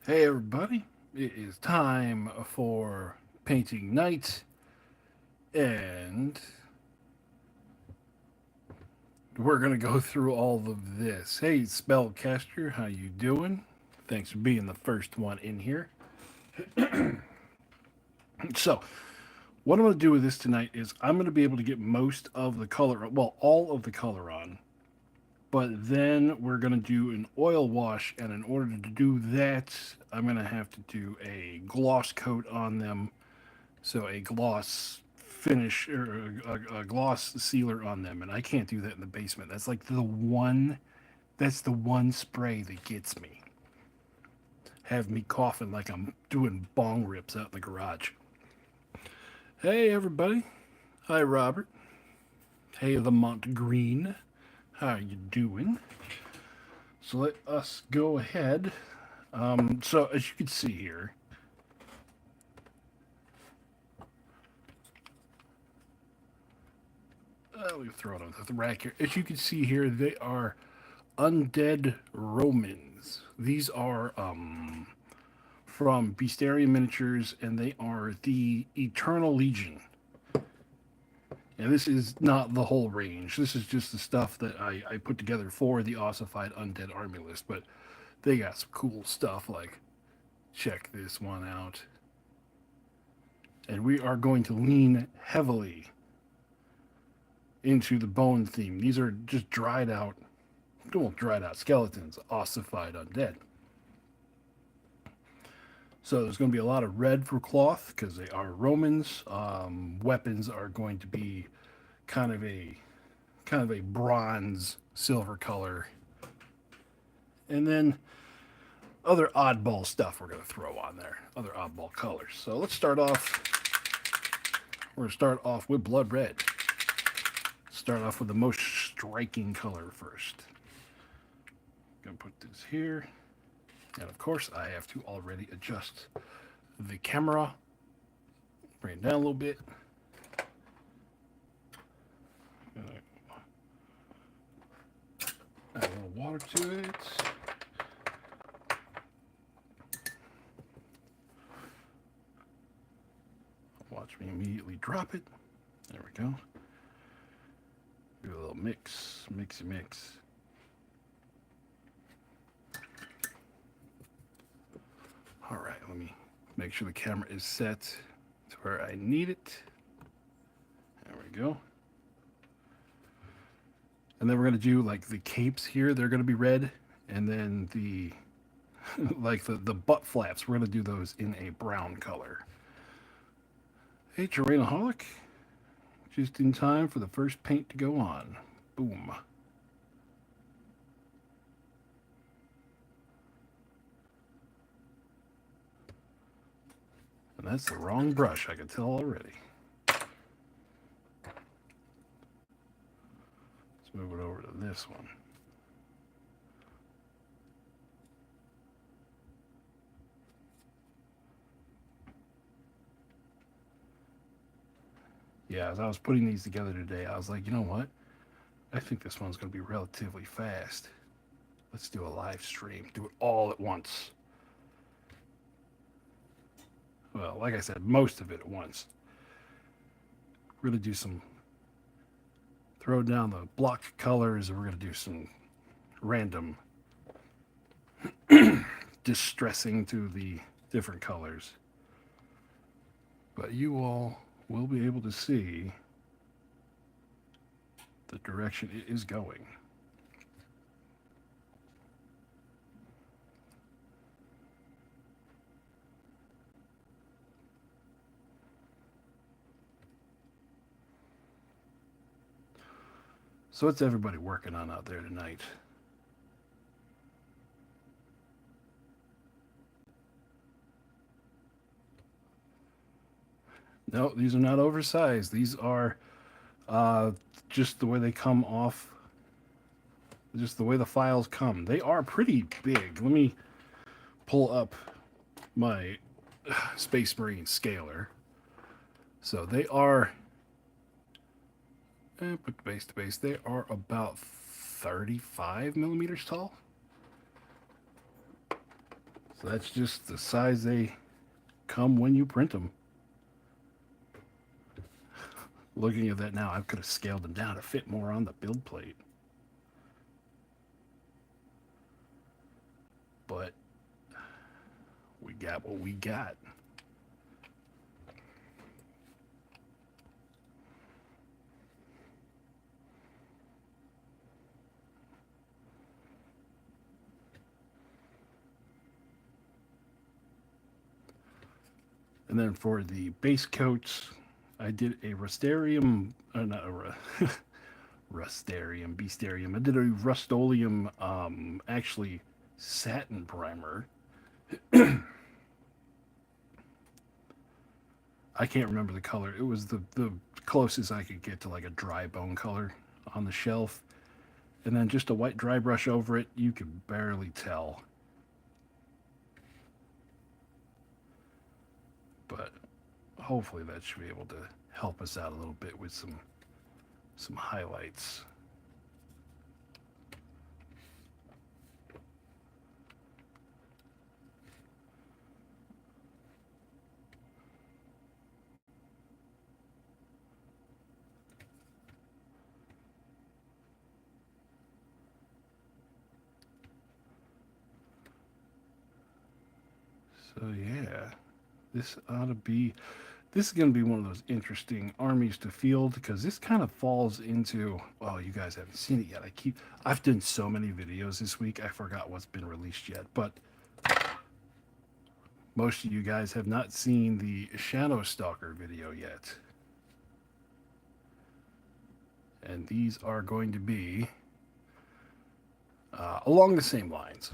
Hey everybody, it is time for painting night, and we're gonna go through all of this. Hey spellcaster, how you doing? Thanks for being the first one in here. So, what I'm gonna do with this tonight is I'm gonna be able to get most of the color, well, all of the color on, but then we're gonna do an oil wash, and in order to do that, I'm gonna have to do a gloss coat on them. So a gloss finish or a gloss sealer on them, and I can't do that in the basement. That's like the one. That's the one spray that gets me. Have me coughing like I'm doing bong rips out in the garage. Hey everybody. Hi Robert. Hey Lamont Green. How you doing? So let us go ahead. So as you can see here, let me throw it on the rack here. As you can see here, they are undead Romans. These are from Beastaria Miniatures, and they are the Eternal Legion. And this is not the whole range. This is just the stuff that I put together for the ossified undead army list. But they got some cool stuff like, check this one out. And we are going to lean heavily into the bone theme. These are just dried out skeletons, ossified undead. So there's going to be a lot of red for cloth because they are Romans. Weapons are going to be kind of a bronze silver color, and then other oddball stuff we're going to throw on there, other oddball colors. So let's start off. We're going to start off with blood red. Start off with the most striking color first. Going to put this here, and of course I have to already adjust the camera. Bring it down a little bit. Add a little water to it. Watch me immediately drop it. There we go. Do a little mixy mix. All right, let me make sure the camera is set to where I need it. There we go. And then we're gonna do like the capes here. They're gonna be red, and then the like the butt flaps. We're gonna do those in a brown color. Hey, Terrainaholic, just in time for the first paint to go on. Boom. And that's the wrong brush, I can tell already. Let's move it over to this one. Yeah, as I was putting these together today, I was like, you know what? I think this one's going to be relatively fast. Let's do a live stream. Do it all at once. Well, like I said, most of it at once. We're going to do some, throw down the block colors, and we're going to do some random distressing to the different colors. But you all will be able to see the direction it is going. So what's everybody working on out there tonight? No, these are not oversized. These are uh, just the way they come off, just the way the files come. They are pretty big. Let me pull up my Space Marine scaler. So they are, put base to base, they are about 35 millimeters tall. So that's just the size they come when you print them. Looking at that now, I could have scaled them down to fit more on the build plate. But we got what we got. And then for the base coats, I did a Rusterium, not a Rusterium, Beasterium. I did a Rust-Oleum, actually satin primer. I can't remember the color. It was the closest I could get to like a dry bone color on the shelf. And then just a white dry brush over it. You could barely tell. But hopefully that should be able to help us out a little bit with some highlights. So yeah, this ought to be. This is going to be one of those interesting armies to field because this kind of falls into. Oh, you guys haven't seen it yet. I've done so many videos this week. I forgot what's been released yet, but most of you guys have not seen the Shadow Stalker video yet. And these are going to be along the same lines.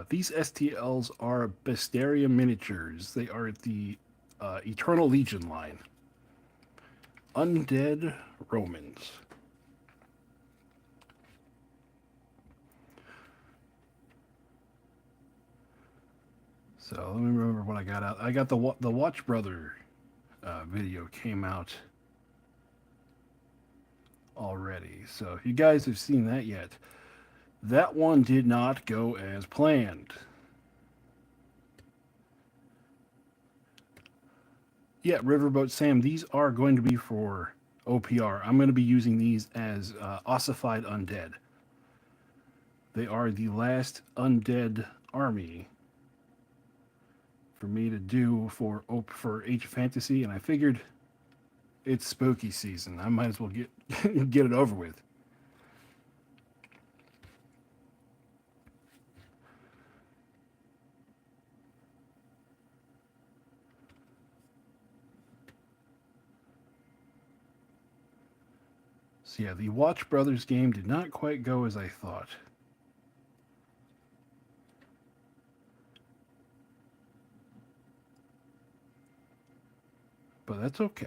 These STLs are Bestiaria miniatures. They are the Eternal Legion line. Undead Romans. So let me remember what I got out. I got the Watch Brother video came out already. So if you guys have seen that yet, that one did not go as planned. Yeah, Riverboat Sam, these are going to be for OPR. I'm going to be using these as ossified undead. They are the last undead army for me to do for Age of Fantasy, and I figured it's spooky season. I might as well get get it over with. So yeah, the Watch Brothers game did not quite go as I thought. But that's okay.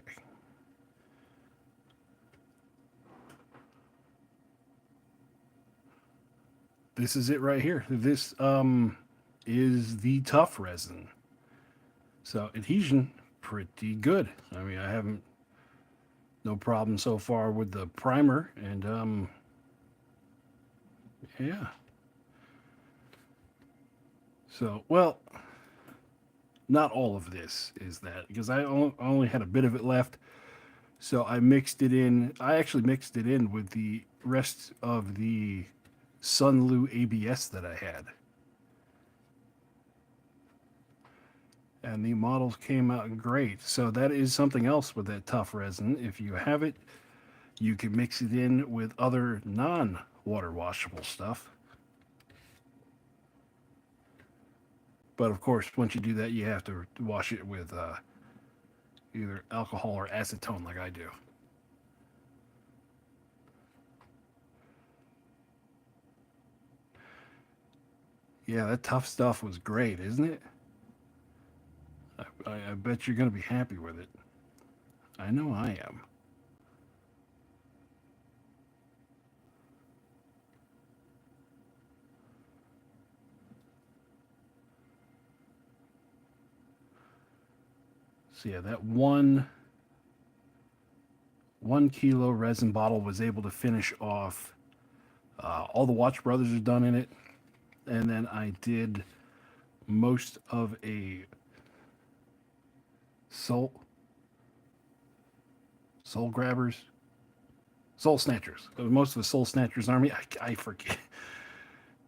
This is it right here. This is the tough resin. So adhesion, pretty good. I mean, I haven't no problem so far with the primer, and yeah. So well, not all of this is that because I only had a bit of it left. So I mixed it in. I actually mixed it in with the rest of the Sunlu ABS that I had. And the models came out great. So that is something else with that tough resin. If you have it, you can mix it in with other non-water washable stuff. But of course, once you do that, you have to wash it with either alcohol or acetone, like I do. Yeah, that tough stuff was great, isn't it? I bet you're going to be happy with it. I know I am. So yeah, that 1 kilo resin bottle was able to finish off all the Watch Brothers are done in it, and then I did most of a soul soul grabbers, soul snatchers. Most of the soul snatchers army. I forget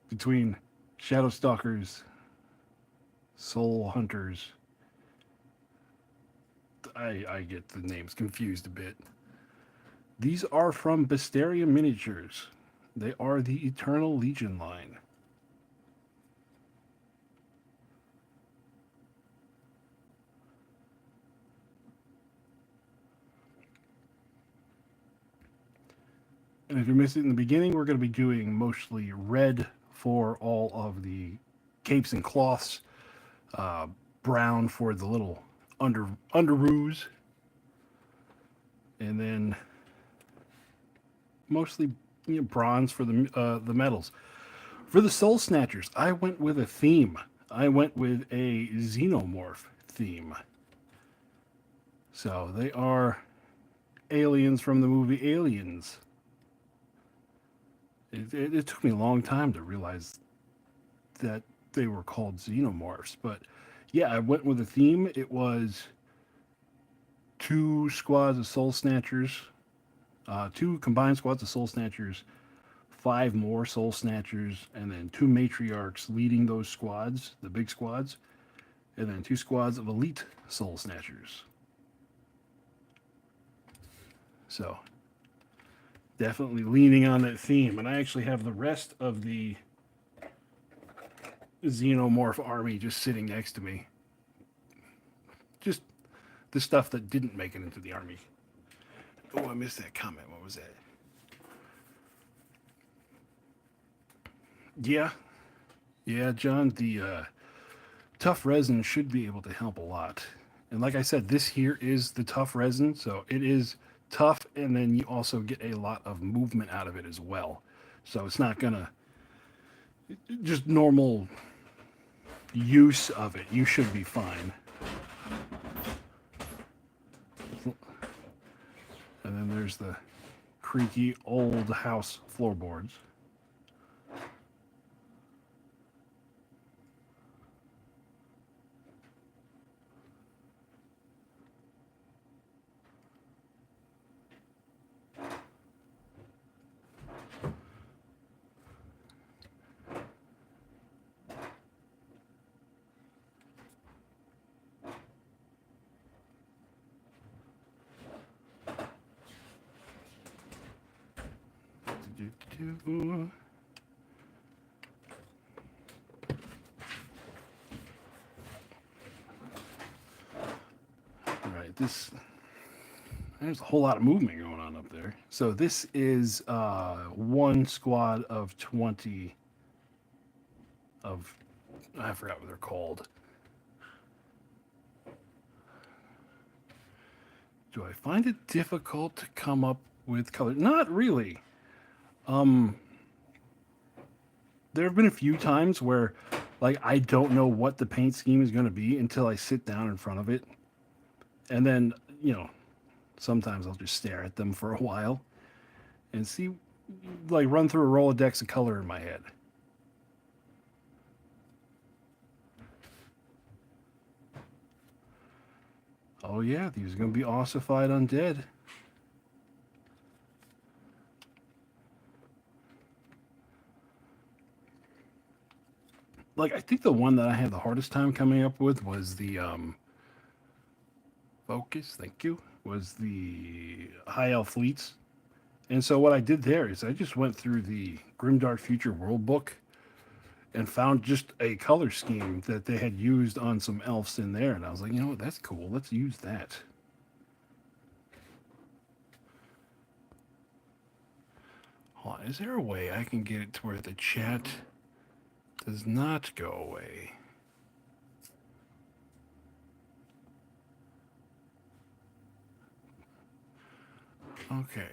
between shadow stalkers, soul hunters. I get the names confused a bit. These are from Bisteria Miniatures. They are the Eternal Legion line. And if you missed it in the beginning, we're going to be doing mostly red for all of the capes and cloths, uh, brown for the little underoos, and then mostly bronze for the medals. For the Soul Snatchers, I went with a theme. I went with a xenomorph theme. So they are aliens from the movie Aliens. It took me a long time to realize that they were called xenomorphs. But yeah, I went with a theme. It was two squads of Soul Snatchers, two combined squads of Soul Snatchers, five more Soul Snatchers, and then two matriarchs leading those squads, the big squads, and then two squads of elite Soul Snatchers. So definitely leaning on that theme. And I actually have the rest of the xenomorph army just sitting next to me. Just the stuff that didn't make it into the army. Oh, I missed that comment. What was that? Yeah. Yeah, John, the tough resin should be able to help a lot. And like I said, this here is the tough resin. So it is tough, and then you also get a lot of movement out of it as well. So it's not going to just normal use of it. You should be fine. And then there's the creaky old house floorboards. Right, there's a whole lot of movement going on up there. So this is one squad of 20 of, I forgot what they're called. Do I find it difficult to come up with color? Not really. There have been a few times where like I don't know what the paint scheme is going to be until I sit down in front of it. And then, sometimes I'll just stare at them for a while and see, like, run through a Rolodex of color in my head. Oh, yeah, these are going to be ossified undead. Like, I think the one that I had the hardest time coming up with was the focus, thank you, was the high elf fleets. And so what I did there is I just went through the Grimdark Future World Book and found just a color scheme that they had used on some elves in there. And I was like, you know what, that's cool. Let's use that. Hold on, is there a way I can get it to where the chat does not go away? Okay.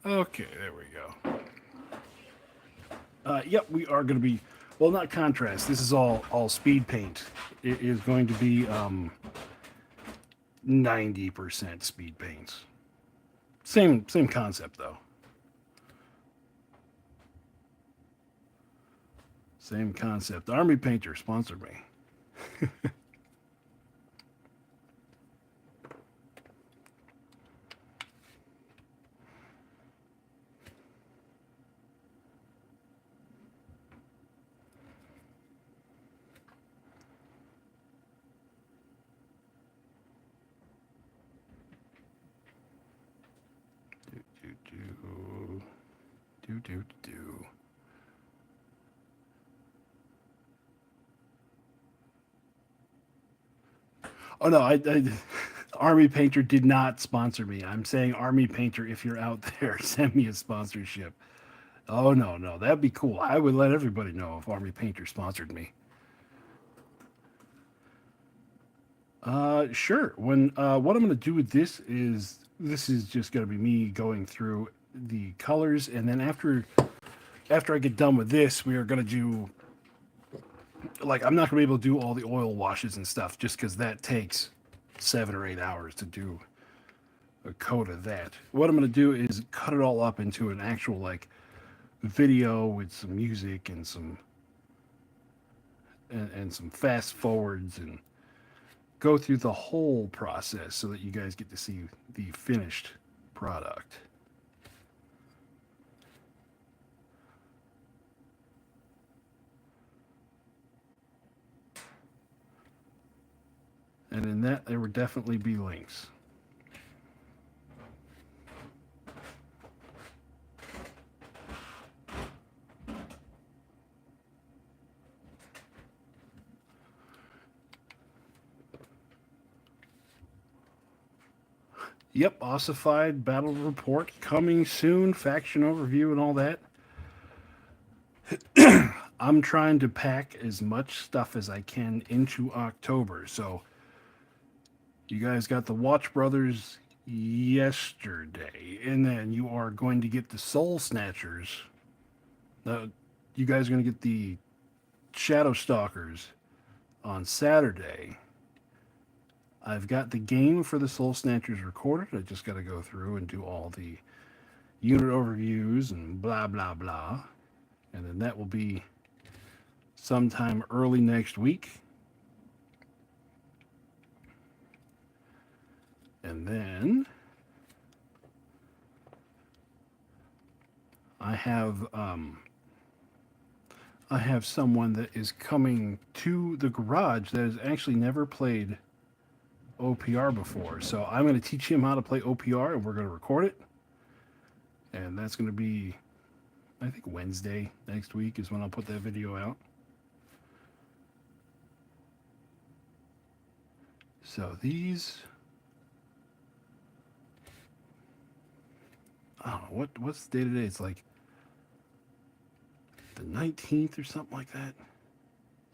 Okay, there we go. Yep, we are going to be, well, not contrast. This is all speed paint. It is going to be 90% speed paints. Same concept though. Same concept. Army Painter sponsored me. Do, do, do, do. Oh no, Army Painter did not sponsor me. I'm saying Army Painter, if you're out there, send me a sponsorship. Oh no, no, that'd be cool. I would let everybody know if Army Painter sponsored me. Sure. When what I'm gonna do with this is just gonna be me going through the colors, and then after I get done with this, we are gonna do like I'm not gonna be able to do all the oil washes and stuff just because that takes 7 or 8 hours to do a coat of that. What I'm gonna do is cut it all up into an actual like video with some music and some fast forwards and go through the whole process so that you guys get to see the finished product. And in that, there would definitely be links. Yep, ossified battle report coming soon, faction overview and all that. I'm trying to pack as much stuff as I can into October. So you guys got the Watch Brothers yesterday, and then you are going to get the Soul Snatchers. You guys are going to get the Shadow Stalkers on Saturday. I've got the game for the Soul Snatchers recorded. I just got to go through and do all the unit overviews and blah, blah, blah. And then that will be sometime early next week. And then I have someone that is coming to the garage that has actually never played OPR before. So I'm going to teach him how to play OPR, and we're going to record it. And that's going to be, I think, Wednesday next week is when I'll put that video out. So these, I don't know, what's the day today? It's like the 19th or something like that.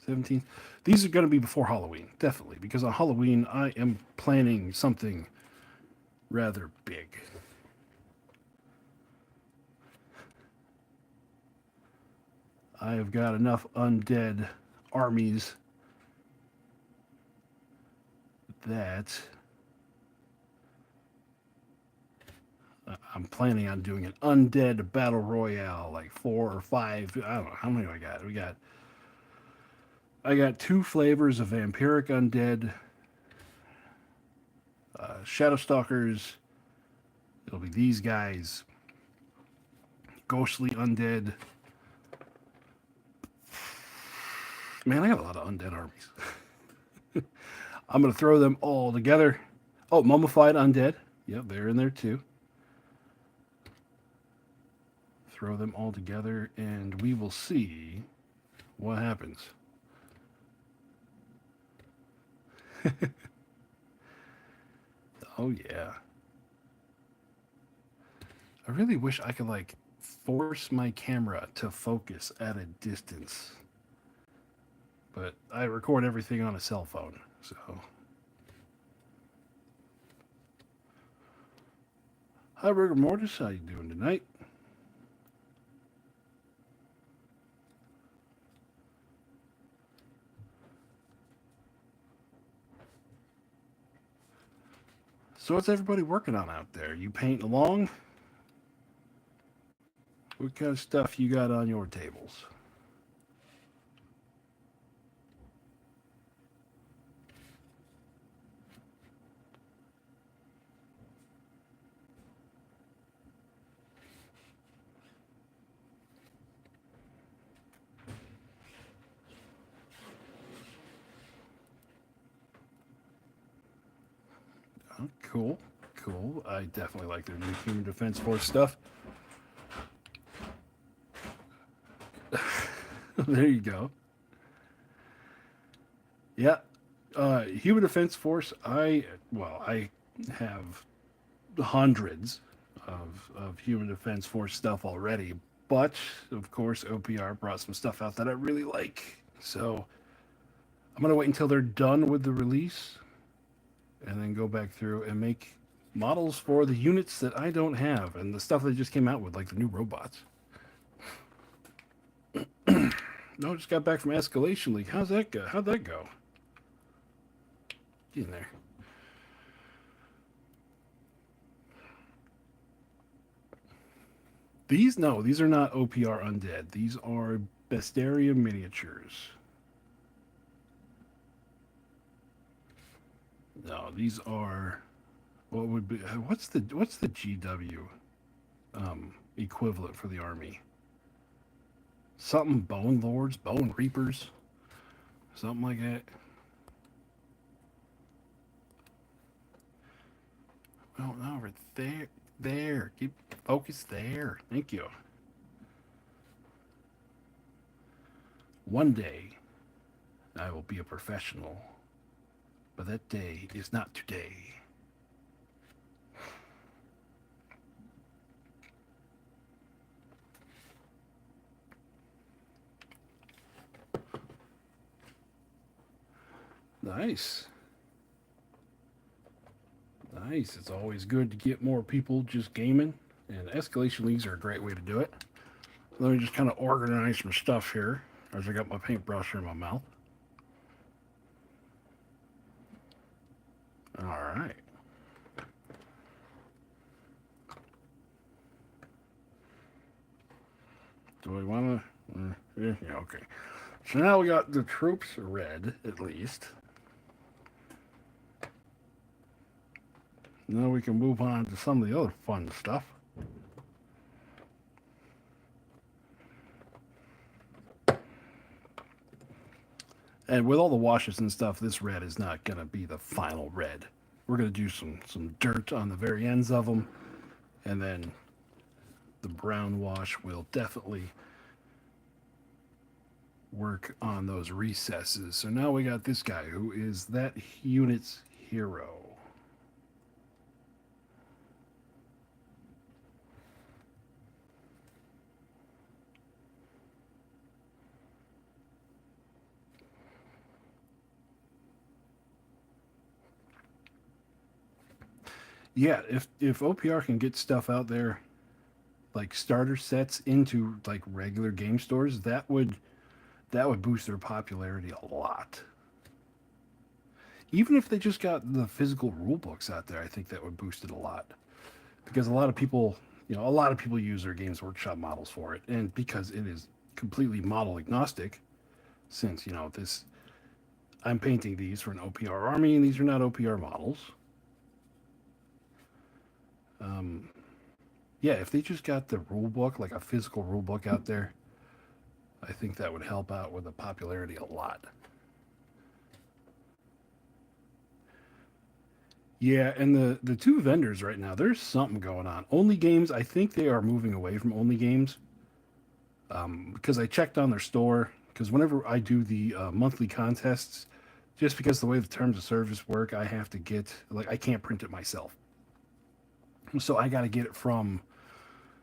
17th. These are going to be before Halloween, definitely, because on Halloween I am planning something rather big. I have got enough undead armies that I'm planning on doing an undead battle royale, like 4 or 5. I don't know how many I got. I got 2 flavors of vampiric undead, shadow stalkers. It'll be these guys, ghostly undead. Man, I got a lot of undead armies. I'm gonna throw them all together. Oh, mummified undead. Yep, they're in there too. Throw them all together, and we will see what happens. Oh yeah. I really wish I could like force my camera to focus at a distance. But I record everything on a cell phone, so. Hi, Rigor Mortis. How you doing tonight? So what's everybody working on out there? You painting along? What kind of stuff you got on your tables? Cool. Cool. I definitely like their new Human Defense Force stuff. There you go. Yeah. Human Defense Force, I have hundreds of Human Defense Force stuff already, but of course, OPR brought some stuff out that I really like. So I'm going to wait until they're done with the release and then go back through and make models for the units that I don't have and the stuff they just came out with, like the new robots. No, just got back from Escalation League. How's that go? How'd that go? Get in there. These are not OPR undead. These are Bestiarium miniatures. No, these are what would be what's the GW equivalent for the army? Something bone lords, bone reapers, something like that. Oh no, over there, there. Keep focus there. Thank you. One day, I will be a professional, but that day is not today. Nice. Nice. It's always good to get more people just gaming, and escalation leagues are a great way to do it. Let me just kind of organize some stuff here as I got my paintbrush in my mouth. All right. Do we want to? Yeah, okay. So now we got the troops red, at least. Now we can move on to some of the other fun stuff. And with all the washes and stuff, this red is not going to be the final red. We're going to do some dirt on the very ends of them, and then the brown wash will definitely work on those recesses. So now we got this guy who is that unit's hero. Yeah, if OPR can get stuff out there like starter sets into like regular game stores, that would boost their popularity a lot. Even if they just got the physical rule books out there, I think that would boost it a lot. Because a lot of people use their Games Workshop models for it, and because it is completely model agnostic, since this I'm painting these for an OPR army, and these are not OPR models. Um, yeah, if they just got the rule book, like a physical rule book out there, I think that would help out with the popularity a lot. Yeah, and the two vendors right now, there's something going on. Only Games, I think they are moving away from Only Games because I checked on their store. Because whenever I do the monthly contests, just because the way the terms of service work, I have to get like I can't print it myself, so I got to get it from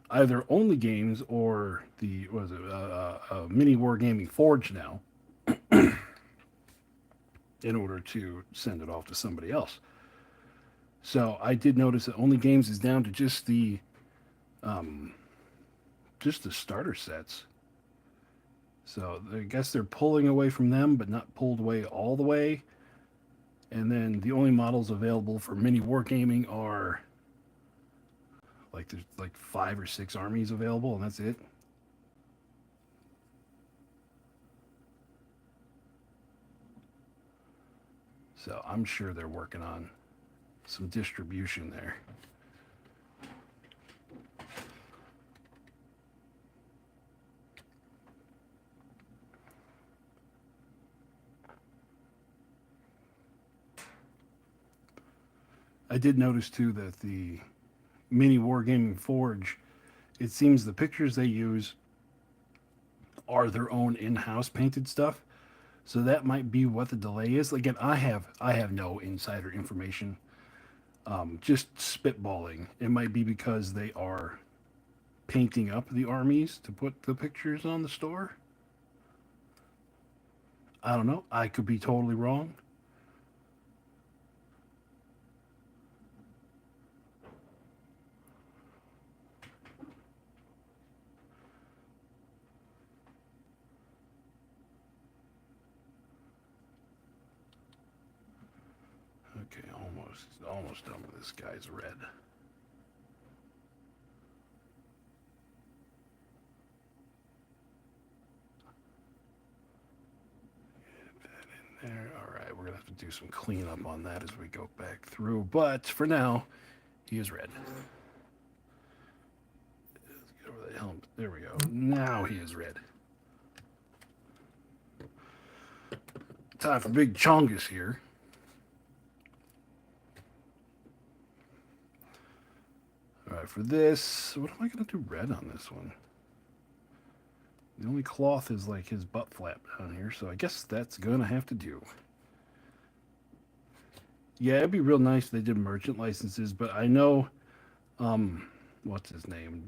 either Only Games or the what is it Mini Wargaming Forge now in order to send it off to somebody else. So I did notice that Only Games is down to um, just the starter sets. So I guess they're pulling away from them, but not pulled away all the way. And then the only models available for mini wargaming are like there's like 5 or 6 armies available, and that's it. So I'm sure they're working on some distribution there. I did notice too that the mini wargaming forge, it seems the pictures they use are their own in-house painted stuff. So that might be what the delay is. Again, I have no insider information. Just spitballing. It might be because they are painting up the armies to put the pictures on the store. I don't know. I could be totally wrong. Okay, almost done with this guy's red. There. All right, we're gonna have to do some cleanup on that as we go back through. But for now, he is red. Let's get over the helm. There we go. Now he is red. Time for Big Chongus here. All right, for this, what am I gonna do red on this one? The only cloth is like his butt flap down here, so I guess that's gonna have to do. Yeah, it'd be real nice if they did merchant licenses, but I know, what's his name?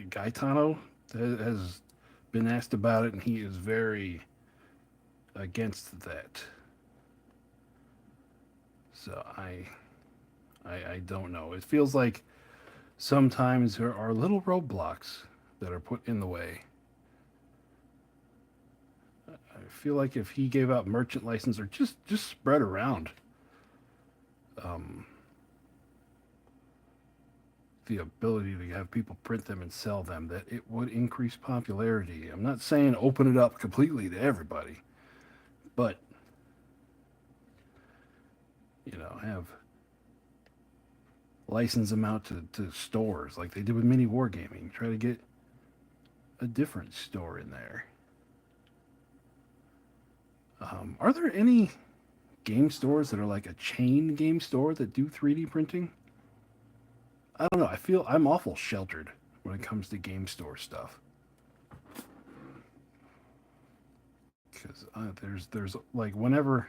Gaetano has been asked about it, and he is very against that. So I don't know. It feels like sometimes there are little roadblocks that are put in the way. I feel like if he gave out merchant license or just spread around um, the ability to have people print them and sell them, that it would increase popularity. I'm not saying open it up completely to everybody, but have license them out to stores like they did with mini wargaming. Try to get a different store in there. Are there any game stores that are like a chain game store that do 3D printing? I don't know. I feel I'm awful sheltered when it comes to game store stuff. Because there's like whenever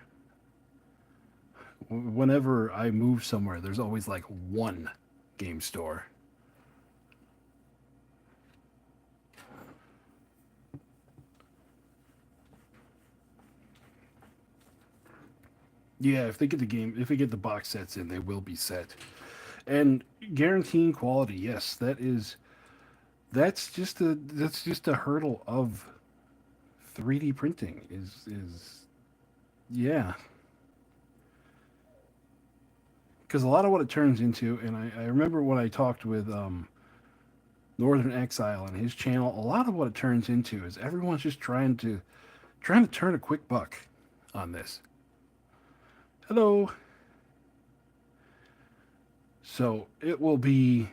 I move somewhere, there's always like one game store. Yeah, if they get the box sets in, they will be set. And guaranteeing quality, yes, that's just a hurdle of 3D printing is yeah, because a lot of what it turns into, and I remember when I talked with Northern Exile on his channel, a lot of what it turns into is everyone's just trying to turn a quick buck on this. Hello. So it will be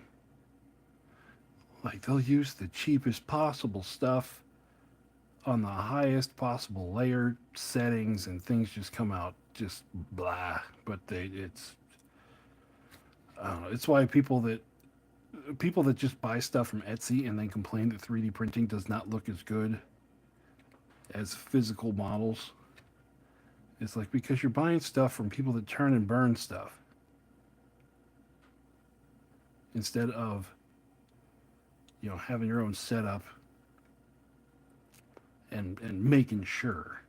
like they'll use the cheapest possible stuff on the highest possible layer settings, and things just come out just blah. But it's I don't know. It's why people that just buy stuff from Etsy and then complain that 3D printing does not look as good as physical models. It's like because you're buying stuff from people that turn and burn stuff instead of having your own setup and making sure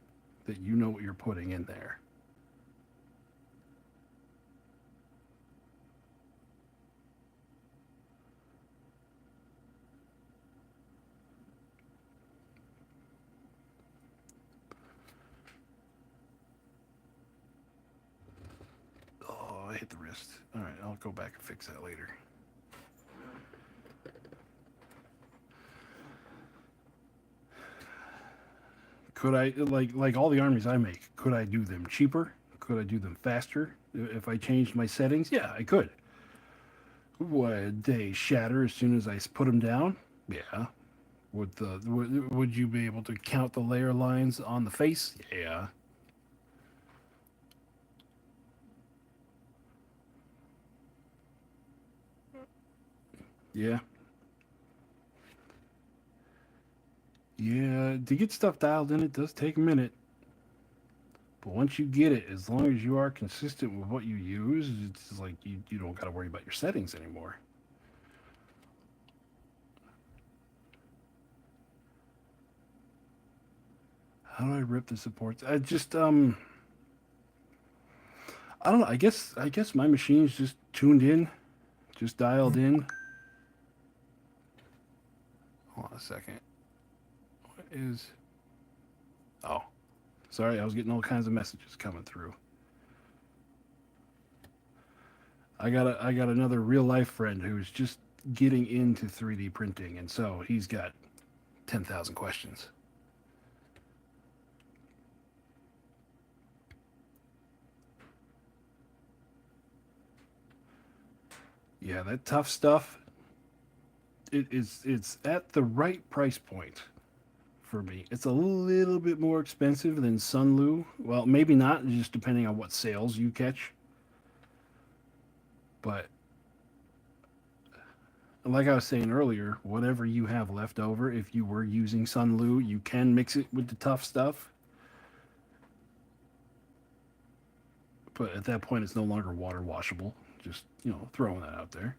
that you know what you're putting in there. Oh, I hit the wrist. All right, I'll go back and fix that later. Could I like all the armies I make? Could I do them cheaper? Could I do them faster if I changed my settings? Yeah, I could. Would they shatter as soon as I put them down? Yeah. Would you be able to count the layer lines on the face? Yeah. Yeah. Yeah, to get stuff dialed in, it does take a minute. But once you get it, as long as you are consistent with what you use, it's like you don't got to worry about your settings anymore. How do I rip the supports? I just I don't know. I guess my machine's just tuned in, just dialed in. Hold on a second. What is? Oh, sorry. I was getting all kinds of messages coming through. I got another real life friend who's just getting into 3D printing, and so he's got 10,000 questions. Yeah, that tough stuff. It's at the right price point for me. It's a little bit more expensive than Sunlu. Well, maybe not, just depending on what sales you catch. But like I was saying earlier, whatever you have left over, if you were using Sunlu, you can mix it with the tough stuff. But at that point, it's no longer water washable. Just throwing that out there.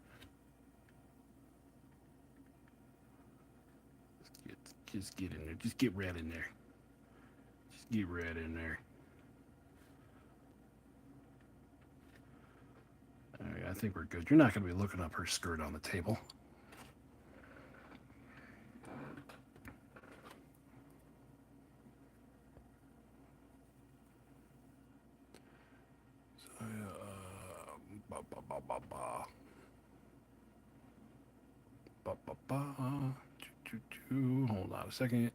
Just get in there. Just get red in there. Just get red in there. All right, I think we're good. You're not going to be looking up her skirt on the table. Ba, ba, ba, ba, ba. Ba, ba, ba. Hold on a second.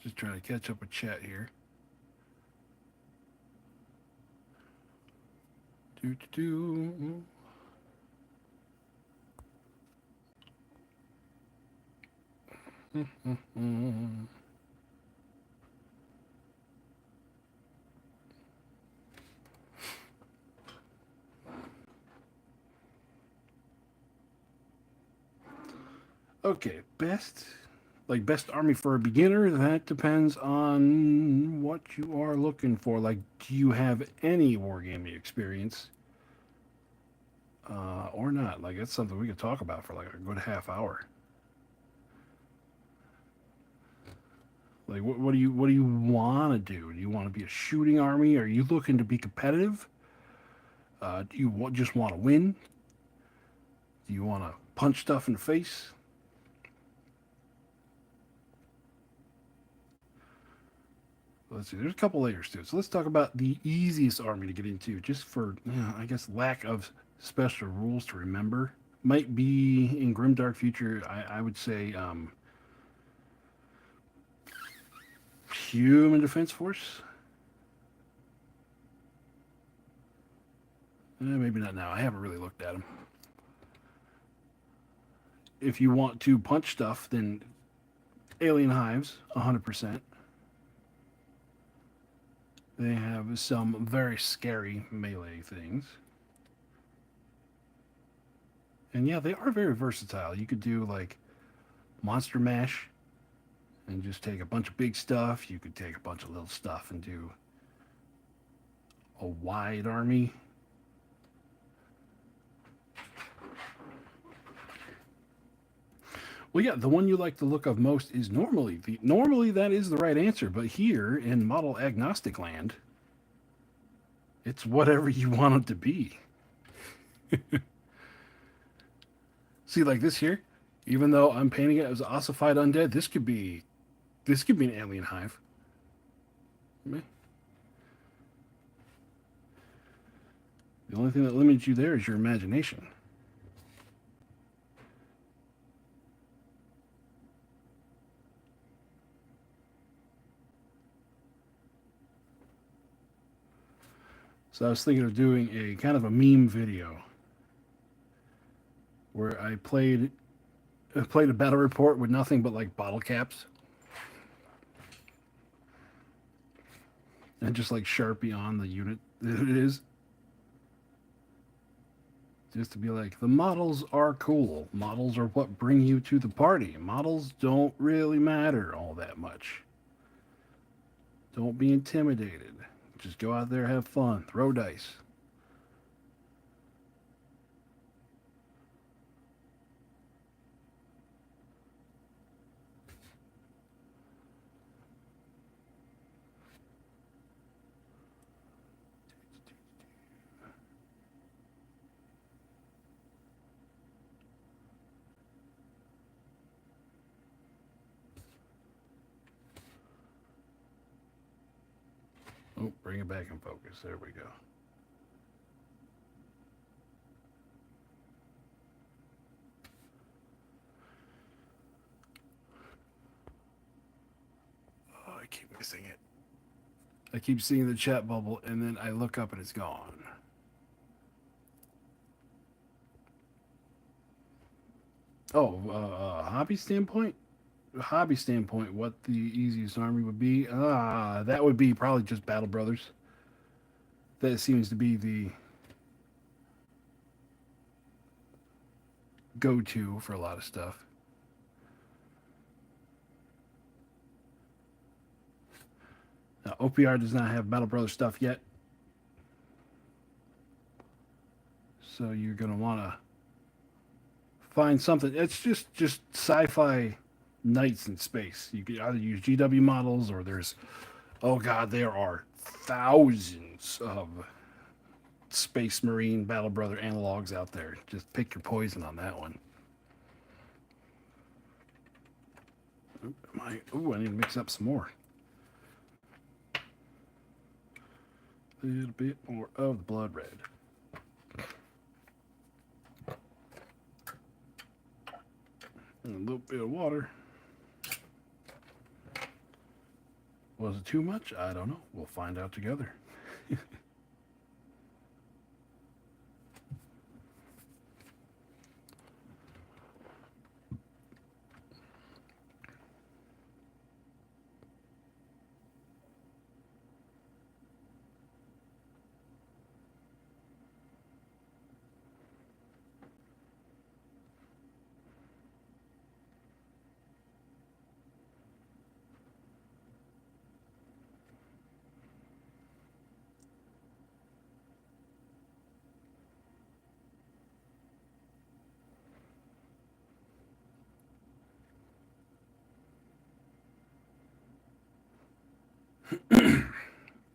Just trying to catch up with chat here. Do, do, do. Okay, best army for a beginner. That depends on what you are looking for. Like, do you have any wargaming experience, or not? Like, that's something we could talk about for like a good half hour. Like, what do you want to do? Do you want to be a shooting army? Are you looking to be competitive? Do you just want to win? Do you want to punch stuff in the face? Let's see. There's a couple layers to it. So let's talk about the easiest army to get into, just for I guess lack of special rules to remember. Might be in Grimdark Future. I would say Human Defense Force. Maybe not now. I haven't really looked at them. If you want to punch stuff, then Alien Hives, 100%. They have some very scary melee things. And yeah, they are very versatile. You could do like Monster Mash and just take a bunch of big stuff. You could take a bunch of little stuff and do a wide army. Well, yeah, the one you like the look of most is normally that is the right answer, but here in model agnostic land, it's whatever you want it to be. See, like this here, even though I'm painting it as ossified undead, this could be an alien hive. The only thing that limits you there is your imagination. So I was thinking of doing a kind of a meme video where I played a battle report with nothing but like bottle caps and just like Sharpie on the unit that it is. Just to be like, the models are cool. Models are what bring you to the party. Models don't really matter all that much. Don't be intimidated. Just go out there, have fun, throw dice. Oh, bring it back in focus. There we go. Oh, I keep missing it. I keep seeing the chat bubble, and then I look up and it's gone. Oh, hobby standpoint, what the easiest army would be? That would be probably just Battle Brothers. That seems to be the go-to for a lot of stuff. Now, OPR does not have Battle Brothers stuff yet, so you're gonna want to find something. It's just sci-fi knights in space. You could either use GW models or there's, oh god, there are thousands of Space Marine Battle Brother analogs out there. Just pick your poison on that one. I need to mix up some more. A little bit more of the blood red. And a little bit of water. Was it too much? I don't know. We'll find out together.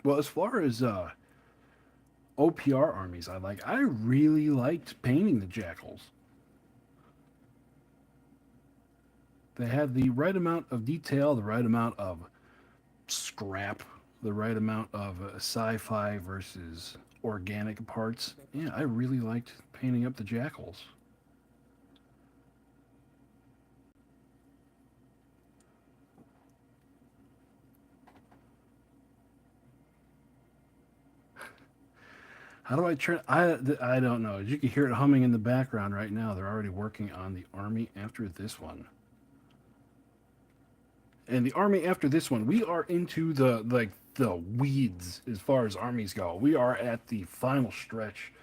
Well, as far as OPR armies, I really liked painting the jackals. They had the right amount of detail, the right amount of scrap, the right amount of sci-fi versus organic parts. Yeah, I really liked painting up the jackals. How do I turn? I don't know. You can hear it humming in the background right now. They're already working on the army after this one. And the army after this one, we are into the weeds as far as armies go. We are at the final stretch.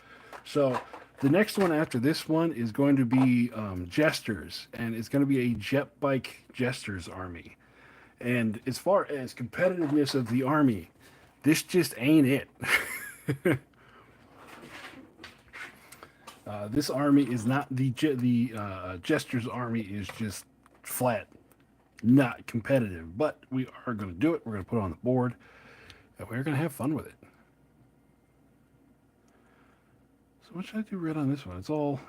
So the next one after this one is going to be jesters, and it's going to be a jet bike jesters army. And as far as competitiveness of the army, this just ain't it. This army is not the Jester's army is just flat, not competitive. But we are going to do it. We're going to put it on the board, and we're going to have fun with it. So what should I do red on this one? It's all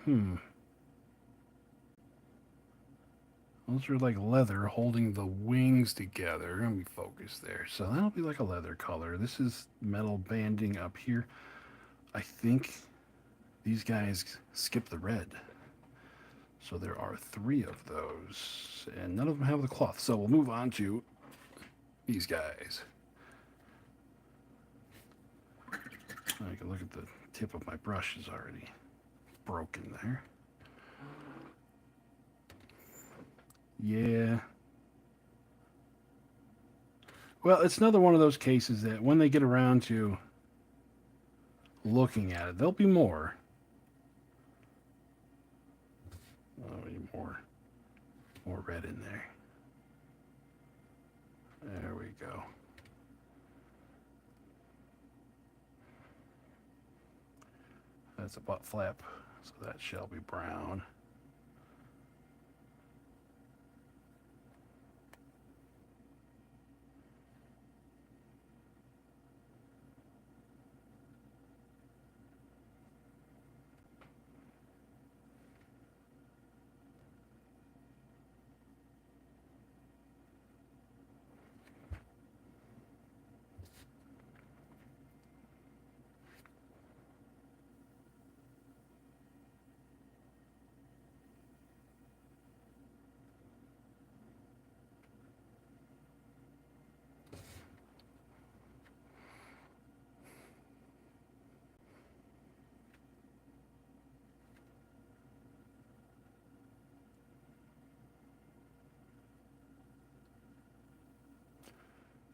those are like leather holding the wings together. Let me focus there. So that'll be like a leather color. This is metal banding up here. I think these guys skip the red. So there are 3 of those, and none of them have the cloth. So we'll move on to these guys. I can look at the tip of my brush is already broken there. Yeah. Well, it's another one of those cases that when they get around to looking at it. There'll be more. Oh, we need more red in there. There we go. That's a butt flap, so that shall be brown.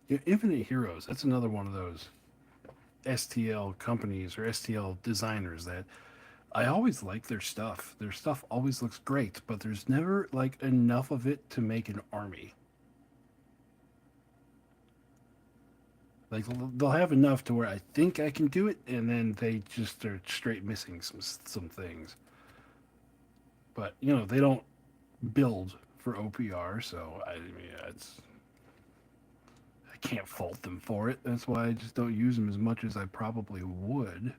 Yeah, Infinite Heroes, that's another one of those STL companies or STL designers that I always like their stuff. Their stuff always looks great, but there's never like enough of it to make an army. Like they'll have enough to where I think I can do it, and then they just are straight missing some things. But they don't build for OPR, so I can't fault them for it. That's why I just don't use them as much as I probably would.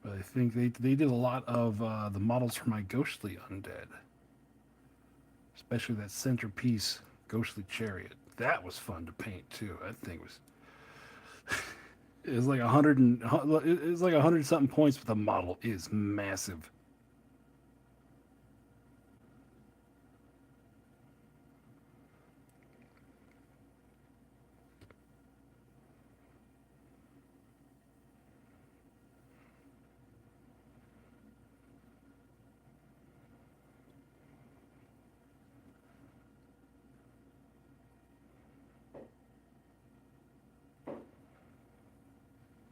But I think they did a lot of the models for my ghostly undead, especially that centerpiece ghostly chariot. That was fun to paint too. That thing was it was like 100 something points, but the model is massive.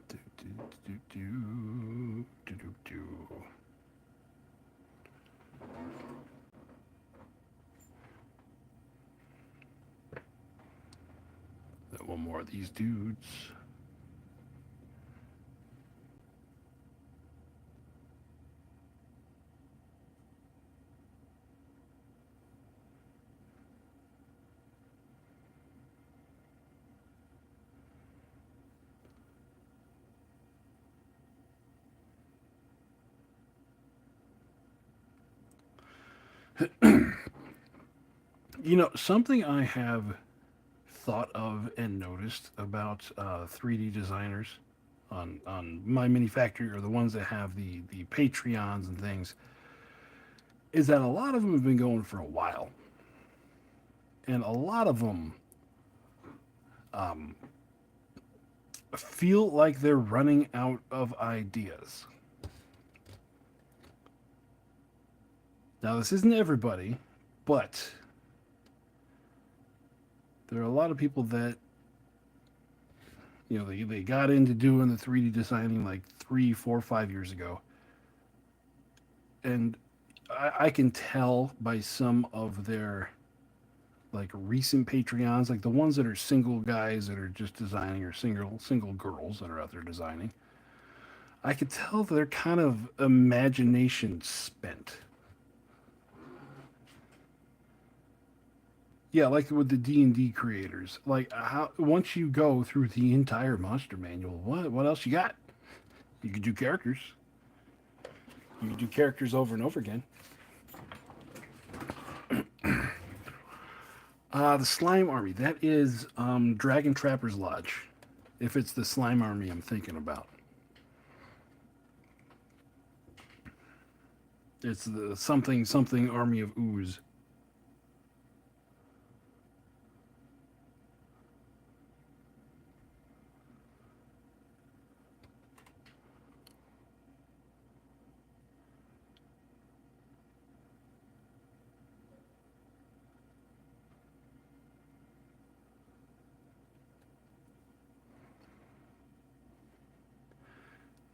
Do, do, do, do, do, do, do. Then one more of these dudes. Something I have thought of and noticed about 3D designers on my mini factory or the ones that have the Patreons and things is that a lot of them have been going for a while, and a lot of them feel like they're running out of ideas. Now, this isn't everybody, but there are a lot of people that they got into doing the 3D designing like 3, 4, 5 years ago, and I can tell by some of their like recent Patreons, like the ones that are single guys that are just designing or single girls that are out there designing. I could tell they're kind of imagination spent. Yeah, like with the D&D creators. Like how once you go through the entire monster manual, what else you got? You could do characters. You could do characters over and over again. The slime army. That is Dragon Trapper's Lodge. If it's the slime army I'm thinking about. It's the something army of ooze.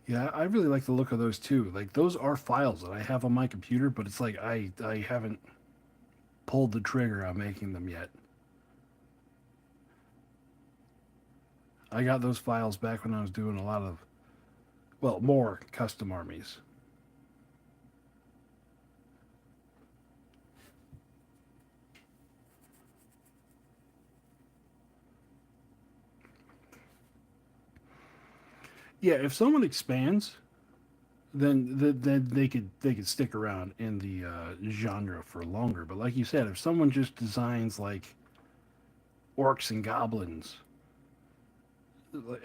Yeah, I really like the look of those too. Like those are files that I have on my computer, but it's like I haven't pulled the trigger on making them yet. I got those files back when I was doing a lot of, well, more custom armies. Yeah, if someone expands, then they could stick around in the genre for longer. But like you said, if someone just designs like orcs and goblins,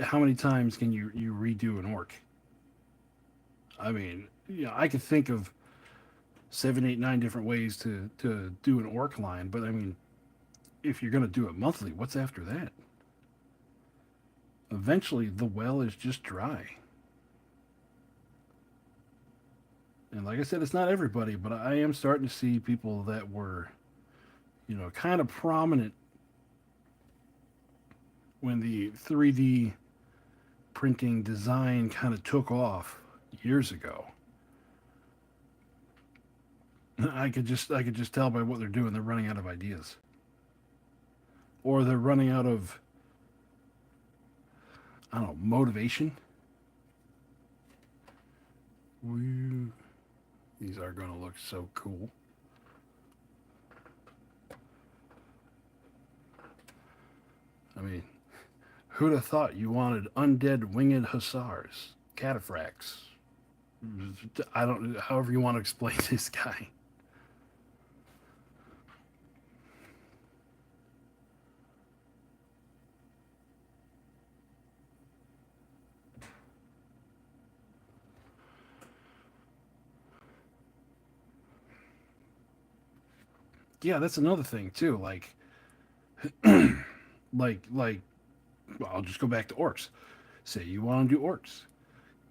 how many times can you redo an orc? I mean, I could think of seven, eight, nine different ways to do an orc line, but I mean, if you're gonna do it monthly, what's after that? Eventually, the well is just dry. And like I said, it's not everybody, but I am starting to see people that were, kind of prominent when the 3D printing design kind of took off years ago. I could just tell by what they're doing. They're running out of ideas, or they're running out of, I don't know, motivation. Woo. These are going to look so cool. I mean, who'd have thought you wanted undead winged hussars, cataphracts? I don't. However you want to explain this guy. Yeah, that's another thing too. Like, well, I'll just go back to orcs. Say you want to do orcs.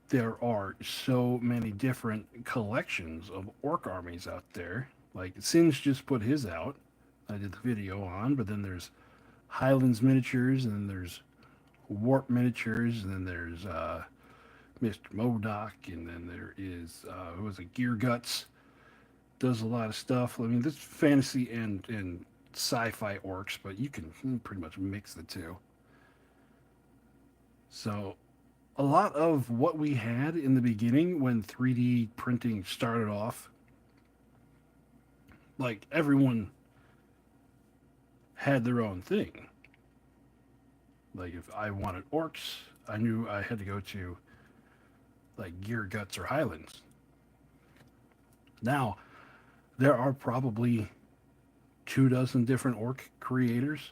There are so many different collections of orc armies out there. Like Singe just put his out. I did the video on, but then there's Highlands miniatures, and then there's Warp miniatures, and then there's Mr. Modoc, and then there is who was it, Gear Guts. Does a lot of stuff. I mean, this fantasy and sci-fi orcs, but you can pretty much mix the two. So a lot of what we had in the beginning when 3D printing started off, like everyone had their own thing. Like if I wanted orcs, I knew I had to go to like Gear Guts or Highlands. Now there are probably 2 dozen different orc creators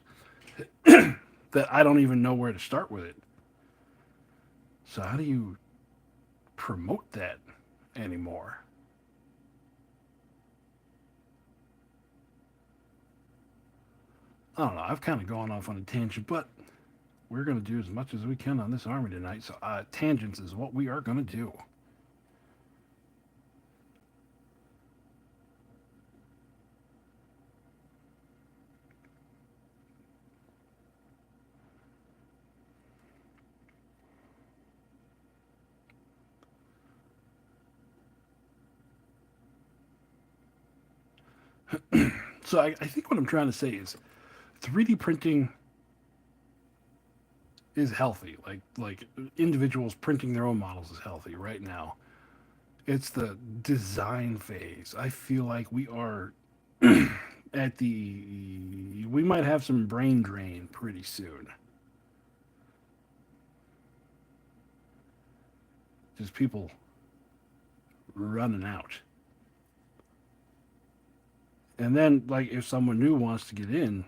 that I don't even know where to start with it. So how do you promote that anymore? I don't know. I've kind of gone off on a tangent, but we're going to do as much as we can on this army tonight. So tangents is what we are going to do. So I think what I'm trying to say is 3D printing is healthy. Like individuals printing their own models is healthy right now. It's the design phase. I feel like we are at the we might have some brain drain pretty soon. Just people running out. And then like if someone new wants to get in,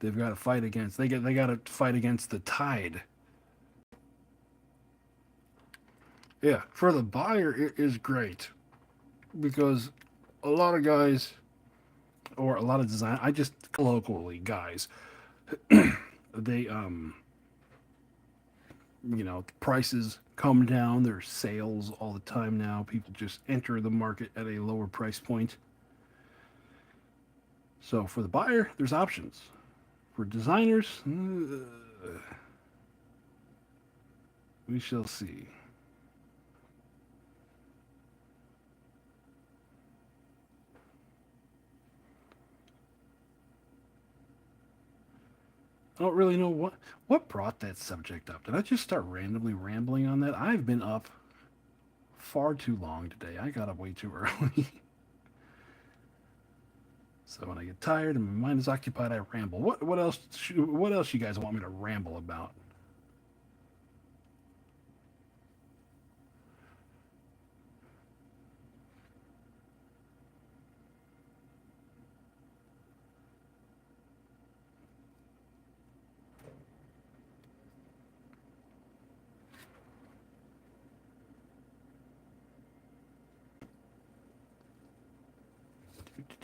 they've got to fight against they got to fight against the tide. Yeah, for the buyer it is great because a lot of guys or a lot of design I just colloquially guys they prices come down. There's sales all the time now. People just enter the market at a lower price point. So for the buyer, there's options. For designers, we shall see. I don't really know what brought that subject up. Did I just start randomly rambling on that? I've been up far too long today. I got up way too early. So when I get tired and my mind is occupied, I ramble. What else you guys want me to ramble about?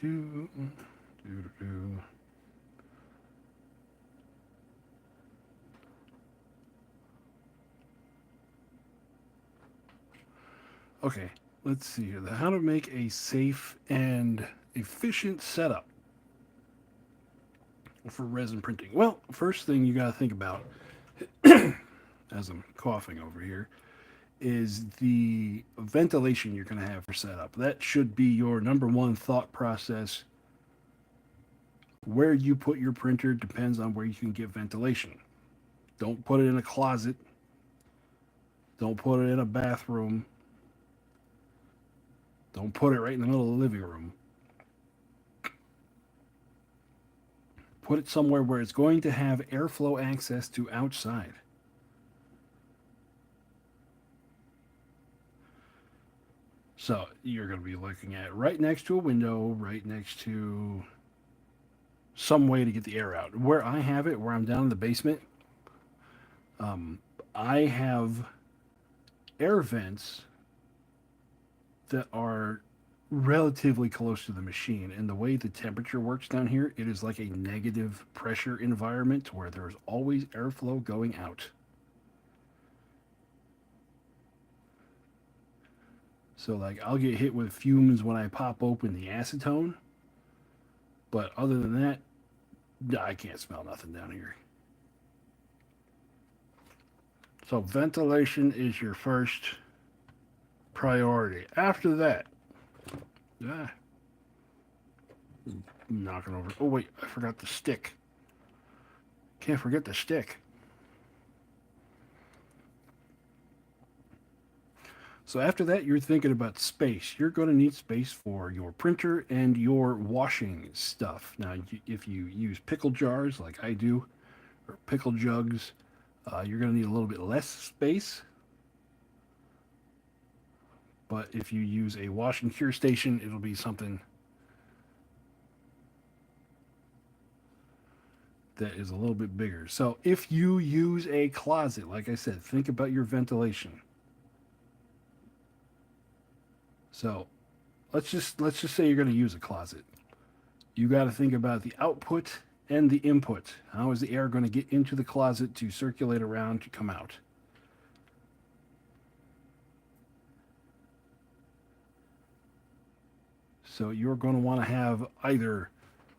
Do, do, do. Okay, let's see here. How to make a safe and efficient setup for resin printing. Well, first thing you got to think about, as I'm coughing over here, is the ventilation you're going to have for setup. That should be your number one thought process. Where you put your printer depends on where you can get ventilation. Don't put it in a closet. Don't put it in a bathroom. Don't put it right in the middle of the living room. Put it somewhere where it's going to have airflow access to outside. So you're going to be looking at right next to a window, right next to some way to get the air out. Where I have it, where I'm down in the basement, I have air vents that are relatively close to the machine. And the way the temperature works down here, it is like a negative pressure environment where there's always airflow going out. So, like, I'll get hit with fumes when I pop open the acetone. But other than that, I can't smell nothing down here. So, ventilation is your first priority. After that, ah, knocking over. Oh, wait, I forgot the stick. Can't forget the stick. So after that, you're thinking about space. You're going to need space for your printer and your washing stuff. Now, if you use pickle jars like I do, or pickle jugs, you're going to need a little bit less space. But if you use a wash and cure station, it'll be something that is a little bit bigger. So if you use a closet, like I said, think about your ventilation. So let's just say you're going to use a closet. You got to think about the output and the input. How is the air going to get into the closet to circulate around to come out? So you're going to want to have either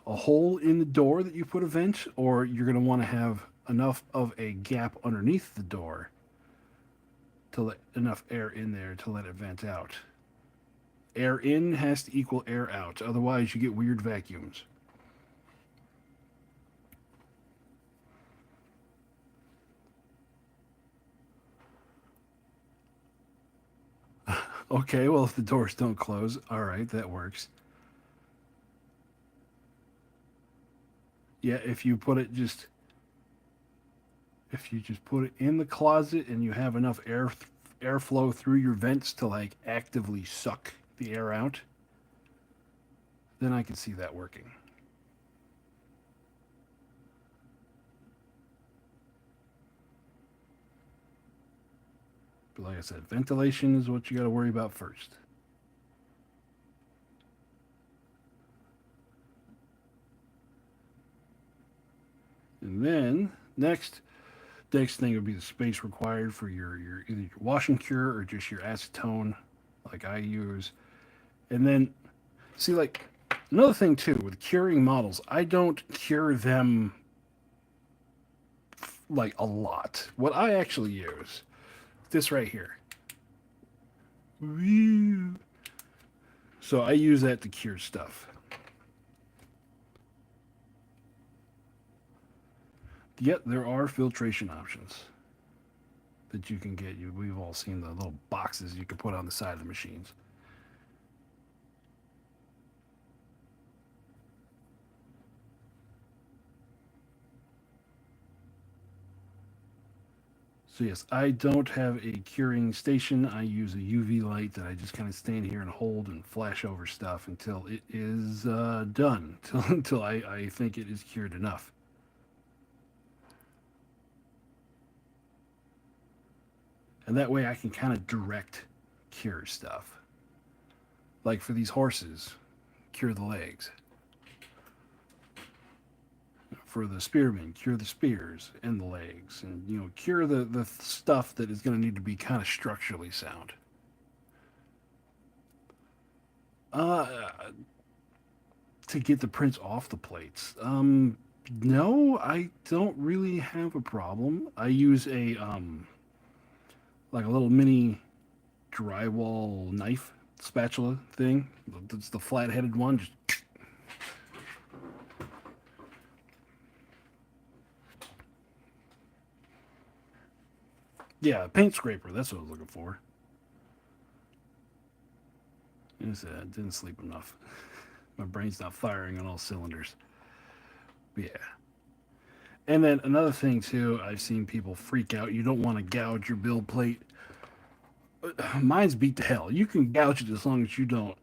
a hole in the door that you put a vent, or you're going to want to have enough of a gap underneath the door to let enough air in there to let it vent out. Air in has to equal air out, otherwise you get weird vacuums. Okay, well, if the doors don't close, all right, that works. Yeah, if you just put it in the closet and you have enough airflow through your vents to like actively suck the air out, then I can see that working. But like I said, ventilation is what you got to worry about first. And then next thing would be the space required for your either your wash and cure or just your acetone, like I use. And then see, like, another thing too with curing models, I don't cure them like a lot. What I actually use, this right here. So I use that to cure stuff. Yet there are filtration options that you can get. We've all seen the little boxes you can put on the side of the machines. So yes, I don't have a curing station. I use a UV light that I just kind of stand here and hold and flash over stuff until it is done, until I think it is cured enough. And that way I can kind of direct cure stuff. Like for these horses, cure the legs. For the spearmen, cure the spears and the legs. And, cure the stuff that is going to need to be kind of structurally sound. Uh, to get the prints off the plates. No, I don't really have a problem. I use like a little mini drywall knife spatula thing. It's the flat-headed one. Just yeah, paint scraper. That's what I was looking for. I didn't sleep enough. My brain's not firing on all cylinders. But yeah. And then another thing too, I've seen people freak out. You don't want to gouge your build plate. Mine's beat to hell. You can gouge it as long as you don't.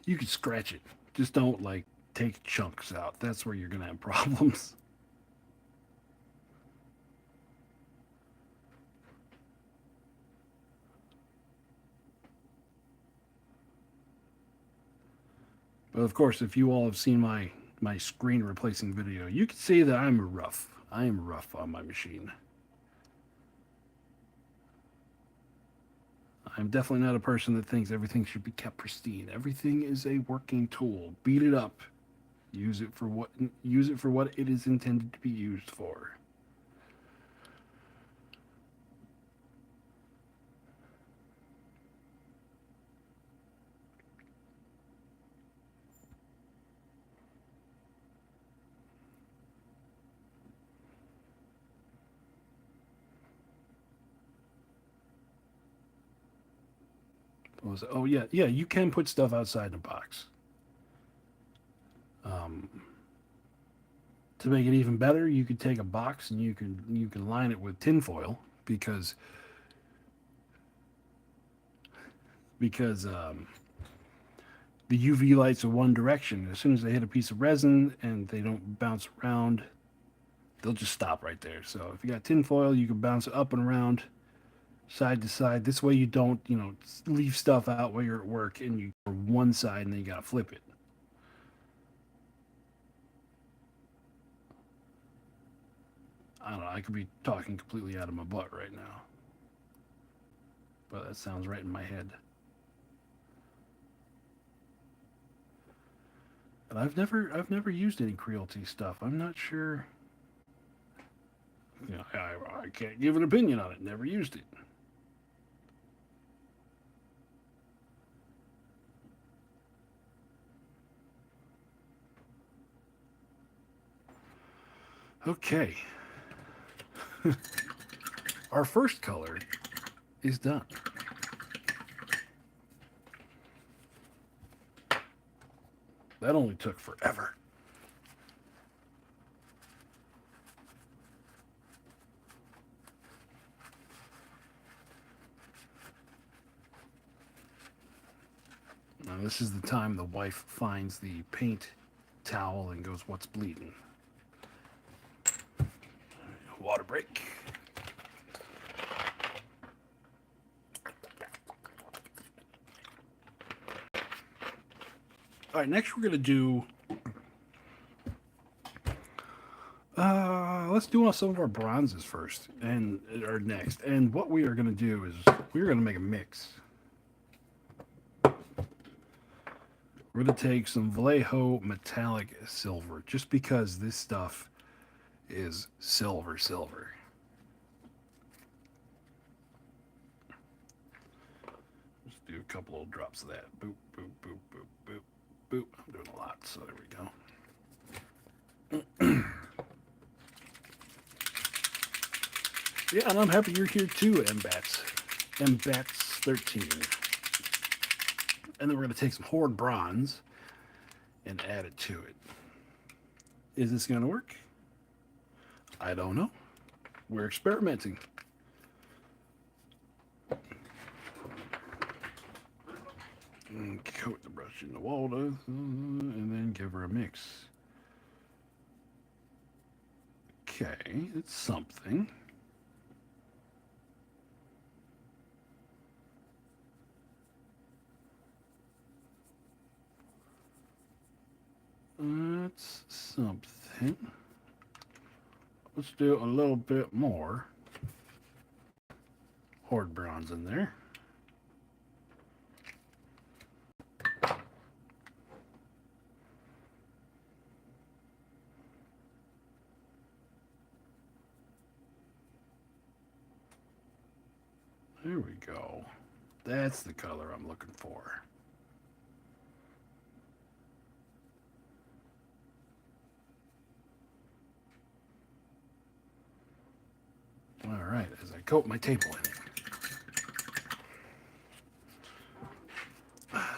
You can scratch it. Just don't like take chunks out. That's where you're gonna have problems. But of course, if you all have seen my screen replacing video, you can see that I'm rough. I am rough on my machine. I'm definitely not a person that thinks everything should be kept pristine. Everything is a working tool. Beat it up. Use it for what it is intended to be used for. Oh yeah, yeah. You can put stuff outside the box. Um, to make it even better, you could take a box and you can line it with tinfoil because the UV lights are one direction. As soon as they hit a piece of resin and they don't bounce around, they'll just stop right there. So if you got tinfoil, you can bounce it up and around, side to side. This way you don't, leave stuff out while you're at work and you for one side and then you gotta flip it. I don't know. I could be talking completely out of my butt right now, but that sounds right in my head. And I've never used any Creality stuff. I'm not sure. I can't give an opinion on it. Never used it. Okay, our first color is done. That only took forever. Now, this is the time the wife finds the paint towel and goes, "What's bleeding?" Water break. All right, next we're going to do. Let's do some of our bronzes first, and or next. And what we are going to do is we're going to make a mix. We're going to take some Vallejo metallic silver, just because this stuff is silver, silver. Just do a couple little drops of that. Boop, boop, boop, boop, boop, boop. I'm doing a lot, so there we go. Yeah, and I'm happy you're here too, M-Bats. M-Bats 13. And then we're going to take some Horde Bronze and add it to it. Is this going to work? I don't know. We're experimenting. And coat the brush in the water and then give her a mix. Okay, it's something. That's something. Let's do a little bit more Horde Bronze in there. There we go. That's the color I'm looking for. All right, as I coat my table in it.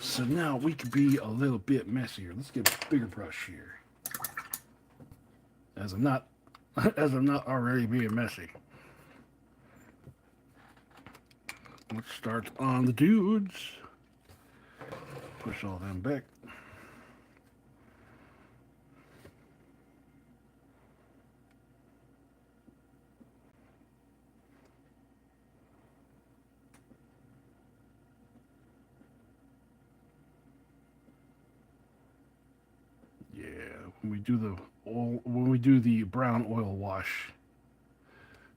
So now we could be a little bit messier. Let's get a bigger brush here. As I'm not as I'm not already being messy. Let's start on the dudes. Push all them back. Yeah, when we do the brown oil wash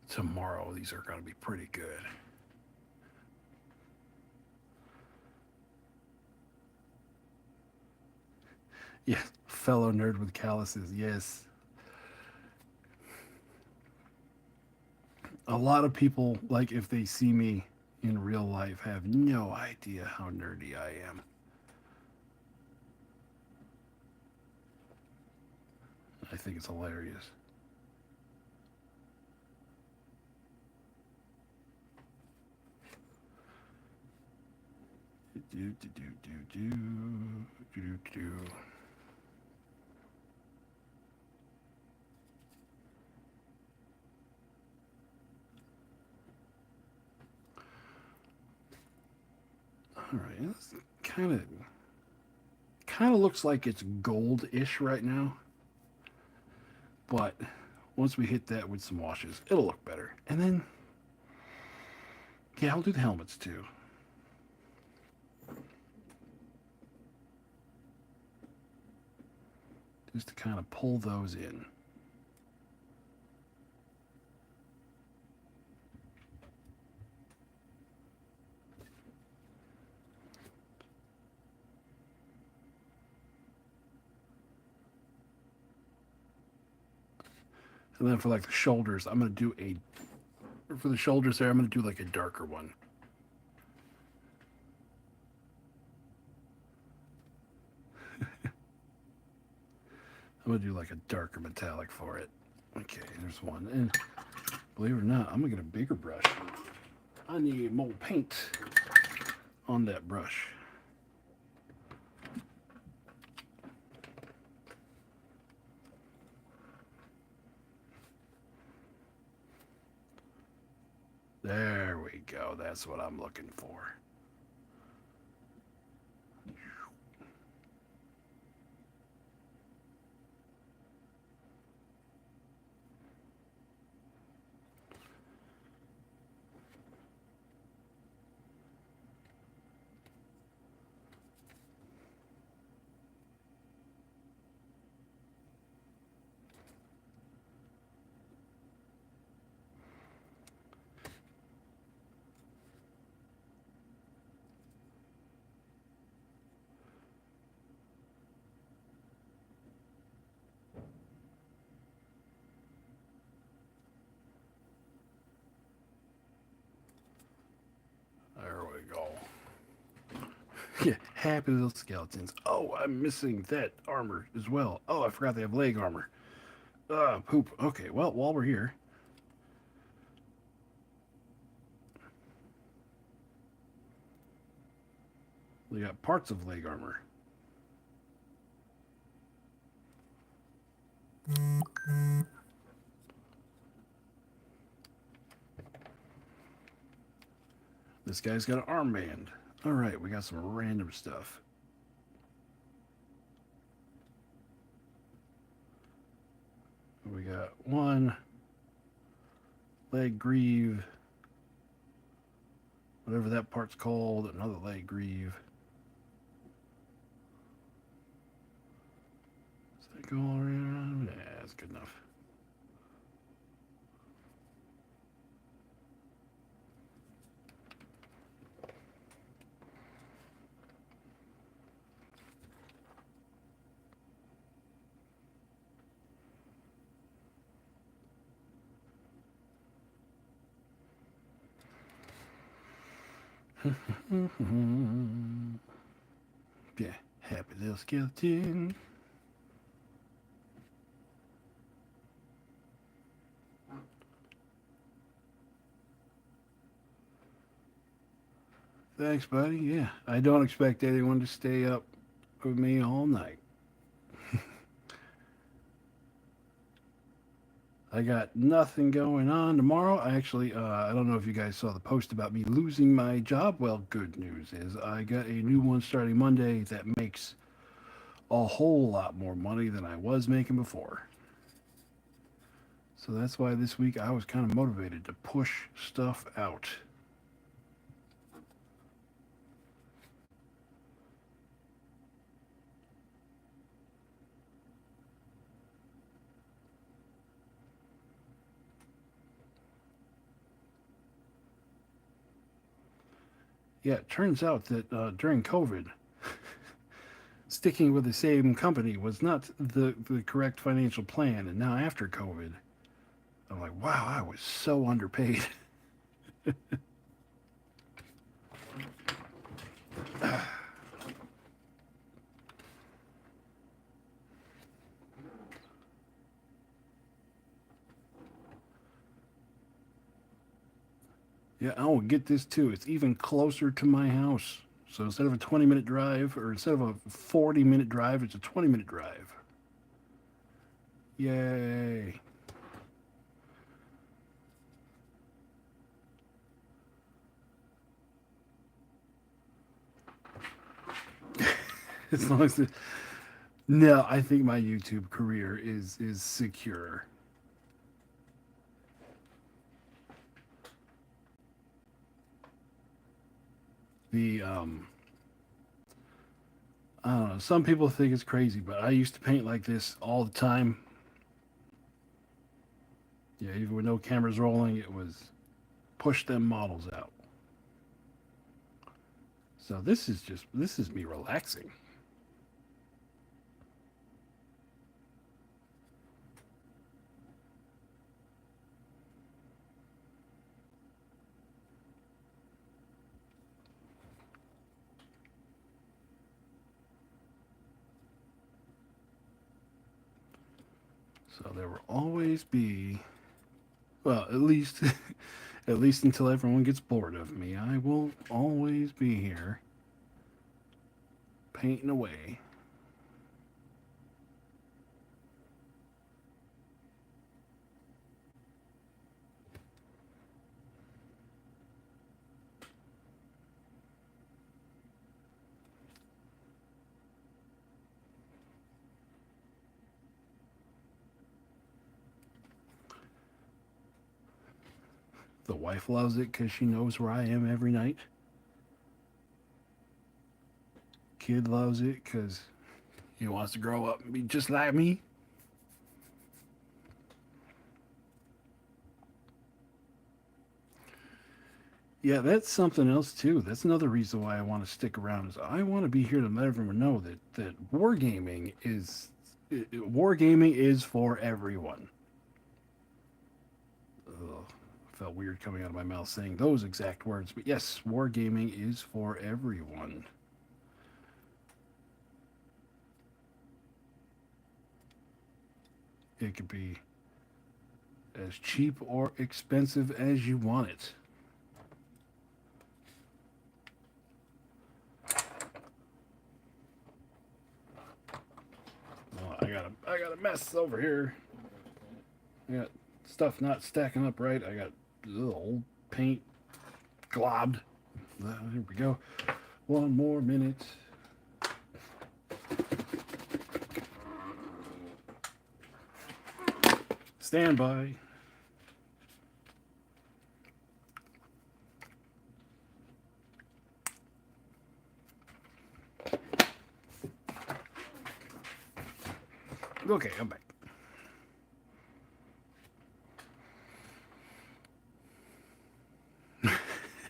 tomorrow, these are going to be pretty good. Yes, fellow nerd with calluses. Yes. A lot of people, like, if they see me in real life, have no idea how nerdy I am. I think it's hilarious. Do, do, do, do, do, do, do. All right, it's kind of looks like it's gold-ish right now, but once we hit that with some washes, it'll look better. And then, yeah, I'll do the helmets too. Just to kind of pull those in. And then for like the shoulders, I'm going to do for the shoulders there, I'm going to do like a darker one. I'm going to do like a darker metallic for it. Okay, there's one. And believe it or not, I'm going to get a bigger brush. I need more paint on that brush. There we go. That's what I'm looking for. There we go. Yeah, happy little skeletons. Oh, I'm missing that armor as well. Oh, I forgot they have leg armor. Poop. Okay, well, while we're here, We got parts of leg armor. This guy's got an armband. All right, we got some random stuff. We got one leg greave, whatever that part's called, another leg greave. Does that go all around? Yeah, that's good enough. Yeah, happy little skeleton. Thanks, buddy. Yeah, I don't expect anyone to stay up with me all night. I got nothing going on tomorrow. I don't know if you guys saw the post about me losing my job. Well, good news is I got a new one starting Monday that makes a whole lot more money than I was making before. So that's why this week I was kind of motivated to push stuff out. Yeah, it turns out that during COVID, sticking with the same company was not the correct financial plan. And now after COVID, I'm like, wow, I was so underpaid. Yeah, I will get this too. It's even closer to my house. So instead of a 20-minute drive, or instead of a 40-minute drive, it's a 20-minute drive. Yay. As long as the, no, I think my YouTube career is secure. The I don't know. Some people think it's crazy, but I used to paint like this all the time. Yeah, even with no cameras rolling, it was push them models out. So this is me relaxing. So there will always be, well, at least at least until everyone gets bored of me, I will always be here painting away. The wife loves it because she knows where I am every night. Kid loves it because he wants to grow up and be just like me. Yeah, that's something else too. That's another reason why I want to stick around. Is I want to be here to let everyone know that wargaming is for everyone. Ugh, felt weird coming out of my mouth saying those exact words, but yes, wargaming is for everyone. It could be as cheap or expensive as you want it. I got a mess over here. I got stuff not stacking up right. I got old paint globbed. Here we go. One more minute. Stand by. Okay, I'm back.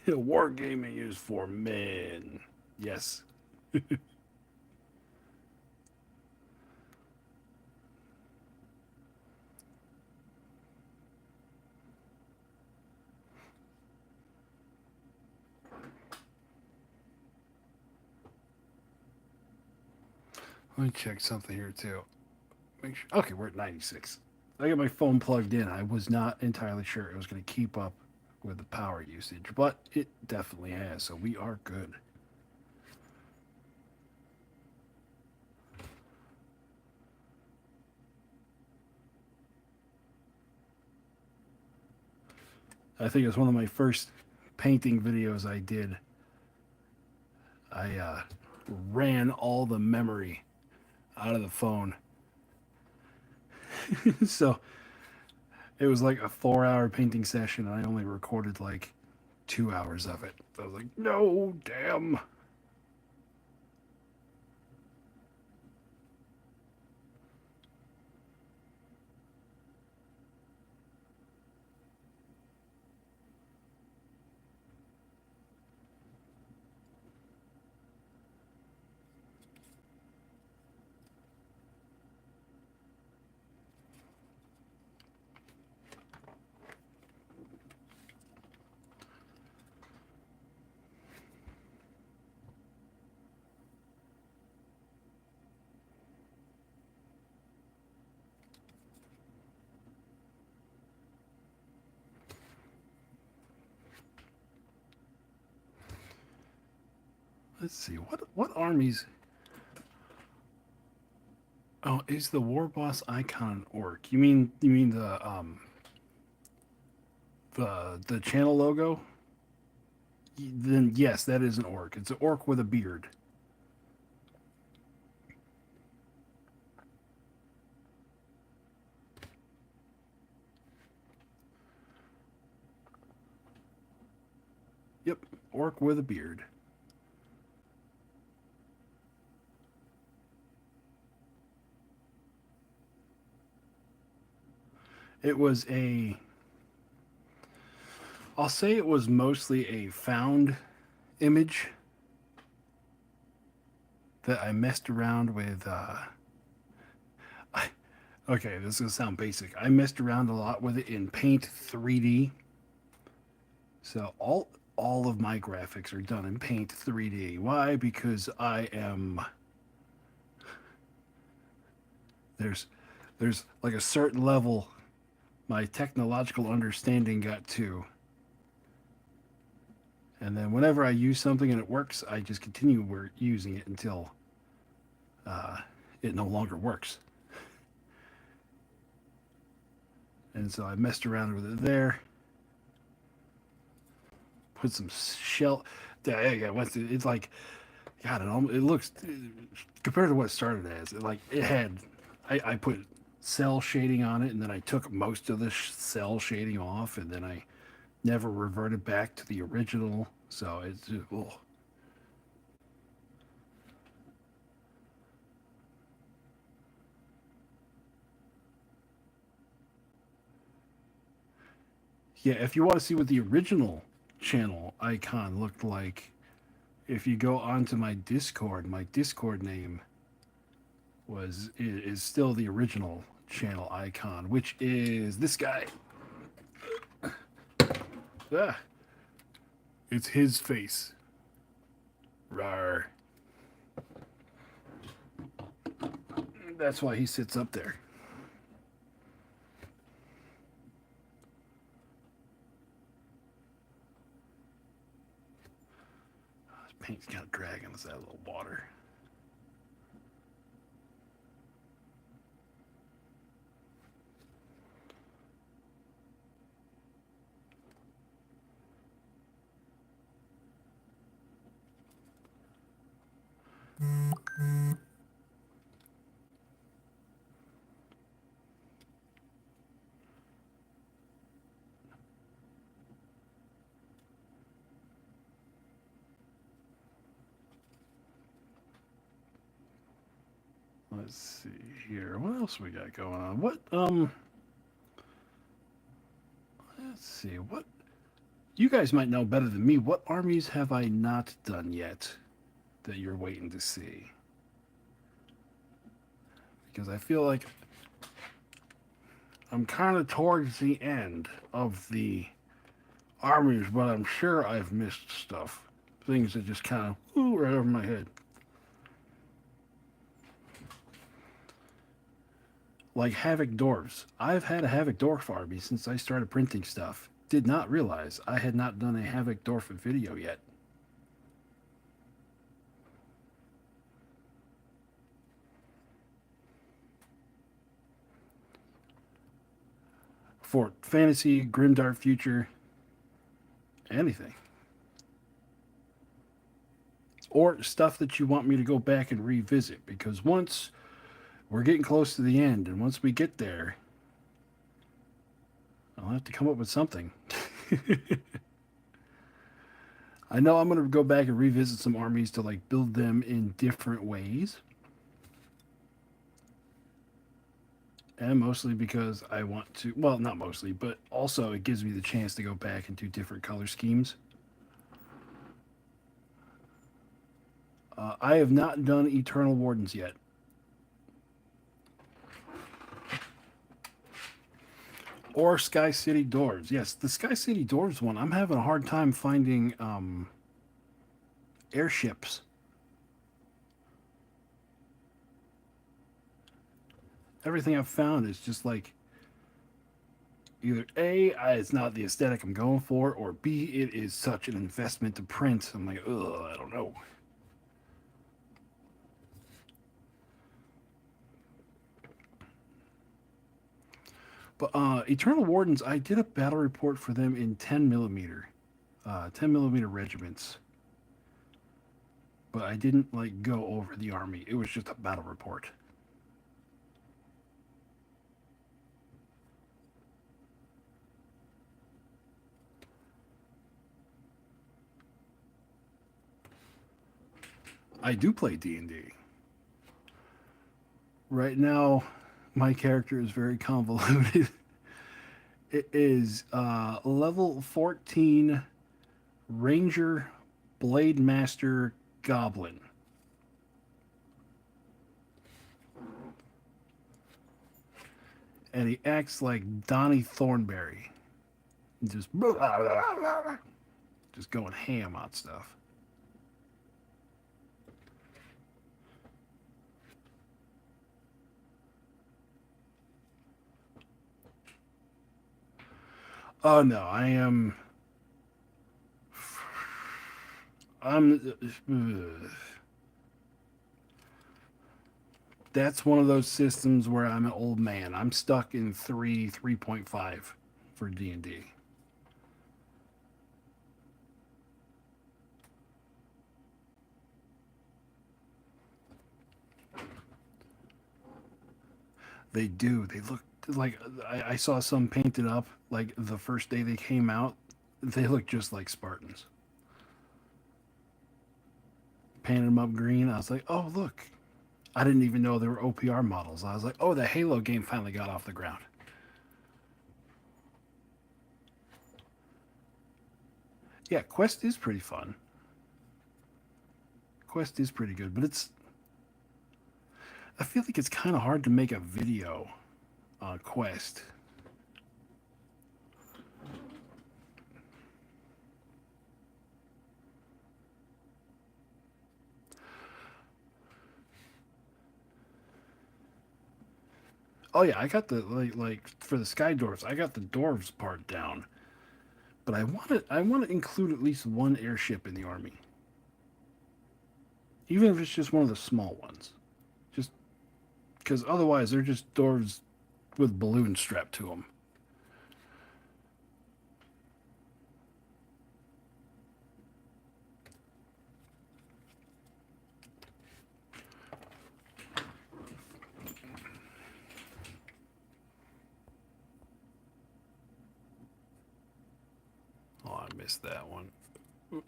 Wargaming is for men. Yes. Let me check something here too. Make sure. Okay, we're at 96. I got my phone plugged in. I was not entirely sure it was going to keep up with the power usage, but it definitely has. So we are good. I think it was one of my first painting videos I did. I ran all the memory out of the phone. So it was like a 4 hour painting session, and I only recorded like 2 hours of it. I was like, no, damn. Let's see what armies. Oh, is the war boss icon orc? You mean the channel logo? Then yes, that is an orc. It's an orc with a beard. Yep, orc with a beard. It was a. I'll say it was mostly a found image that I messed around with. Okay, this is gonna sound basic. I messed around a lot with it in Paint 3D. So all of my graphics are done in Paint 3D. Why? Because I am there's there's like a certain level my technological understanding got to. And then whenever I use something and it works, I just continue using it until it no longer works. And so I messed around with it there. Put some shell. Yeah, it's like, God, it looks compared to what it started as. It had, I put cell shading on it, and then I took most of the cell shading off, and then I never reverted back to the original. So it's oh. Yeah, if you want to see what the original channel icon looked like, if you go onto my Discord name is still the original channel icon, which is this guy. Ah, it's his face. Rar. That's why he sits up there. This paint's kind of dragging us out of the water. Let's see here. What else we got going on? What let's see. What you guys might know better than me. What armies have I not done yet that you're waiting to see? Because I feel like I'm kind of towards the end of the armies, but I'm sure I've missed stuff. Things that just kind of right over my head. Like Havoc Dwarves. I've had a Havoc Dwarf army since I started printing stuff. Did not realize I had not done a Havoc Dwarf video yet. For fantasy, grimdark future, anything. Or stuff that you want me to go back and revisit. Because once we're getting close to the end, and once we get there, I'll have to come up with something. I know I'm going to go back and revisit some armies to like build them in different ways. And mostly because I want to, well, not mostly, but also it gives me the chance to go back and do different color schemes. I have not done Eternal Wardens yet. Or Sky City Dwarves. Yes, the Sky City Dwarves one, I'm having a hard time finding airships. Everything I've found is just like either A, it's not the aesthetic I'm going for, or B, it is such an investment to print. I'm like, ugh, I don't know. But Eternal Wardens, I did a battle report for them in 10 millimeter, 10 millimeter regiments. But I didn't like go over the army. It was just a battle report. I do play D&D. Right now, my character is very convoluted. It is level 14 Ranger Blade Master Goblin. And he acts like Donnie Thornberry. Just just going ham on stuff. Oh no, I'm that's one of those systems where I'm an old man. I'm stuck in 3.5 for D&D. They do. They look like I saw some painted up like the first day they came out. They look just like Spartans. Painted them up green. I was like, oh look. I didn't even know they were OPR models. I was like, oh, the Halo game finally got off the ground. Yeah, Quest is pretty fun. Quest is pretty good, but it's I feel like it's kind of hard to make a video on Quest. Oh yeah, I got the like for the Sky Dwarves, I got the dwarves part down. But I want to include at least one airship in the army. Even if it's just one of the small ones. Just because otherwise they're just dwarves with balloons strapped to them. Oh, I missed that one. So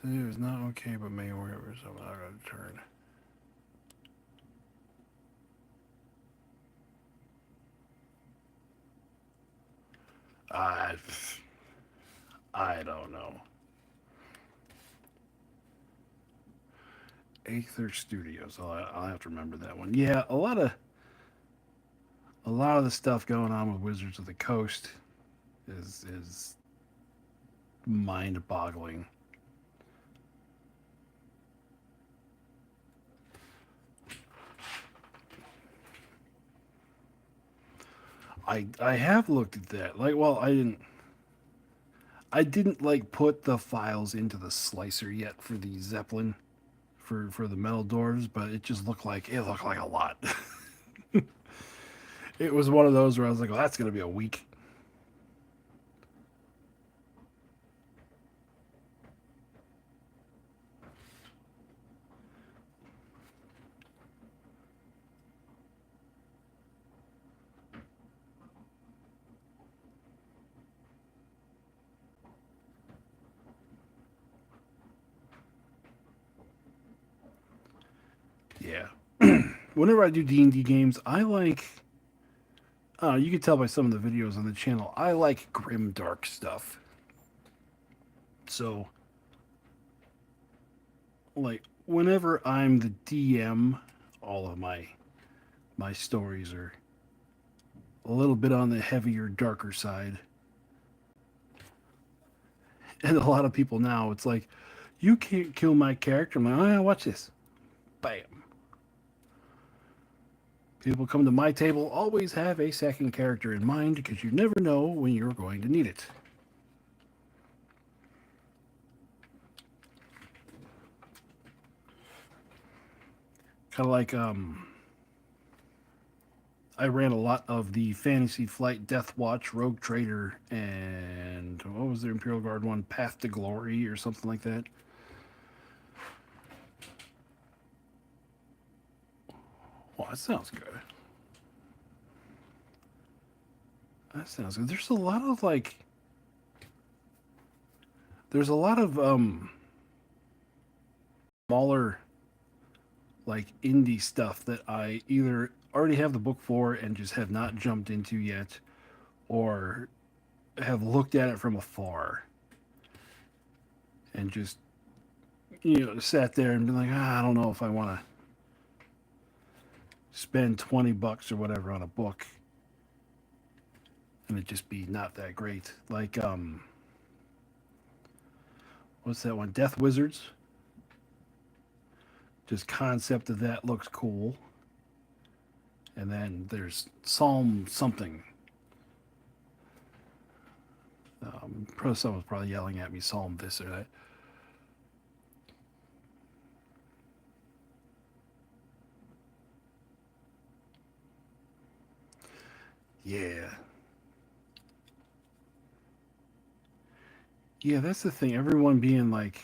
it was not okay, but may wherever so I'm not going to turn. I I don't know. Aether Studios. I'll have to remember that one. Yeah, a lot of the stuff going on with Wizards of the Coast is mind-boggling. I have looked at that. Like, well, I didn't like put the files into the slicer yet for the Zeppelin for the metal doors, but it looked like a lot. It was one of those where I was like, well, that's gonna be a week. Yeah. Whenever I do D&D games, I like. You can tell by some of the videos on the channel. I like grim, dark stuff. So, like, whenever I'm the DM, all of my stories are a little bit on the heavier, darker side. And a lot of people now, it's like, you can't kill my character. I'm like, oh, yeah, watch this. Bam. People come to my table, always have a second character in mind because you never know when you're going to need it. Kind of like I ran a lot of the Fantasy Flight, Death Watch, Rogue Trader, and what was the Imperial Guard one? Path to Glory or something like that. Well, that sounds good. That sounds good. There's a lot of smaller like indie stuff that I either already have the book for and just have not jumped into yet, or have looked at it from afar and just sat there and been like, I don't know if I want to spend $20 or whatever on a book and it just be not that great. Like what's that one? Death Wizards. Just concept of that looks cool. And then there's Psalm something. Someone's probably yelling at me, Psalm this or that. Yeah. Yeah, that's the thing. Everyone being like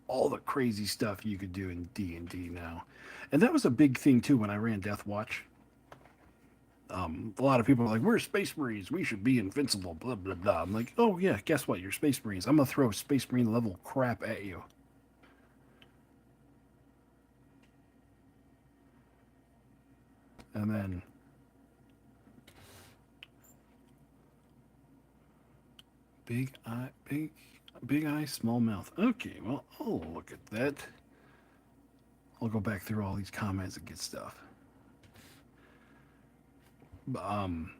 all the crazy stuff you could do in D&D now. And that was a big thing too when I ran Death Watch. A lot of people are like, we're Space Marines. We should be invincible, blah, blah, blah. I'm like, oh, yeah, guess what? You're Space Marines. I'm going to throw Space Marine level crap at you. And then big eye, big eye, small mouth. Okay, well, I'll look at that. I'll go back through all these comments and get stuff. Um,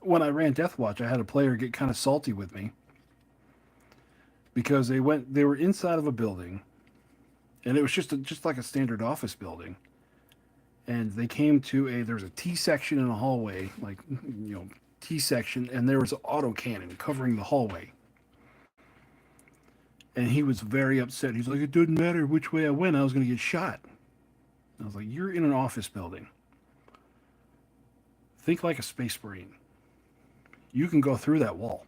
when I ran Death Watch, I had a player get kind of salty with me because they were inside of a building, and it was just like a standard office building. And they came to there's a T section in the hallway, like T section, and there was an auto cannon covering the hallway. And he was very upset. He's like, it didn't matter which way I went, I was going to get shot. I was like, you're in an office building. Think like a space marine. You can go through that wall.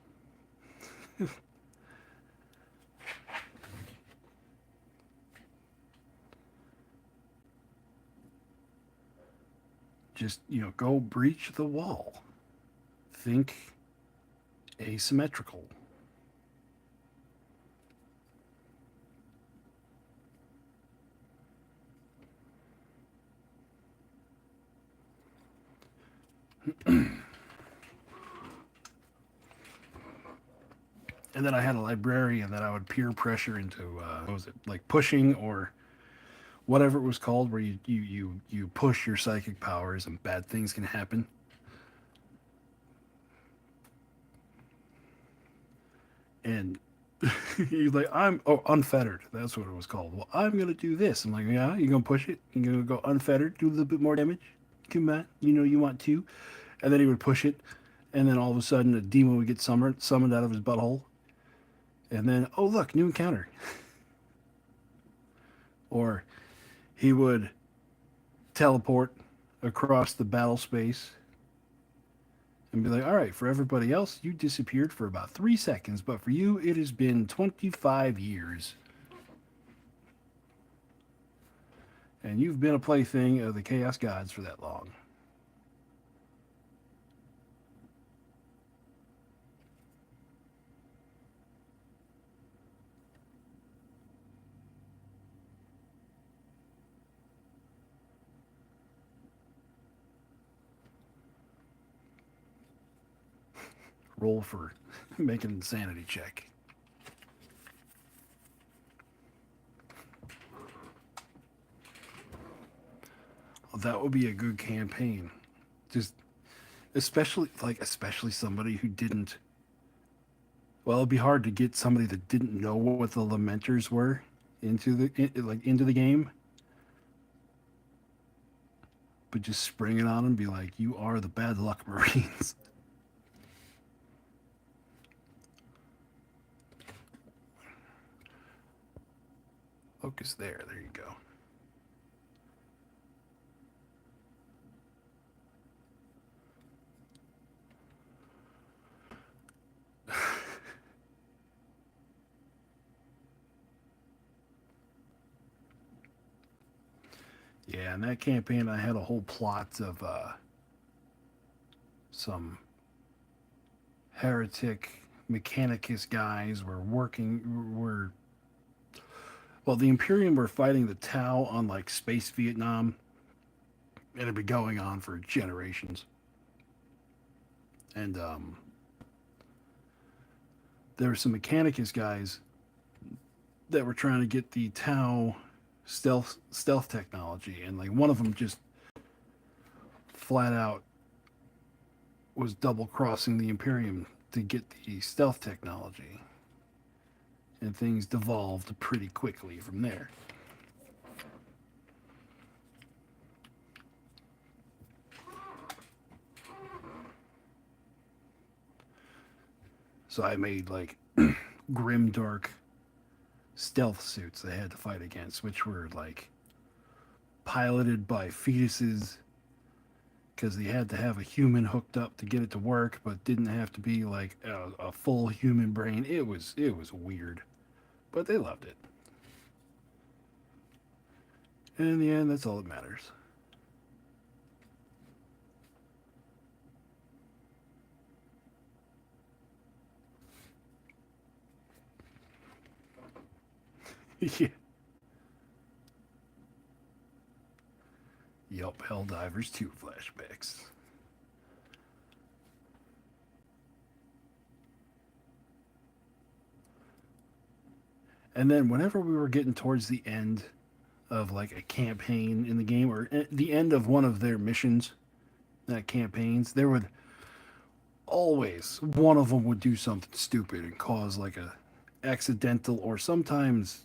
Just go breach the wall. Think asymmetrical. And then I had a librarian that I would peer pressure into, what was it, like pushing or whatever it was called, where you push your psychic powers and bad things can happen. And he's like, unfettered. That's what it was called. Well, I'm gonna do this. I'm like, yeah, you're gonna push it. You're gonna go unfettered, do a little bit more damage. Come on, you know you want to. And then he would push it, and then all of a sudden a demon would get summoned out of his butthole. And then, oh look, new encounter. Or he would teleport across the battle space and be like, all right, for everybody else, you disappeared for about 3 seconds, but for you, it has been 25 years. And you've been a plaything of the Chaos Gods for that long. Roll for make an insanity check. Well, that would be a good campaign. Just especially somebody who didn't. Well, it'd be hard to get somebody that didn't know what the lamenters were into the game, but just spring it on them and be like, "You are the bad luck Marines." Focus there. There you go. Yeah, in that campaign, I had a whole plot of some heretic mechanicus guys were well, the Imperium were fighting the Tau on like space Vietnam, and it'd been going on for generations. And there were some mechanicus guys that were trying to get the Tau stealth technology, and like one of them just flat out was double crossing the Imperium to get the stealth technology, and things devolved pretty quickly from there. So I made like grim dark stealth suits they had to fight against, which were like piloted by fetuses because they had to have a human hooked up to get it to work, but didn't have to be like a full human brain. It was weird, but they loved it. And in the end, that's all that matters. Yeah. Yup, Helldivers 2 flashbacks. And then whenever we were getting towards the end of like a campaign in the game or the end of one of their missions, that campaigns, there would always one of them would do something stupid and cause like a accidental or sometimes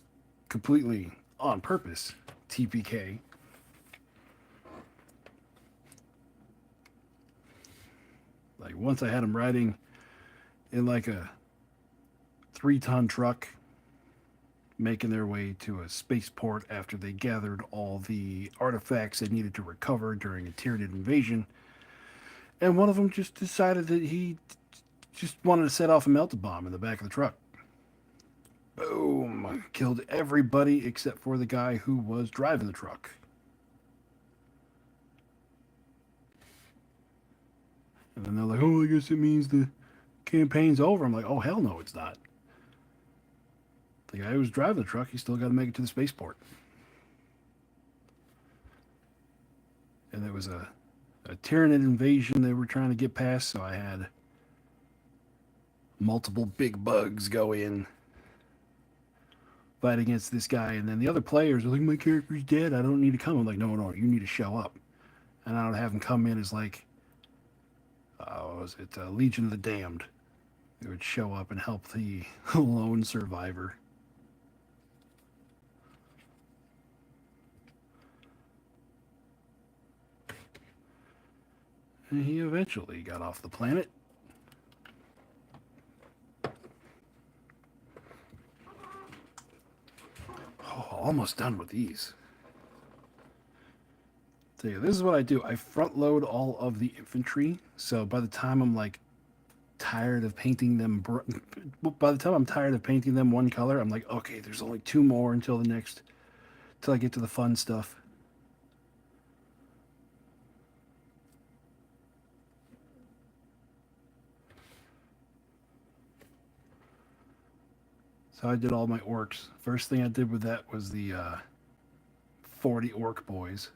completely on purpose TPK. Like once I had them riding in like a 3-ton truck making their way to a spaceport after they gathered all the artifacts they needed to recover during a Tyranid invasion. And one of them just decided that he just wanted to set off a melted bomb in the back of the truck. Boom! Killed everybody except for the guy who was driving the truck. And then they're like, oh, I guess it means the campaign's over. I'm like, oh, hell no, it's not. The guy who was driving the truck, he still got to make it to the spaceport. And there was a Tyranid invasion they were trying to get past, so I had multiple big bugs go in, fight against this guy, and then the other players are like, my character's dead, I don't need to come. I'm like, no, no, you need to show up. And I don't have him come in as like, was it Legion of the Damned? They would show up and help the lone survivor. And he eventually got off the planet. Oh, almost done with these. So yeah, this is what I do. I front load all of the infantry. So by the time I'm like tired of painting them, by the time I'm tired of painting them one color, I'm like, okay, there's only two more until the next, till I get to the fun stuff. So I did all my orcs. First thing I did with that was the 40 orc boys.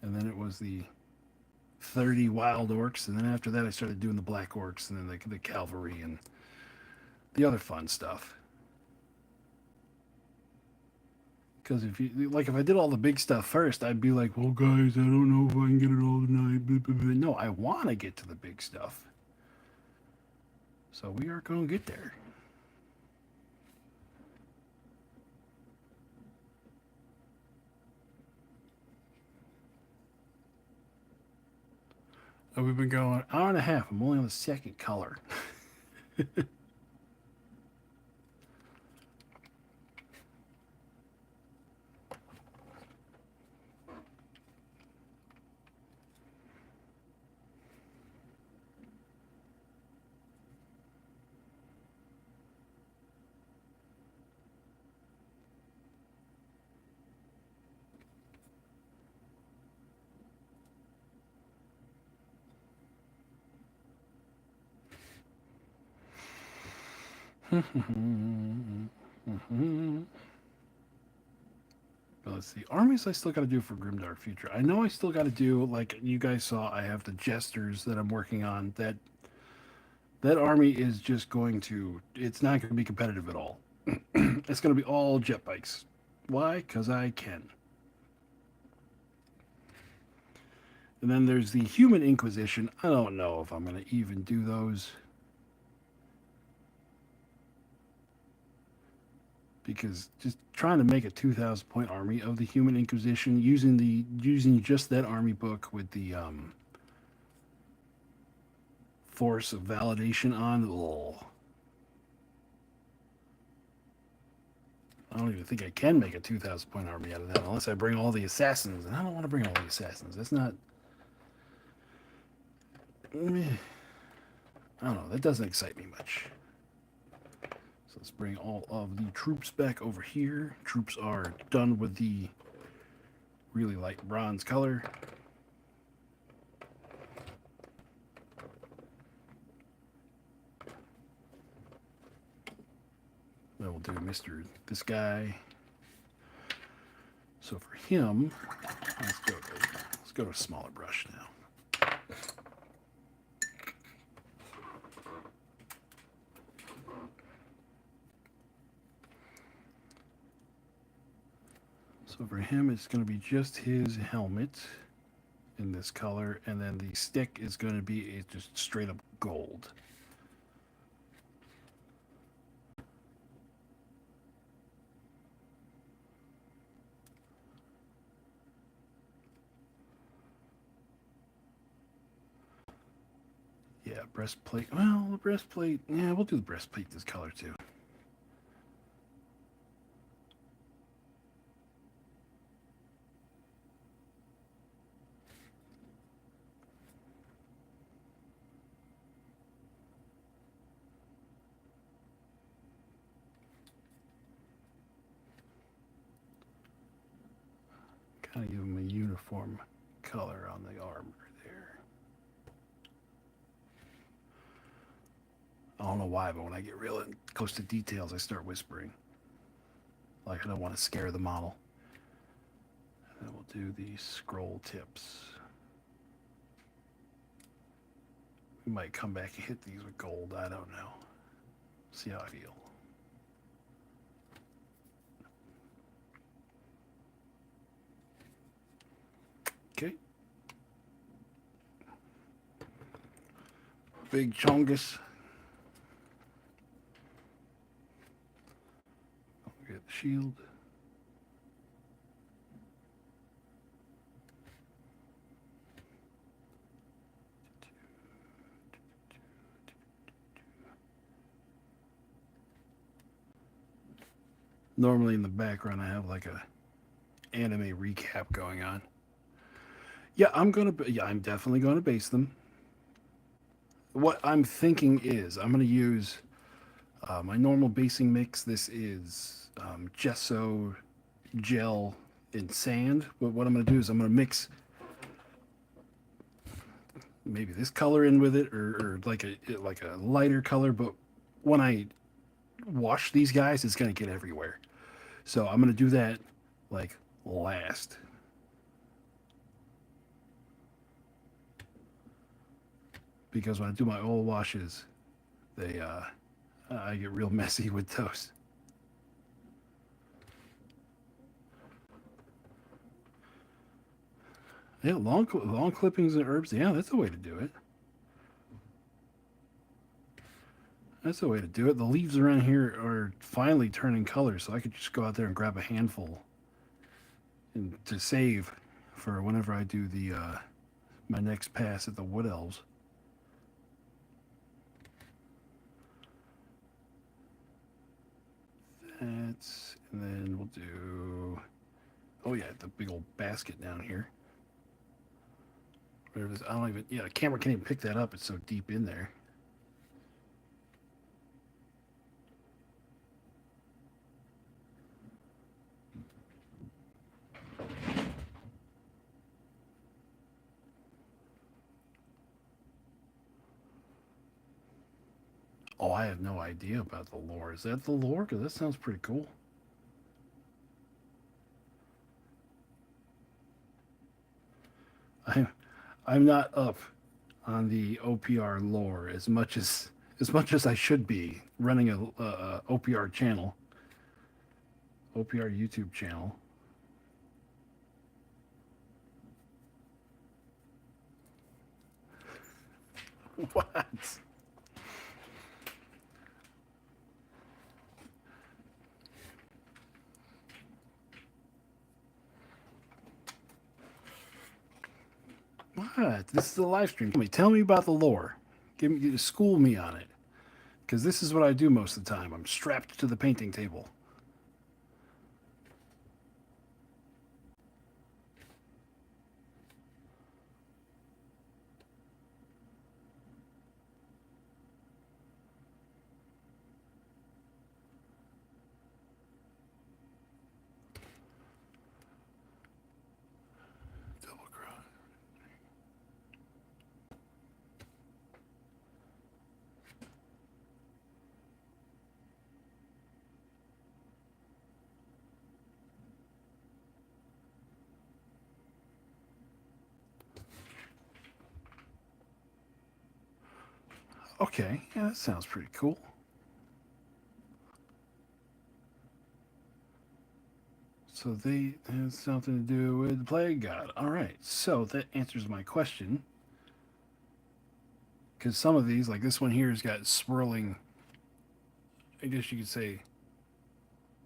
And then it was the 30 wild orcs. And then after that, I started doing the black orcs and then the cavalry and the other fun stuff. Because if I did all the big stuff first, I'd be like, well, guys, I don't know if I can get it all tonight. No, I want to get to the big stuff. So we are going to get there. Oh, we've been going an hour and a half. I'm only on the second color. Let's see. Armies I still got to do for Grimdark Future. I know I still got to do, like you guys saw, I have the Jesters that I'm working on. That army is just going to, it's not going to be competitive at all. It's going to be all jet bikes. Why? Because I can. And then there's the Human Inquisition. I don't know if I'm going to even do those. Because just trying to make a 2,000 point army of the Human Inquisition using just that army book with the force of validation on. Oh, I don't even think I can make a 2,000 point army out of that unless I bring all the assassins, and I don't want to bring all the assassins. That's not. I don't know. That doesn't excite me much. So let's bring all of the troops back over here. Troops are done with the really light bronze color. Then we'll do this guy. So for him, let's go to a smaller brush now. So for him, it's going to be just his helmet in this color, and then the stick is going to be just straight up gold. Yeah, breastplate. Well, the breastplate. Yeah, we'll do the breastplate this color too. Kind of give him a uniform color on the armor there. I don't know why, but when I get real close to details, I start whispering. Like I don't want to scare the model. And then we'll do the scroll tips. We might come back and hit these with gold. I don't know. See how I feel. Okay. Big Chongus. Get the shield. Normally in the background I have like a anime recap going on. Yeah, I'm definitely gonna base them. What I'm thinking is I'm gonna use my normal basing mix. This is gesso, gel, and sand. But what I'm gonna do is I'm gonna mix maybe this color in with it, or like a lighter color. But when I wash these guys, it's gonna get everywhere. So I'm gonna do that like last, because when I do my oil washes, they I get real messy with those. Yeah, long clippings and herbs. Yeah, that's a way to do it. That's the way to do it. The leaves around here are finally turning color, so I could just go out there and grab a handful and to save for whenever I do the my next pass at the wood elves. That's and then we'll do. Oh yeah, the big old basket down here. Whatever it is, I don't even. Yeah, the camera can't even pick that up. It's so deep in there. Oh, I have no idea about the lore. Is that the lore? Because that sounds pretty cool. I'm I'm not up on the OPR lore as much as I should be running a OPR channel, OPR YouTube channel. What? What? This is a live stream. Tell me about the lore. School me on it, because this is what I do most of the time. I'm strapped to the painting table. Double cross. Okay, yeah, that sounds pretty cool. So they have something to do with the plague god. All right, so that answers my question. Because some of these, like this one here, has got swirling. I guess you could say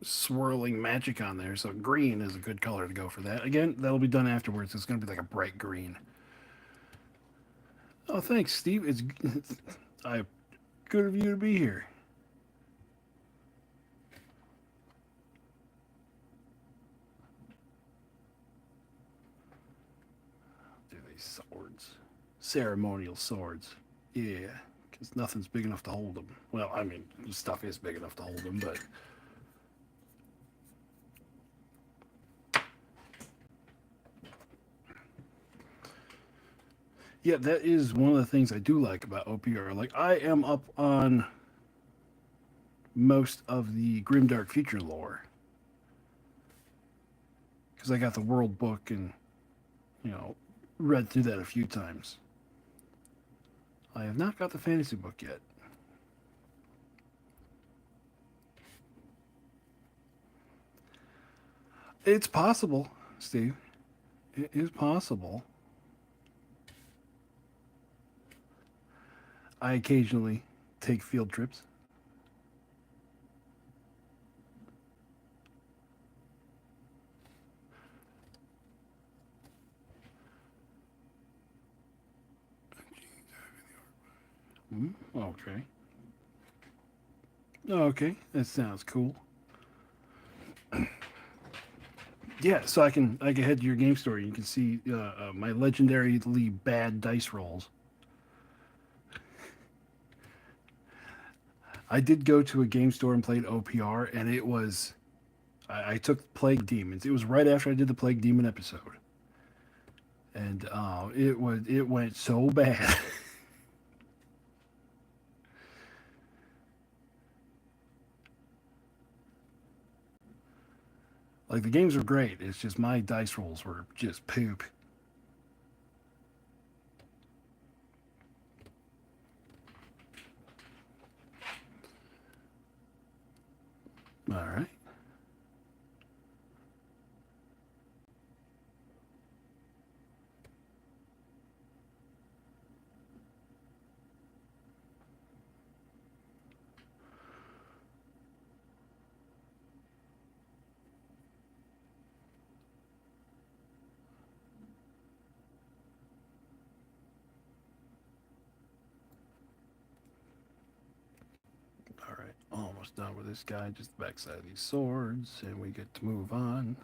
swirling magic on there. So green is a good color to go for that. Again, that'll be done afterwards. It's going to be like a bright green. Oh, thanks, Steve. It's I good of you to be here. Do these swords, ceremonial swords? Yeah, because nothing's big enough to hold them. Well, I mean, stuff is big enough to hold them, but yeah, that is one of the things I do like about OPR. Like, I am up on most of the Grimdark Future lore because I got the World Book and you know read through that a few times. I have not got the fantasy book yet. It's possible, Steve. It is possible. I occasionally take field trips. Okay. Okay, that sounds cool. Yeah, so I can head to your game store. You can see my legendarily bad dice rolls. I did go to a game store and played OPR, and it was I took Plague Demons. It was right after I did the Plague Demon episode, and it went so bad. Like the games were great. It's just my dice rolls were just poop. All right. All right. Almost done with this guy. Just the backside of these swords, and we get to move on.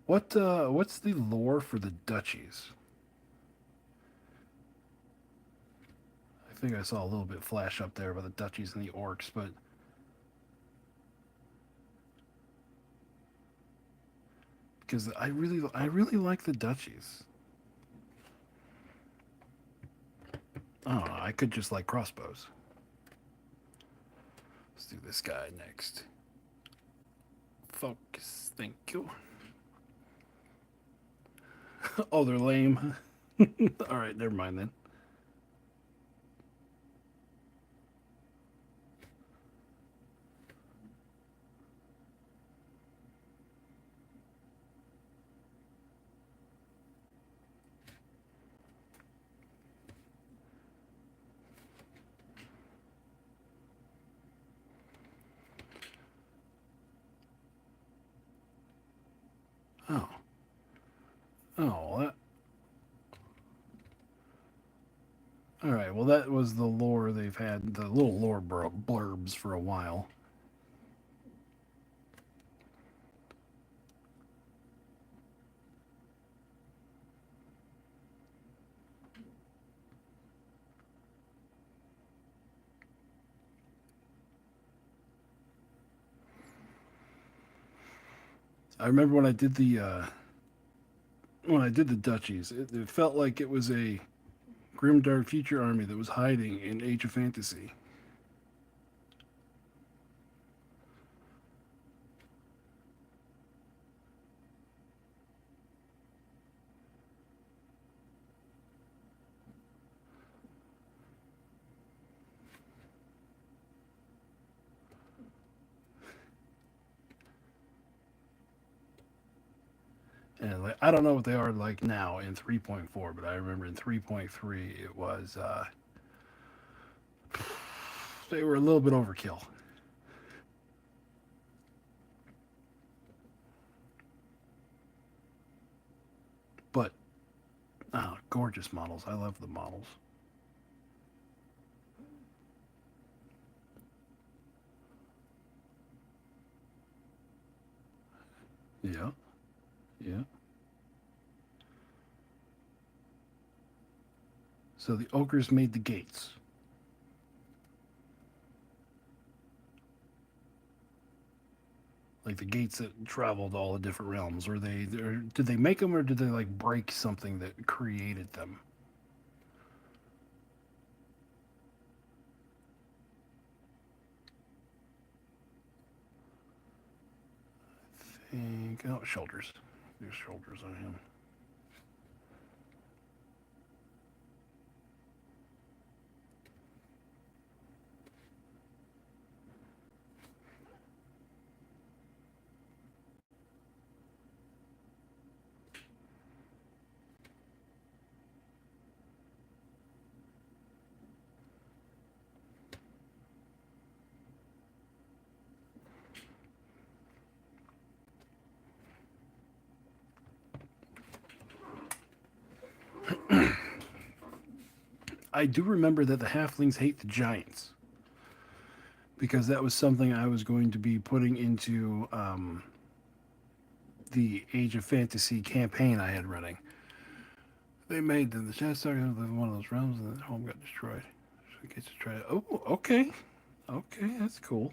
What's the lore for the duchies? I think I saw a little bit flash up there about the duchies and the orcs, but because I really like the duchies. I don't know. I could just like crossbows. Let's do this guy next. Focus. Thank you. Oh, they're lame. All right, never mind then. Oh, oh, all right. Well, that was the lore they've had, the little lore blurbs for a while. I remember when I did the duchies, it felt like it was a grimdark future army that was hiding in Age of Fantasy. And like, I don't know what they are like now in 3.4, but I remember in 3.3 it was they were a little bit overkill. But gorgeous models. I love the models. Yeah, yeah. So the ogres made the gates. Like the gates that traveled all the different realms. Or did they make them, or did they like break something that created them? Think, oh, shoulders. There's shoulders on him. I do remember that the halflings hate the giants because that was something I was going to be putting into the Age of Fantasy campaign I had running. They made the chest live in one of those realms and the home got destroyed. So it gets to try. Oh, okay. Okay, that's cool.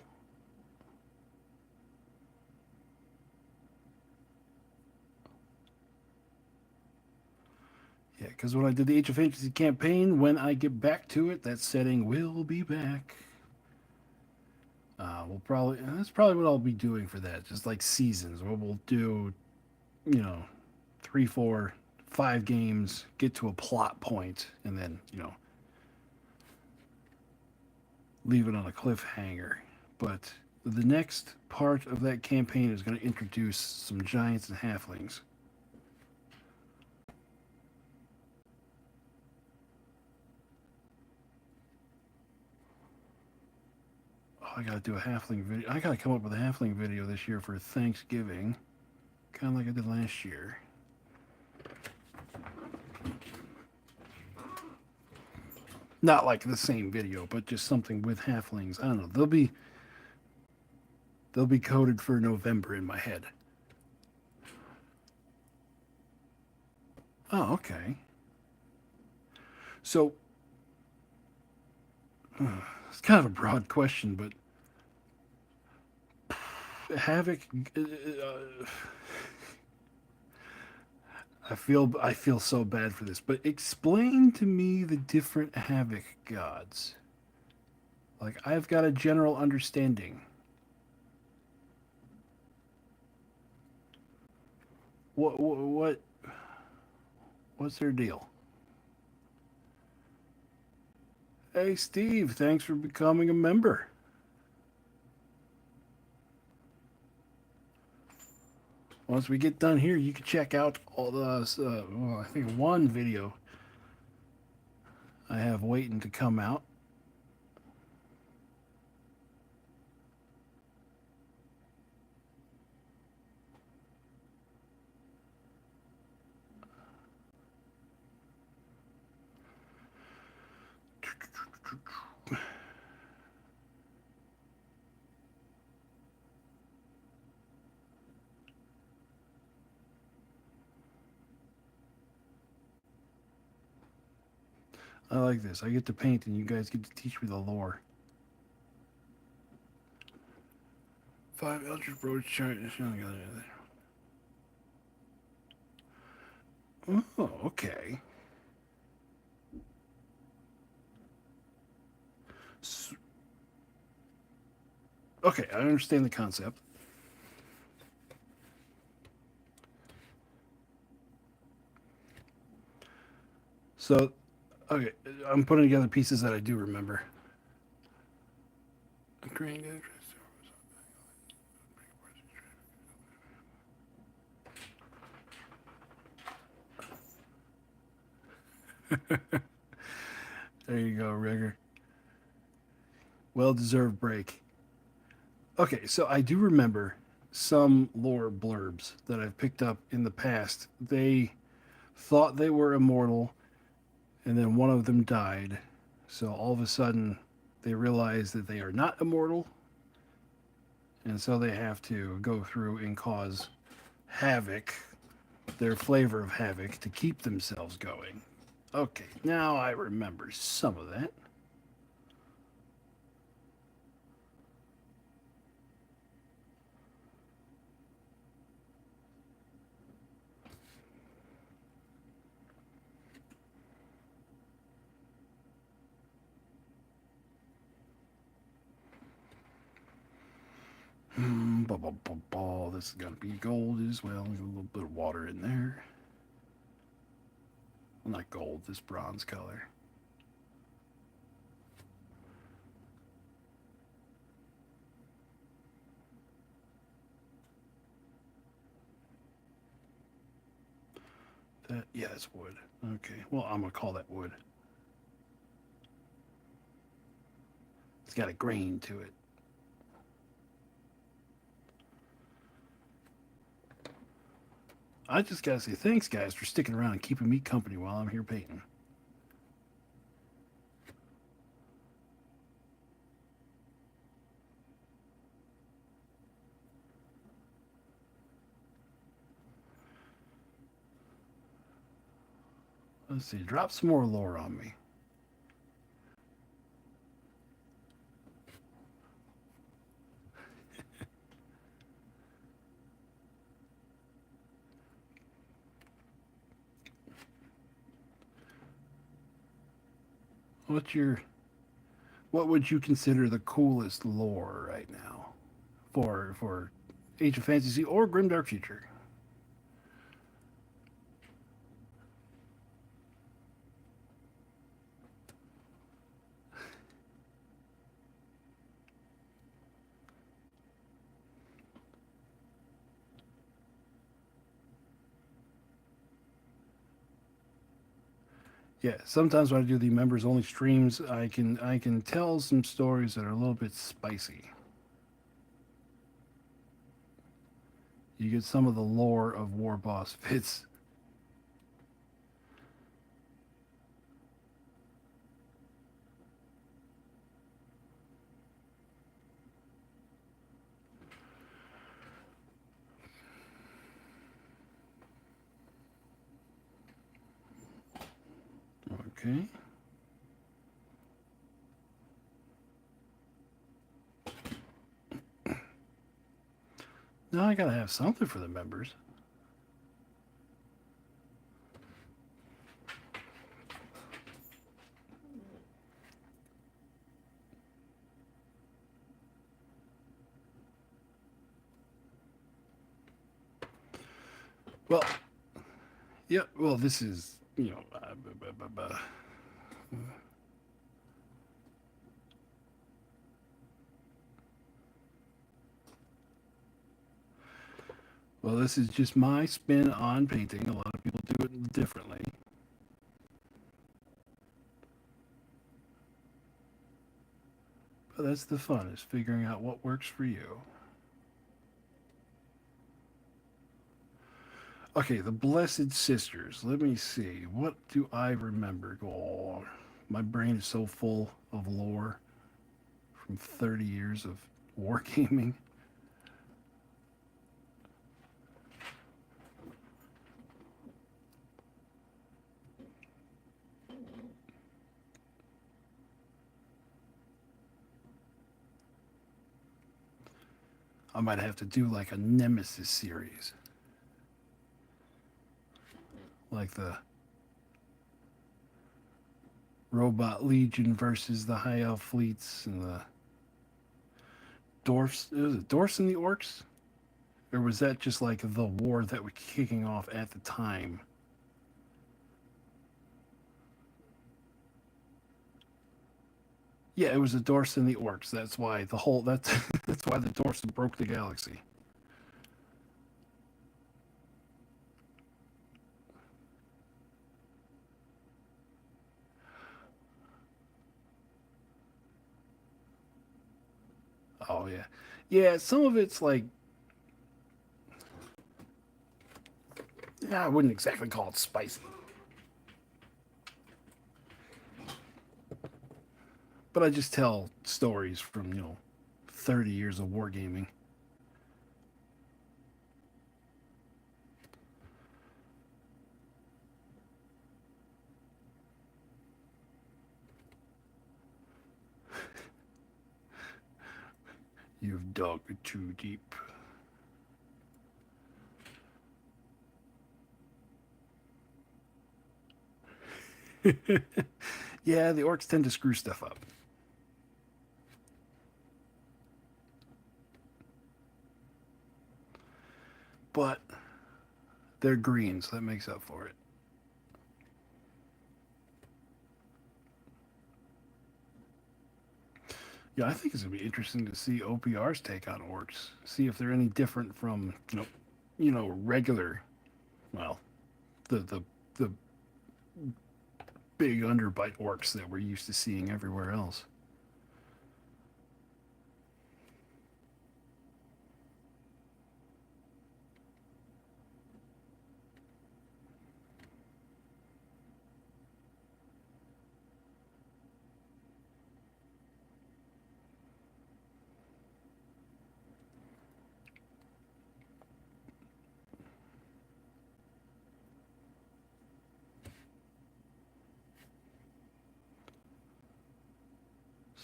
Yeah, because when I did the Age of Fantasy campaign, when I get back to it, that setting will be back. We'll probably that's probably what I'll be doing for that. Just like seasons, where we'll do, you know, 3, 4, 5 games, get to a plot point, and then leave it on a cliffhanger. But the next part of that campaign is going to introduce some giants and halflings. Oh, I got to do a halfling video. I got to come up with a halfling video this year for Thanksgiving, kind of like I did last year. Not like the same video, but just something with halflings. I don't know. They'll be coded for November in my head. Oh, okay. So it's kind of a broad question, but Havoc. I feel so bad for this, but explain to me the different Havoc gods. Like I've got a general understanding. What's their deal? Hey Steve, thanks for becoming a member. Once we get done here, you can check out all the I think one video I have waiting to come out. I like this. I get to paint, and you guys get to teach me the lore. 5 Eldritch Broach chart. Oh, okay. S Okay, I understand the concept. So, okay, I'm putting together pieces that I do remember. There you go, Rigger. Well deserved break. Okay, so I do remember some lore blurbs that I've picked up in the past. They thought they were immortal, and then one of them died. So all of a sudden, they realize that they are not immortal, and so they have to go through and cause havoc, their flavor of havoc, to keep themselves going. Okay, now I remember some of that. This is going to be gold as well. A little bit of water in there. Well, not gold, this bronze color. Yeah, it's wood. Okay, well, I'm going to call that wood. It's got a grain to it. I just got to say thanks, guys, for sticking around and keeping me company while I'm here painting. Let's see. Drop some more lore on me. What's your what would you consider the coolest lore right now for Age of Fantasy or Grimdark Future? Yeah, sometimes when I do the members only streams, I can tell some stories that are a little bit spicy. You get some of the lore of War Boss Fitz. Okay. Now I gotta have something for the members. Well, yeah. Well, this is well, this is just my spin on painting. A lot of people do it differently. But that's the fun, is figuring out what works for you. Okay, the Blessed Sisters. Let me see. What do I remember? Oh, my brain is so full of lore from 30 years of wargaming. I might have to do like a Nemesis series. Like the Robot Legion versus the High Elf fleets and the Dwarfs. Was it Dwarfs and the Orcs? Or was that just like the war that was kicking off at the time? Yeah, it was the Dwarfs and the Orcs. That's why the whole that's why the Dwarfs broke the galaxy. Oh yeah, yeah. Some of it's like, yeah, I wouldn't exactly call it spicy, but I just tell stories from 30 years of wargaming. You've dug too deep. Yeah, the orcs tend to screw stuff up, but they're green, so that makes up for it. Yeah, I think it's gonna be interesting to see OPR's take on orcs. See if they're any different from regular. Well, the big underbite orcs that we're used to seeing everywhere else.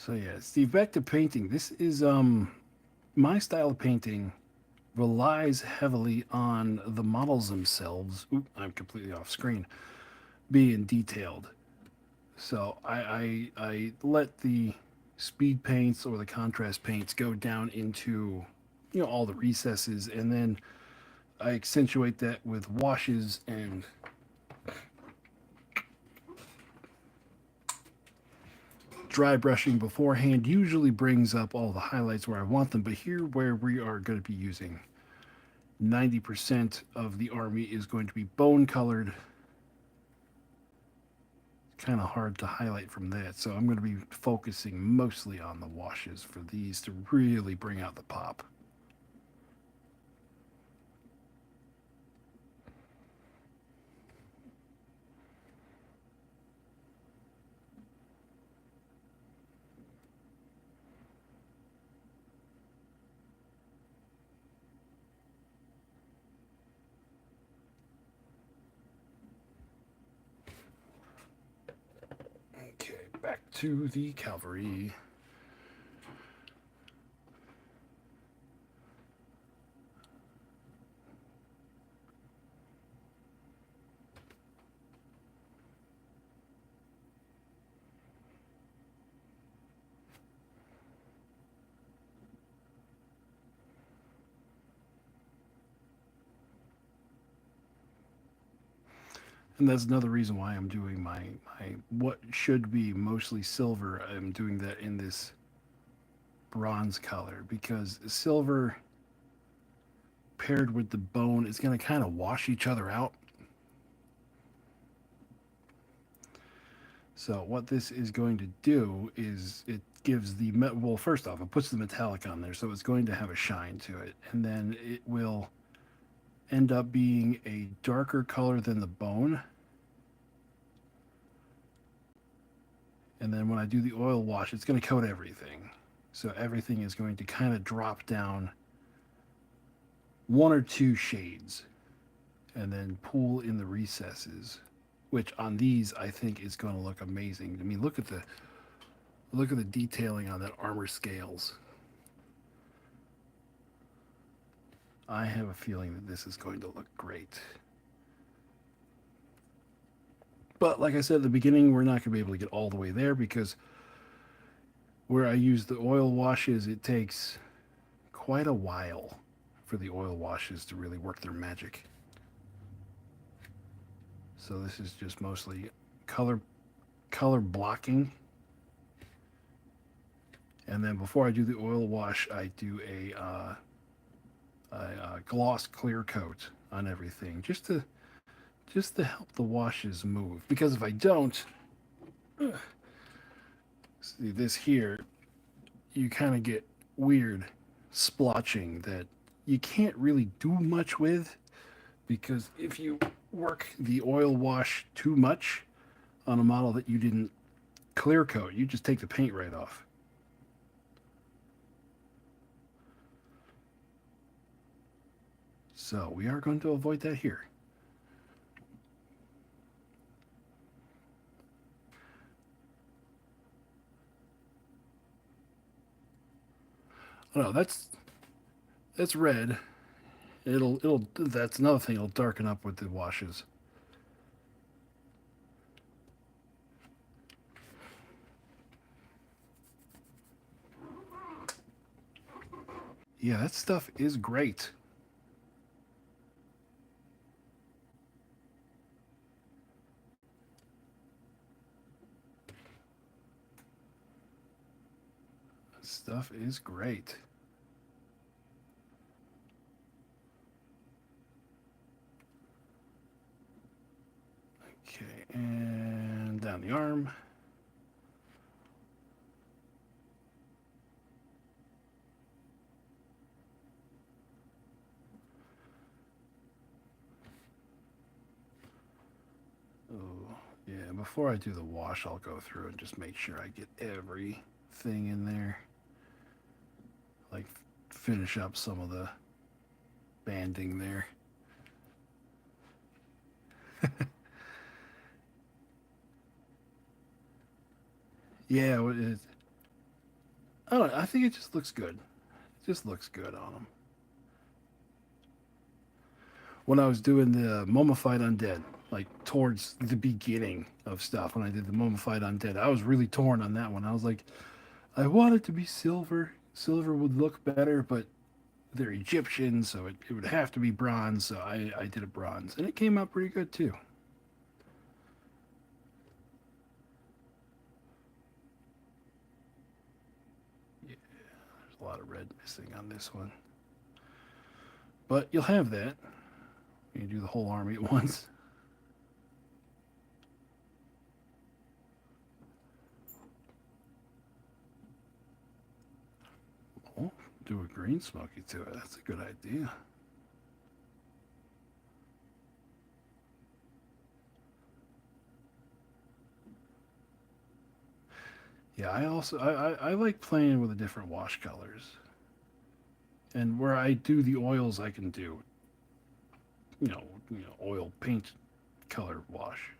So yeah, Steve, back to painting. This is my style of painting relies heavily on the models themselves. Oop, I'm completely off screen. Being detailed. So I let the speed paints or the contrast paints go down into all the recesses, and then I accentuate that with washes, and dry brushing beforehand usually brings up all the highlights where I want them. But here, where we are going to be using 90% of the army is going to be bone colored, kind of hard to highlight from that. So I'm going to be focusing mostly on the washes for these to really bring out the pop. Okay, back to the cavalry. And that's another reason why I'm doing my what should be mostly silver. I'm doing that in this bronze color because silver paired with the bone is going to kind of wash each other out. So what this is going to do is it gives the well, first off, it puts the metallic on there, so it's going to have a shine to it, and then it will end up being a darker color than the bone. And then when I do the oil wash, it's going to coat everything. So everything is going to kind of drop down one or two shades and then pool in the recesses, which on these I think is going to look amazing. I mean, look at the detailing on that armor scales. I have a feeling that this is going to look great. But like I said at the beginning, we're not going to be able to get all the way there because where I use the oil washes, it takes quite a while for the oil washes to really work their magic. So this is just mostly color color blocking. And then before I do the oil wash, I do a gloss clear coat on everything, just to help the washes move. Because if I don't, see this here, you kind of get weird splotching that you can't really do much with. Because if you work the oil wash too much on a model that you didn't clear coat, you just take the paint right off. So we are going to avoid that here. Oh, no, that's red. It'll that's another thing. It'll darken up with the washes. Yeah, that stuff is great. Stuff is great. Okay, and down the arm. Oh, yeah. Before I do the wash, I'll go through and just make sure I get everything in there. Like finish up some of the banding there. Yeah, I don't know, I think it just looks good. It just looks good on them. When I was doing the mummified undead, like towards the beginning of stuff, when I did the mummified undead, I was really torn on that one. I was like, I want it to be silver. Silver would look better, but they're Egyptian, so it would have to be bronze. So I did a bronze, and it came out pretty good too. Yeah, there's a lot of red missing on this one, but you'll have that. You do the whole army at once. Oh, do a green smoky to it. That's a good idea. Yeah, I also I like playing with the different wash colors, and where I do the oils, I can do oil paint color wash.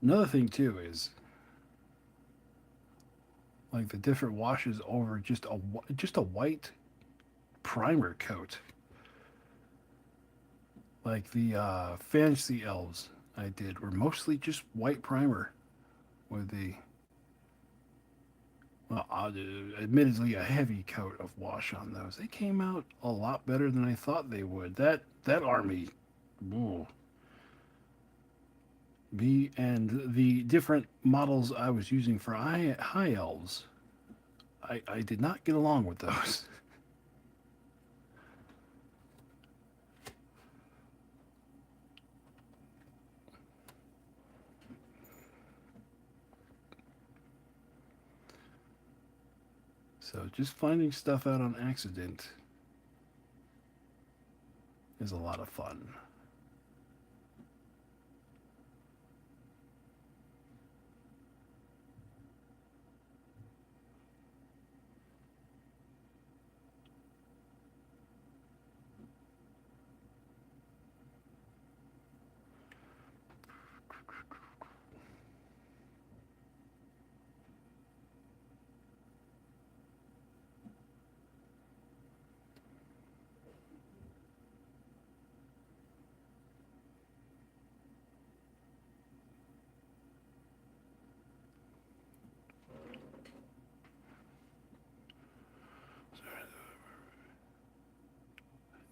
Another thing too is like the different washes over just a white primer coat, like the fantasy elves I did were mostly just white primer with the well, admittedly a heavy coat of wash on those. They came out a lot better than I thought they would. That army, ooh, me and the different models I was using for high elves, I did not get along with those. So just finding stuff out on accident is a lot of fun.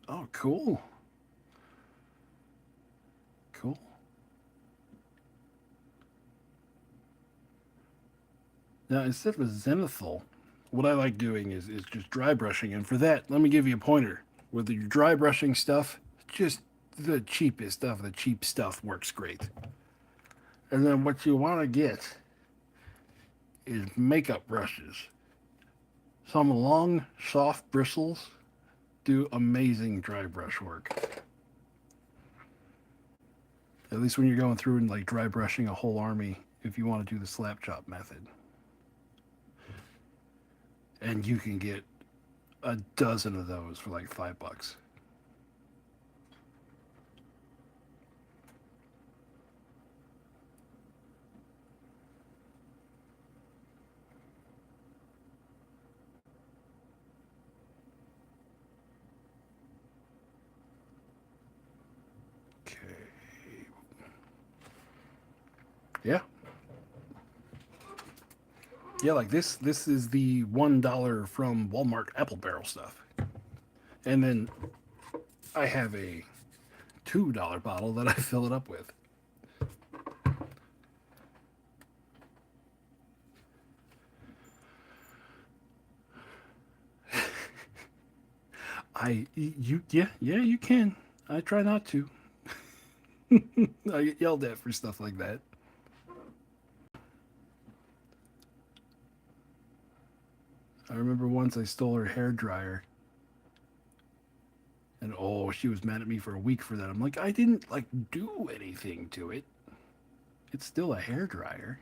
Oh, cool. Cool. Now, instead of a zenithal, what I like doing is just dry brushing. And for that, let me give you a pointer. With your dry brushing stuff, just the cheapest stuff, the cheap stuff works great. And then what you want to get is makeup brushes. Some long, soft bristles do amazing dry brush work. At least when you're going through and like dry brushing a whole army, if you want to do the slap chop method. And you can get a dozen of those for like $5. Okay. Yeah. Yeah, like this is the $1 from Walmart apple barrel stuff. And then I have a $2 bottle that I fill it up with. Yeah, you can. I try not to. I get yelled at for stuff like that. I remember once I stole her hair dryer, and oh, she was mad at me for a week for that. I'm like, I didn't like do anything to it. It's still a hair dryer.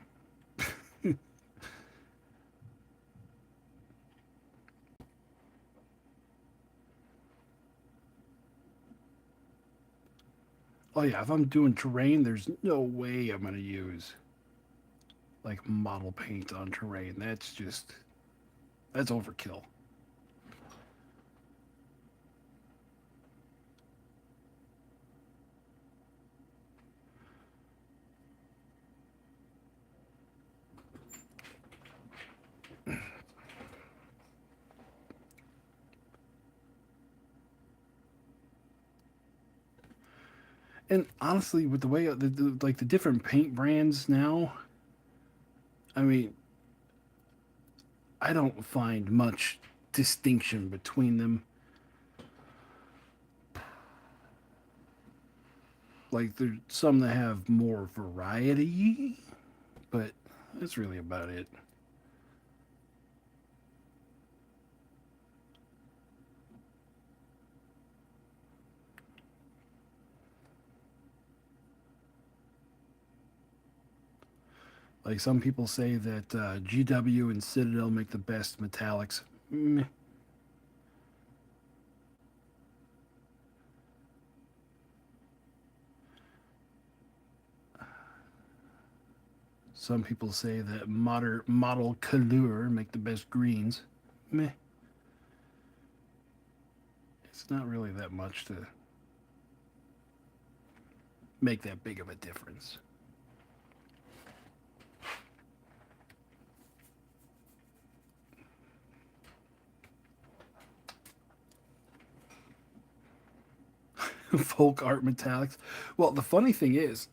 Oh yeah, if I'm doing terrain, there's no way I'm gonna use like model paint on terrain. That's overkill. And honestly, with the way like the different paint brands now, I mean, I don't find much distinction between them. Like there's some that have more variety, but that's really about it. Like some people say that GW and Citadel make the best metallics. Meh. Some people say that model Couleur make the best greens. Meh. It's not really that much to make that big of a difference. Folk art metallics. Well, the funny thing is,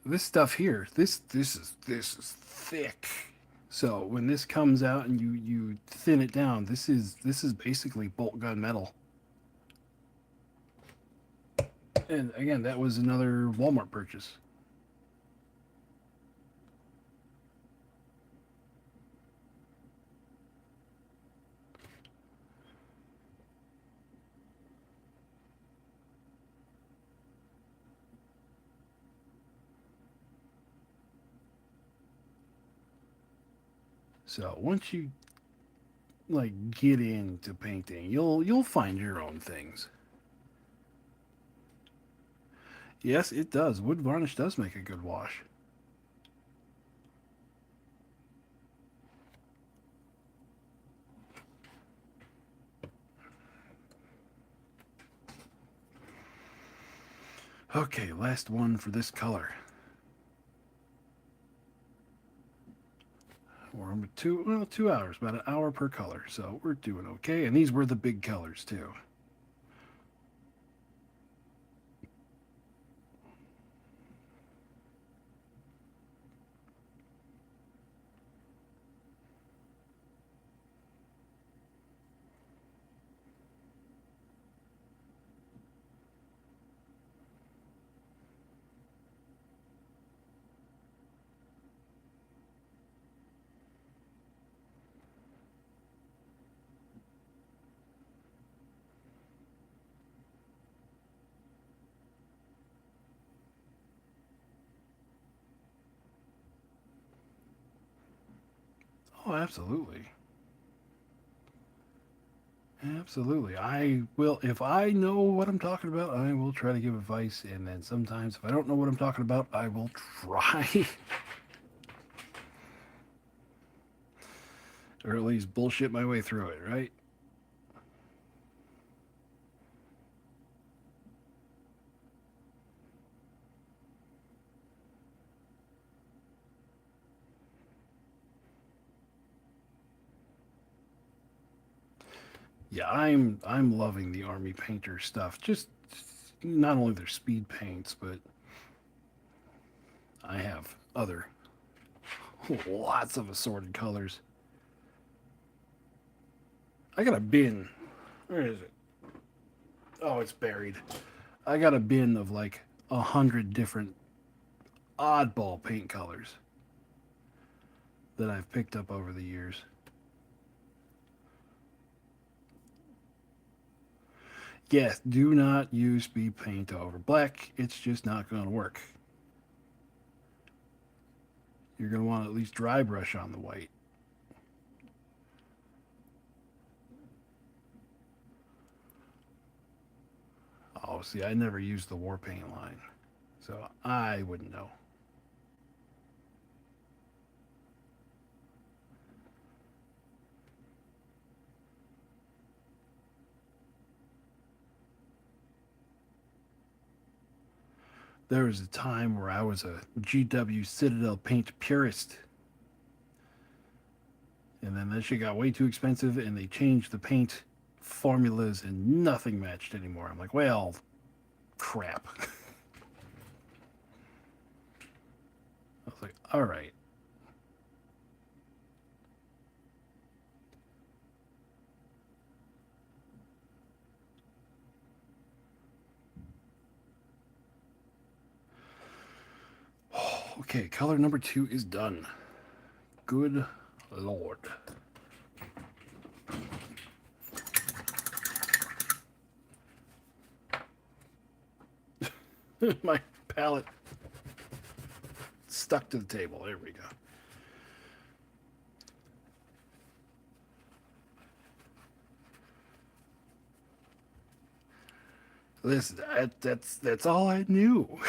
this stuff here, this is thick. So when this comes out and you thin it down, this is basically bolt gun metal. And again, that was another Walmart purchase. So once you like get into painting, you'll find your own things. Yes, it does. Wood varnish does make a good wash. Okay, last one for this color. We're on 2 hours, about an hour per color, so we're doing okay. And these were the big colors too. Oh, absolutely. Absolutely. I will, if I know what I'm talking about, I will try to give advice. And then sometimes, if I don't know what I'm talking about, I will try, or at least bullshit my way through it, right? Yeah, I'm loving the army painter stuff. Just not only their speed paints, but I have other lots of assorted colors. I got a bin Where is it? Oh, it's buried. I got a bin of like 100 different oddball paint colors that I've picked up over the years. Yes, do not use speed paint over black. It's just not going to work. You're going to want to at least dry brush on the white. Oh, see, I never used the war paint line, so I wouldn't know. There was a time where I was a GW Citadel paint purist, and then that shit got way too expensive, and they changed the paint formulas, and nothing matched anymore. I'm like, well, crap. I was like, all right. Okay, color number 2 is done. Good lord. My palette stuck to the table. There we go. Listen, that's all I knew.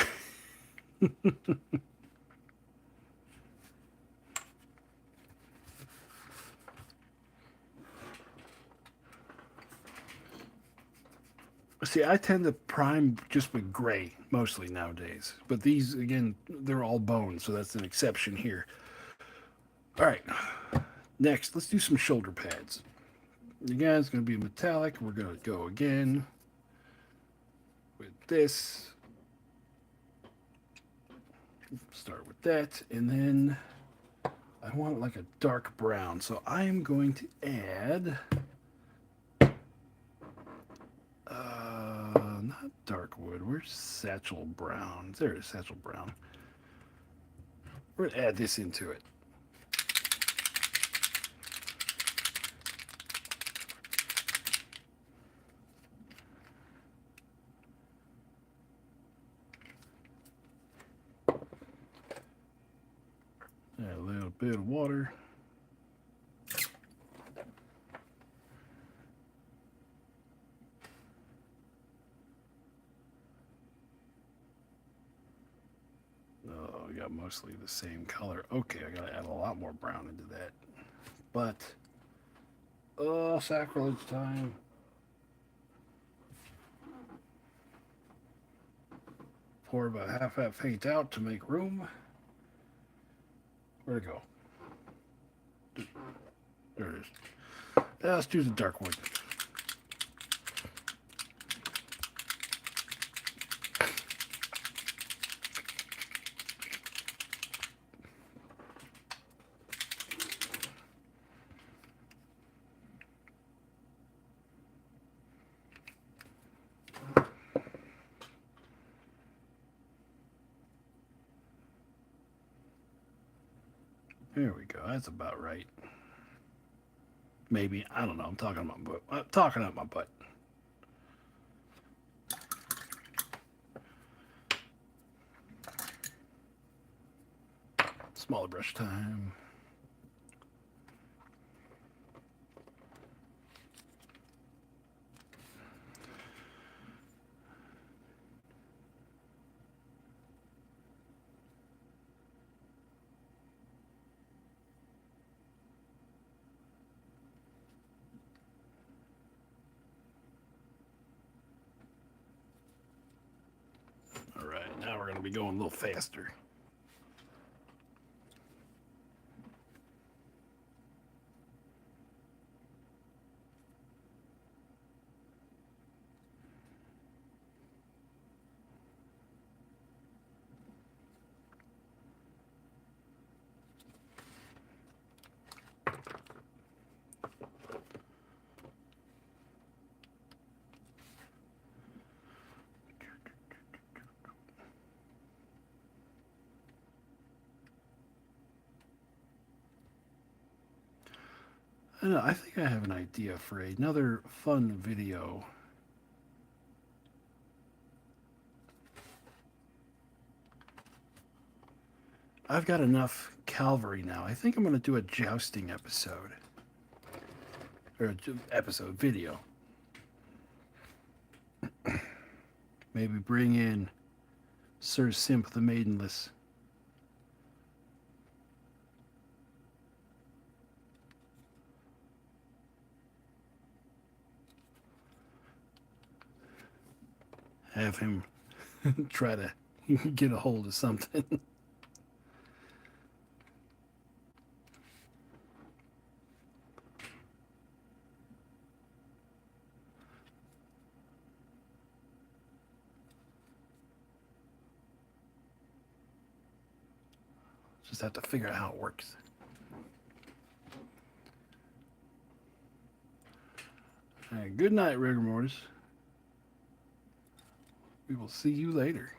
See, I tend to prime just with gray mostly nowadays, but these again, they're all bone, so that's an exception here. All right, next, let's do some shoulder pads. Again, it's going to be metallic. We're going to go again with this. Start with that, and then I want it like a dark brown, so I am going to add not dark wood. Where's satchel brown? There it is, satchel brown. We're gonna add this into it. Add a little bit of water. Oh, we got mostly the same color. Okay, I gotta add a lot more brown into that. But, oh, sacrilege time. Pour about half that paint out to make room. Where'd it go? There it is. Let's do the dark wood. There we go. That's about right. Maybe, I don't know. I'm talking about my butt. I'm talking out my butt. Smaller brush time. All right, now we're going to be going a little faster. I know, I think I have an idea for another fun video. I've got enough cavalry now. I think I'm going to do a jousting episode. Or episode video. Maybe bring in Sir Simp the Maidenless. Have him try to get a hold of something. Just have to figure out how it works. All right, good night, rigor mortis. We will see you later.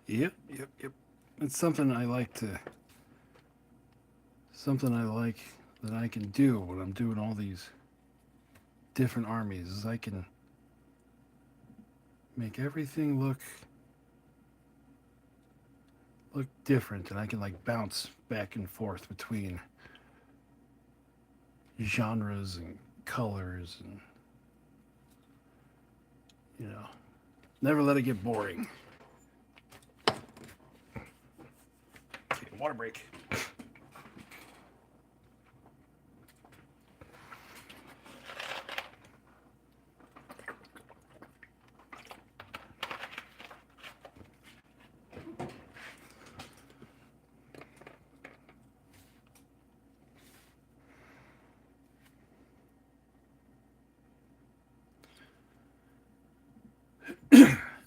Yep. It's something I like to. Something I like that I can do when I'm doing all these different armies is I can make everything look different, and I can like bounce back and forth between genres and colors, and never let it get boring. Okay, water break.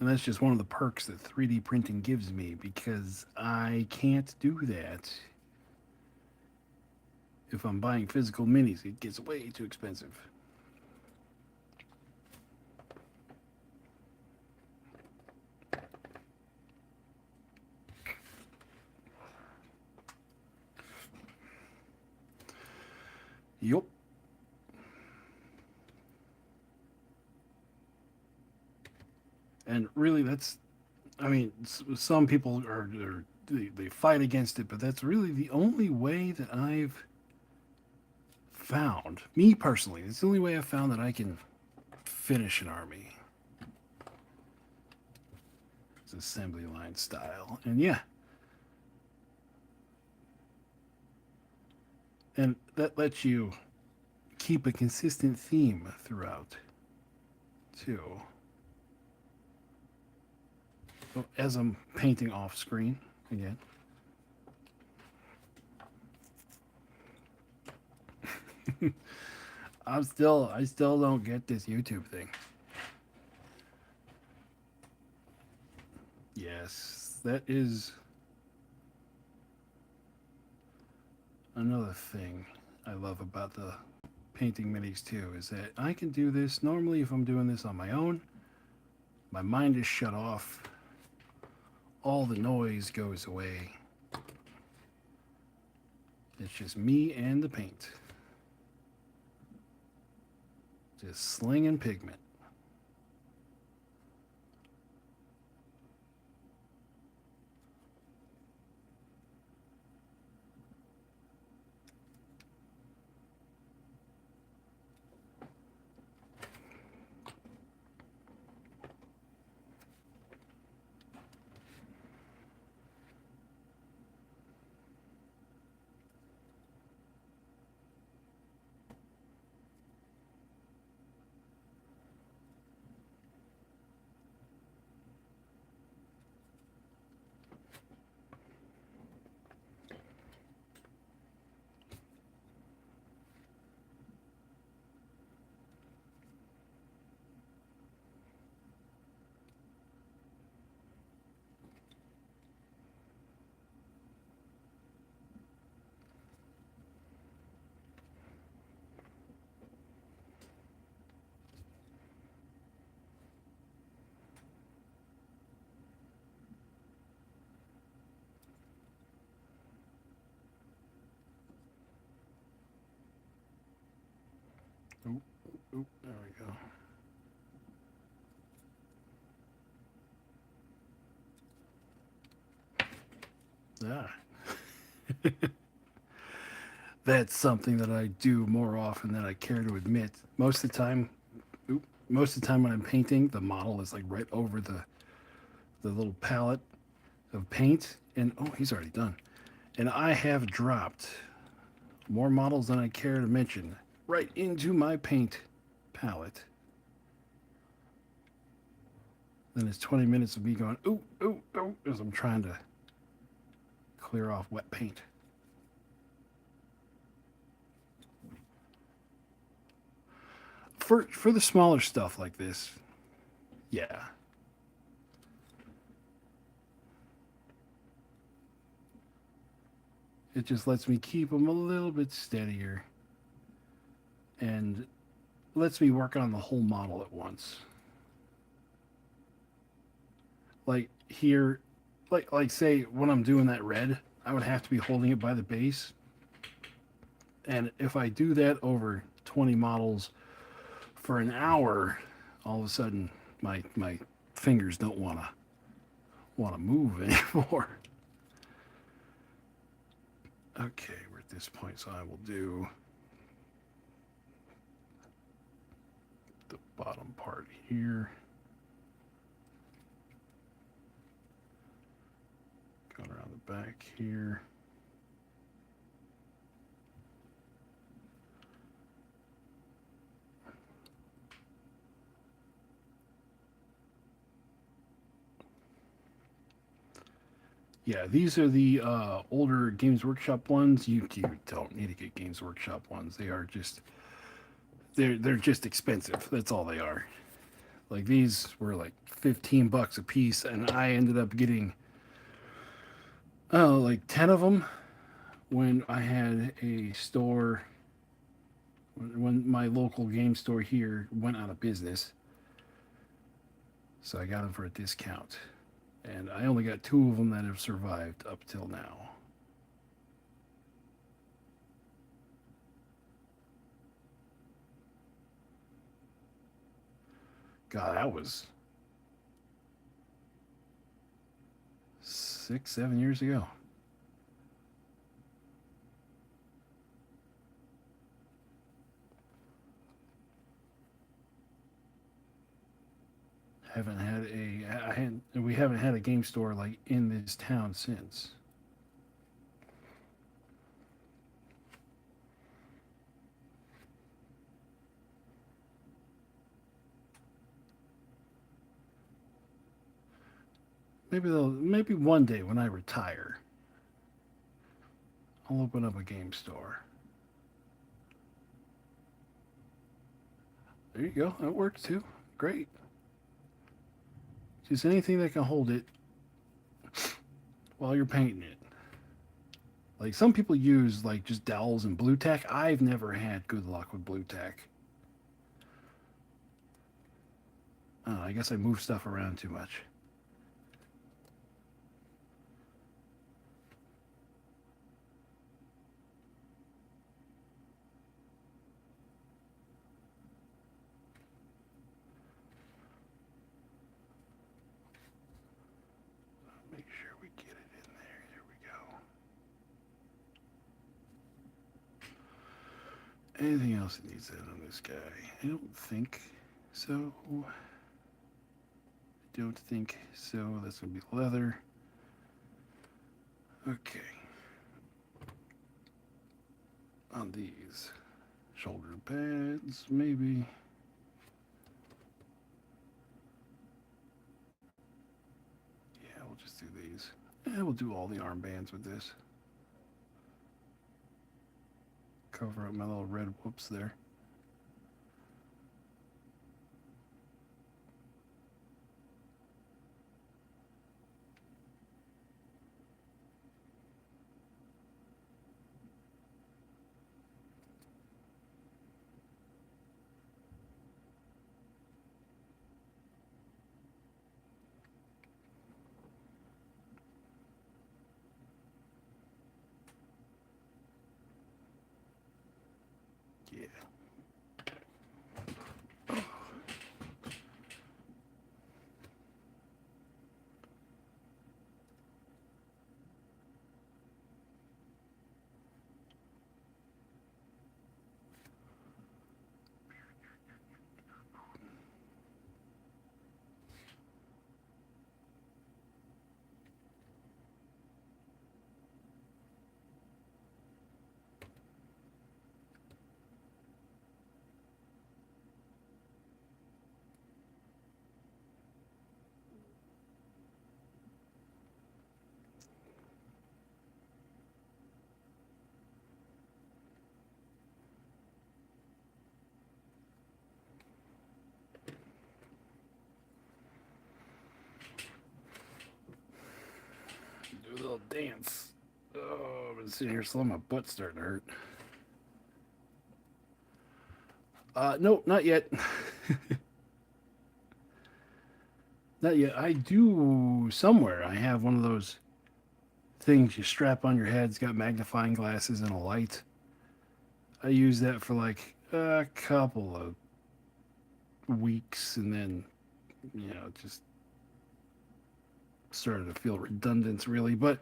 And that's just one of the perks that 3D printing gives me, because I can't do that if I'm buying physical minis. It gets way too expensive. Yup. And really, I mean, some people they fight against it, but that's really the only way that I've found, me personally, it's the only way I've found that I can finish an army. It's assembly line style. And yeah. And that lets you keep a consistent theme throughout, too. So as I'm painting off screen again. I still don't get this YouTube thing. Yes, that is another thing. I love about the painting minis too is that I can do this normally if I'm doing this on my own. My mind is shut off. All the noise goes away. It's just me and the paint. Just slinging pigment. Oop, oop, there we go. Yeah. That's something that I do more often than I care to admit. Most of the time, most of the time when I'm painting, the model is like right over the little palette of paint, and oh, he's already done. And I have dropped more models than I care to mention right into my paint palette. Then it's 20 minutes of me going ooh ooh ooh as I'm trying to clear off wet paint. For the smaller stuff like this, yeah, it just lets me keep them a little bit steadier and lets me work on the whole model at once. Like here, like say when I'm doing that red, I would have to be holding it by the base, and if I do that over 20 models for an hour, all of a sudden my fingers don't want to move anymore. Okay, we're at this point, so I will do the bottom part here. Going around the back here. Yeah, these are the older Games Workshop ones. You don't need to get Games Workshop ones. They are just they're just expensive. That's all they are. Like these were like $15 a piece, and I ended up getting like 10 of them when I had a store when my local game store here went out of business. So I got them for a discount, and I only got two of them that have survived up till now. God, that was 6, 7 years ago. Haven't had a I hadn't we haven't had a game store like in this town since. Maybe one day when I retire, I'll open up a game store. There you go. That works too. Great. Just anything that can hold it while you're painting it. Like some people use like just dowels and blue tack. I've never had good luck with blue tack. I guess I move stuff around too much. Make sure we get it in there. There we go. Anything else that needs that on this guy? I don't think so. Don't think so. That's going to be leather. Okay. On these shoulder pads, maybe. Yeah, we'll just do these. And we'll do all the armbands with this. Cover up my little red whoops there. Yeah. Do a little dance. Oh, I've been sitting here slow. My butt's starting to hurt. No, not yet. Not yet. I do somewhere. I have one of those things you strap on your head. It's got magnifying glasses and a light. I use that for like a couple of weeks, and then it just started to feel redundant, really. But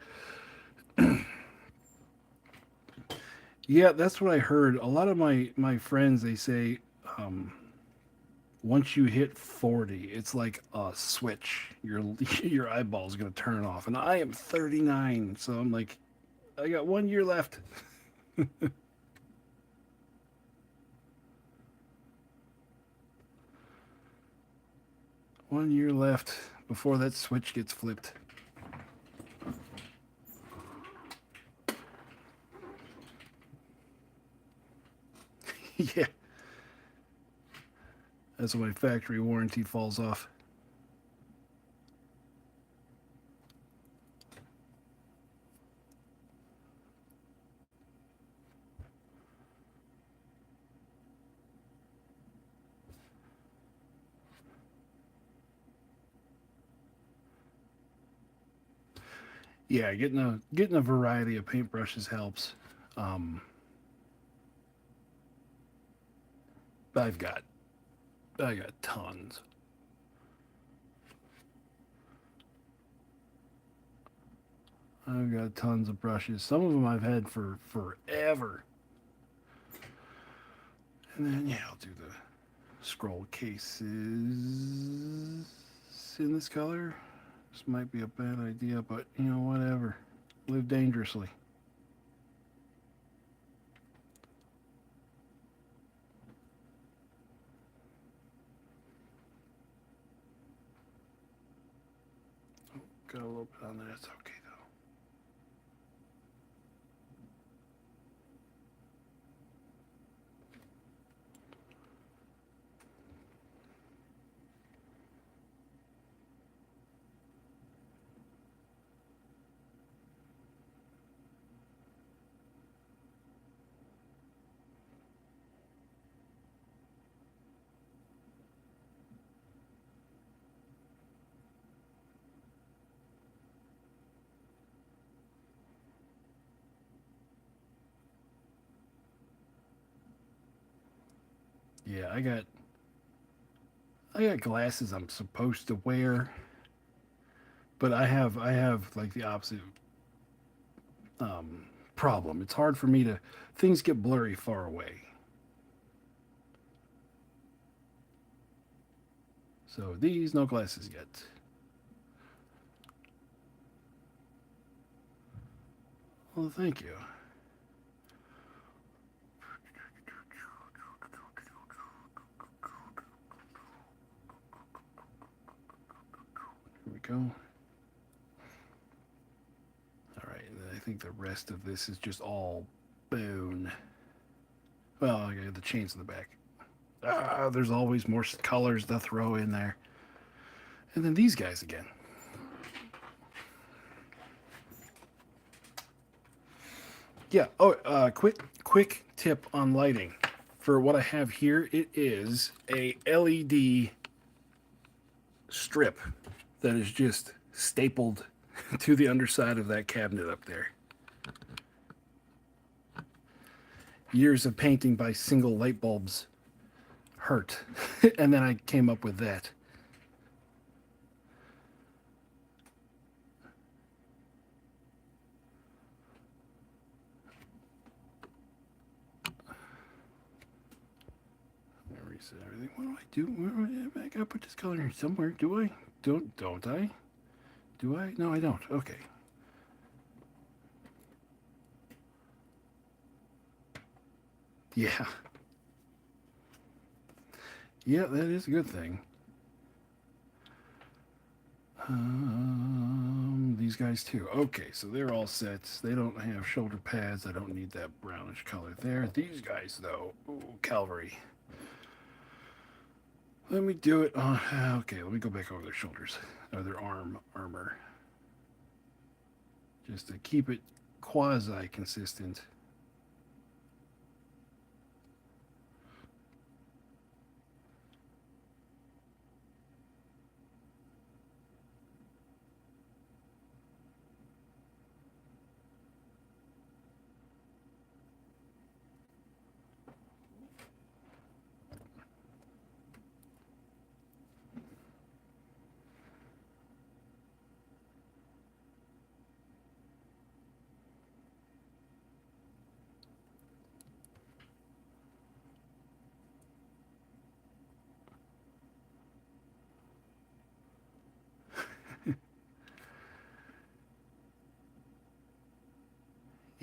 yeah, that's what I heard. A lot of my friends, they say once you hit 40, it's like a switch. Your your eyeball's gonna turn off. And I am 39, so I'm like, I got 1 year left. 1 year left before that switch gets flipped. Yeah, that's when my factory warranty falls off. Yeah, getting a variety of paintbrushes helps. Um, I've got I got tons. I've got tons of brushes. Some of them I've had for forever. And then yeah, I'll do the scroll cases in this color. This might be a bad idea, but whatever. Live dangerously. Got a little bit on there. It's okay though. Yeah, I got glasses I'm supposed to wear, but I have like the opposite um, problem. It's hard for me to things get blurry far away. So these no glasses yet. Well, thank you. Here we go. All right, I think the rest of this is just all bone. Well, I got the chains in the back. There's always more colors to throw in there. And then these guys again. Yeah. Oh, quick tip on lighting. For what I have here, it is a LED strip that is just stapled to the underside of that cabinet up there. Years of painting by single light bulbs hurt. And then I came up with that. Reset everything. What do I do? I gotta put this color here somewhere. Do I? Don't I? Do I? No, I don't. Okay. Yeah. Yeah, that is a good thing. These guys too. Okay, so they're all set. They don't have shoulder pads. I don't need that brownish color there. These guys, though, ooh, cavalry. Let me do it. Okay, let me go back over their shoulders, or their armor, just to keep it quasi consistent.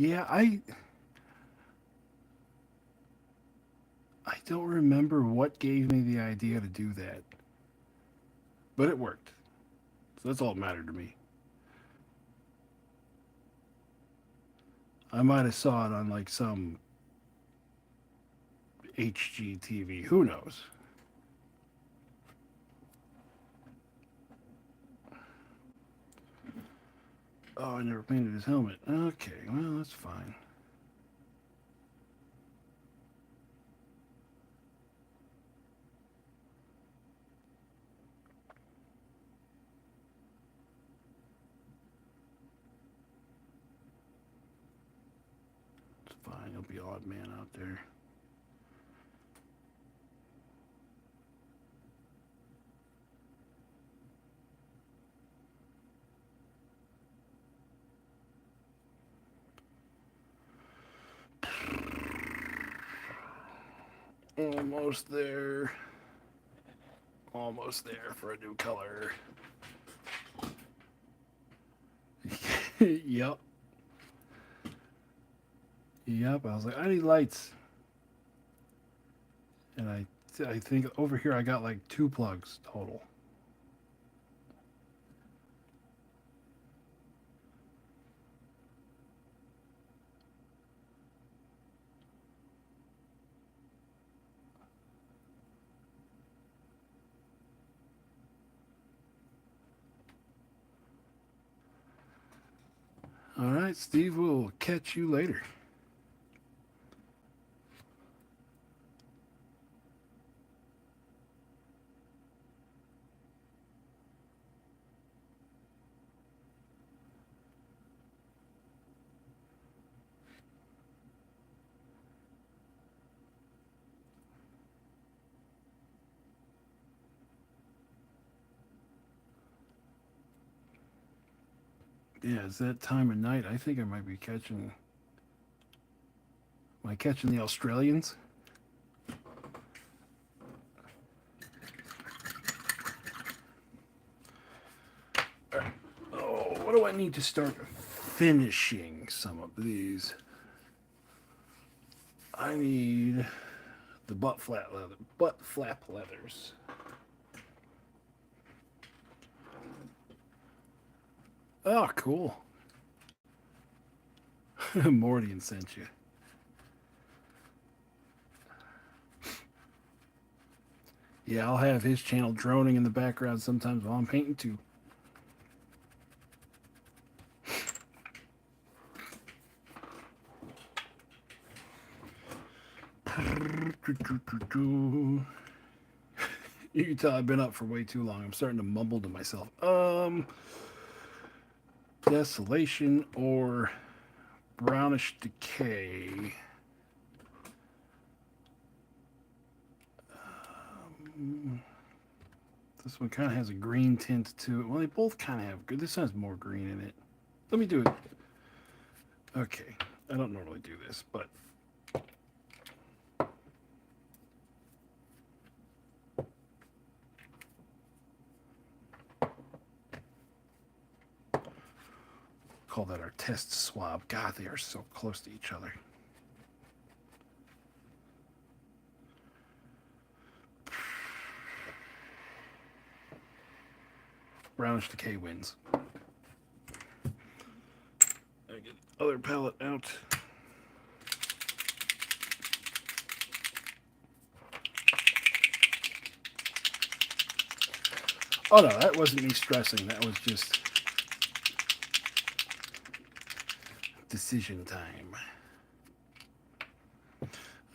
Yeah, I don't remember what gave me the idea to do that, but it worked. So that's all that mattered to me. I might have saw it on like some HGTV. Who knows? Oh, I never painted his helmet. Okay, well, that's fine. It's fine. He'll be odd man out there. Almost there. Almost there for a new color. Yep. Yep. I was like, I need lights. And I think over here I got like 2 plugs total. All right, Steve, we'll catch you later. Yeah, it's that time of night. I think I might be catching. Am I catching the Australians? Oh, what do I need to start finishing some of these? I need the butt flap leathers. Oh, cool. Mordian sent you. Yeah, I'll have his channel droning in the background sometimes while I'm painting too. You can tell I've been up for way too long. I'm starting to mumble to myself. Desolation or brownish decay. This one kind of has a green tint to it. Well, they both kind of have good. This has more green in it. Let me do it. Okay, I don't normally do this, but call that our test swab. God, they are so close to each other. Brownish decay wins. I get the other palette out. Oh no, that wasn't me stressing. That was just decision time.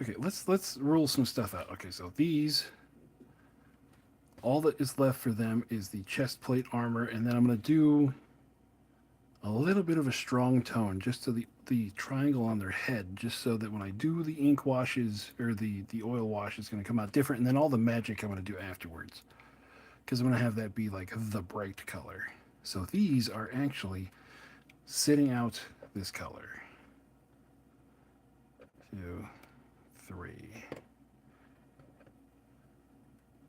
Okay, let's rule some stuff out. Okay, so these, all that is left for them is the chest plate armor, and then I'm gonna do a little bit of a strong tone just to the triangle on their head, just so that when I do the ink washes or the oil wash, it's gonna come out different, and then all the magic I'm gonna do afterwards, because I'm gonna have that be like the bright color. So these are actually sitting out this color. 2, 3.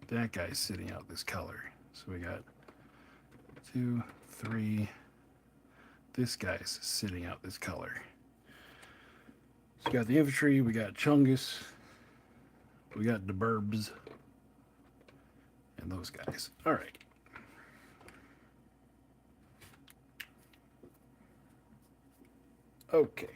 That guy's sitting out this color. So we got 2, 3. This guy's sitting out this color. So we got the infantry, we got Chungus, we got the Burbs, and those guys. All right. Okay.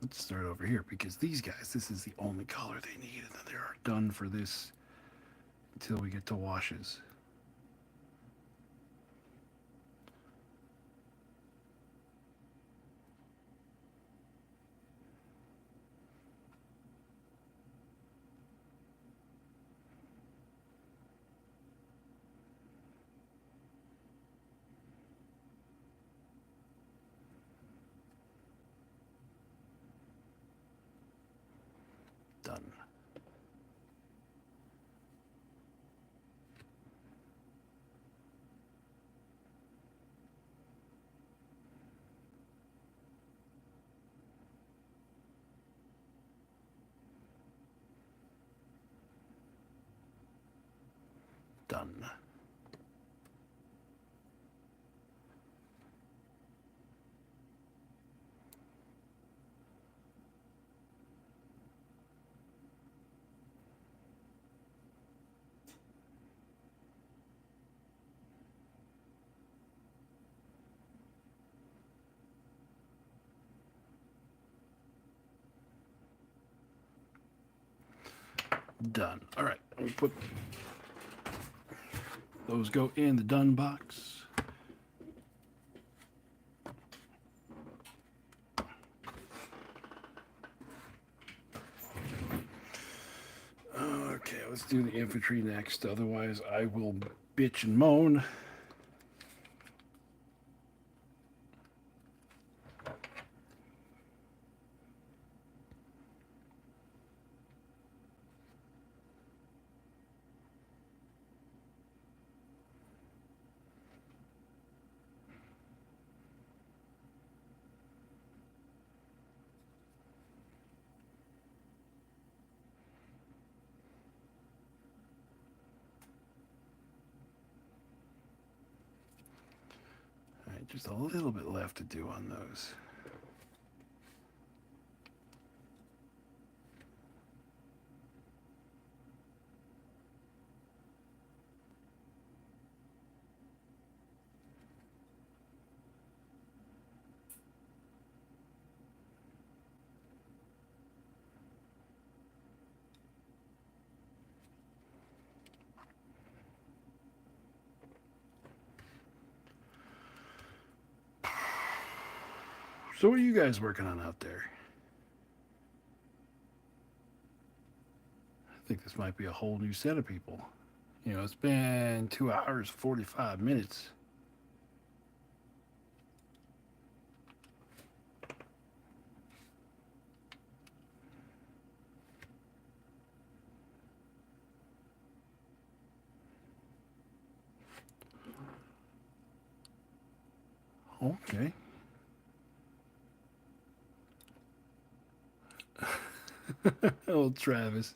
Let's start over here because these guys, this is the only color they need, and then they are done for this until we get to washes. Done. Done. Done. All right. Let me put those go in the done box. Okay, let's do the infantry next. Otherwise, I will bitch and moan. Just a little bit left to do on those. So what are you guys working on out there? I think this might be a whole new set of people. It's been 2 hours, 45 minutes. Okay. Old Travis.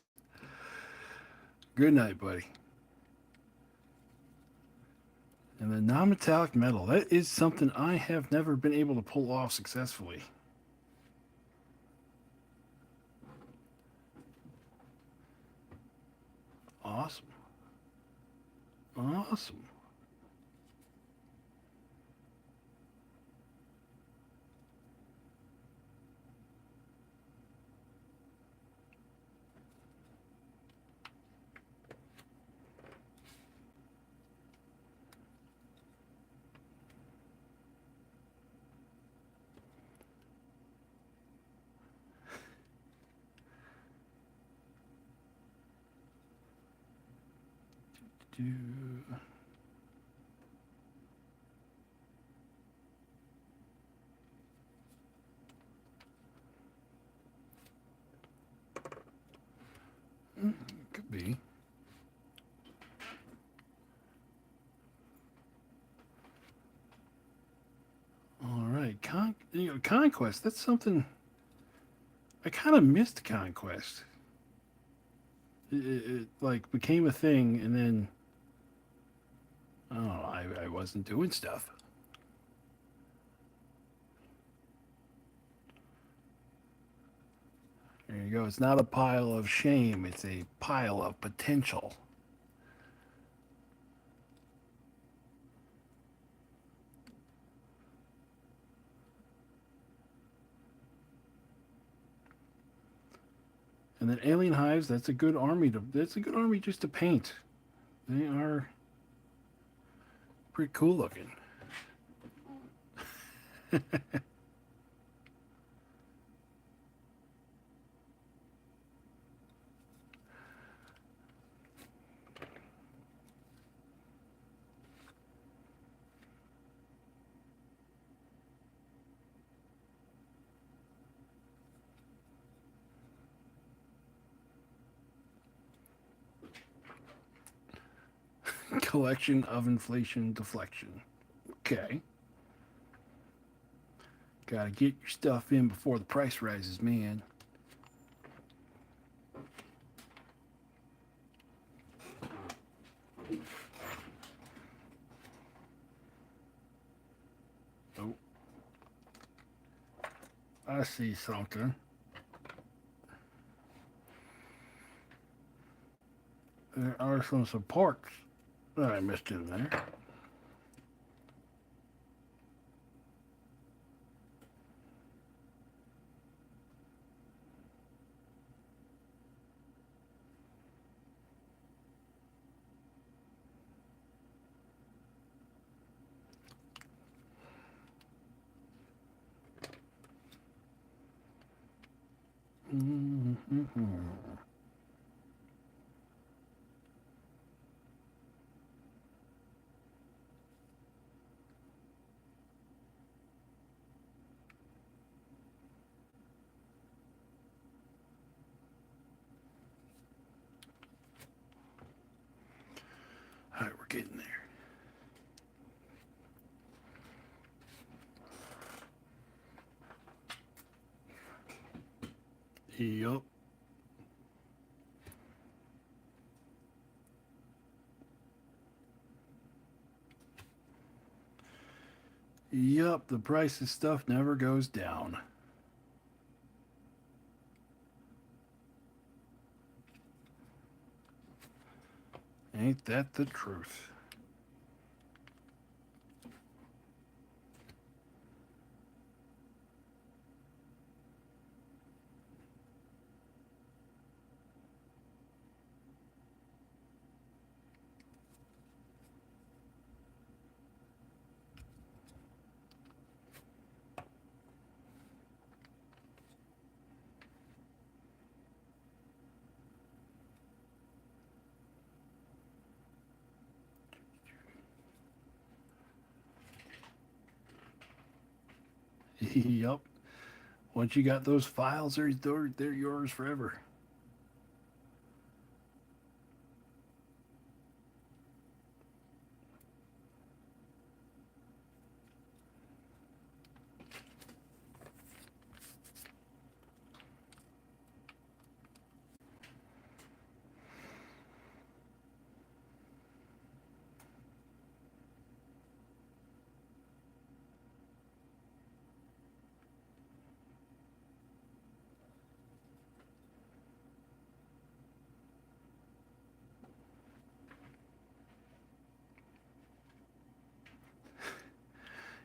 Good night, buddy. And the non-metallic metal. That is something I have never been able to pull off successfully. Awesome. Awesome. Do. Could be. All right, conquest. That's something I kind of missed. Conquest. It like became a thing, and then I don't know. I wasn't doing stuff. There you go. It's not a pile of shame. It's a pile of potential. And then alien hives. That's a good army to. That's a good army just to paint. They are pretty cool looking. Collection of inflation deflection. Okay. Gotta get your stuff in before the price rises, man. Oh, I see something. There are some supports that I missed in there. Mm-hmm. All right, we're getting there. Yup. Yup, the price of stuff never goes down. Ain't that the truth? Yup. Once you got those files, they're yours forever.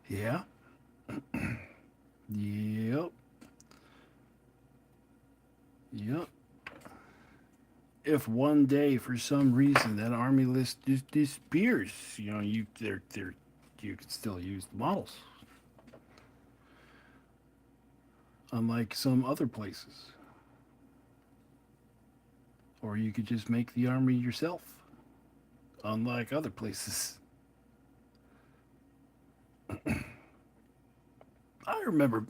Yeah. Yep. Yep. If one day, for some reason, that army list just disappears, you can still use the models, unlike some other places. Or you could just make the army yourself, unlike other places. I remember,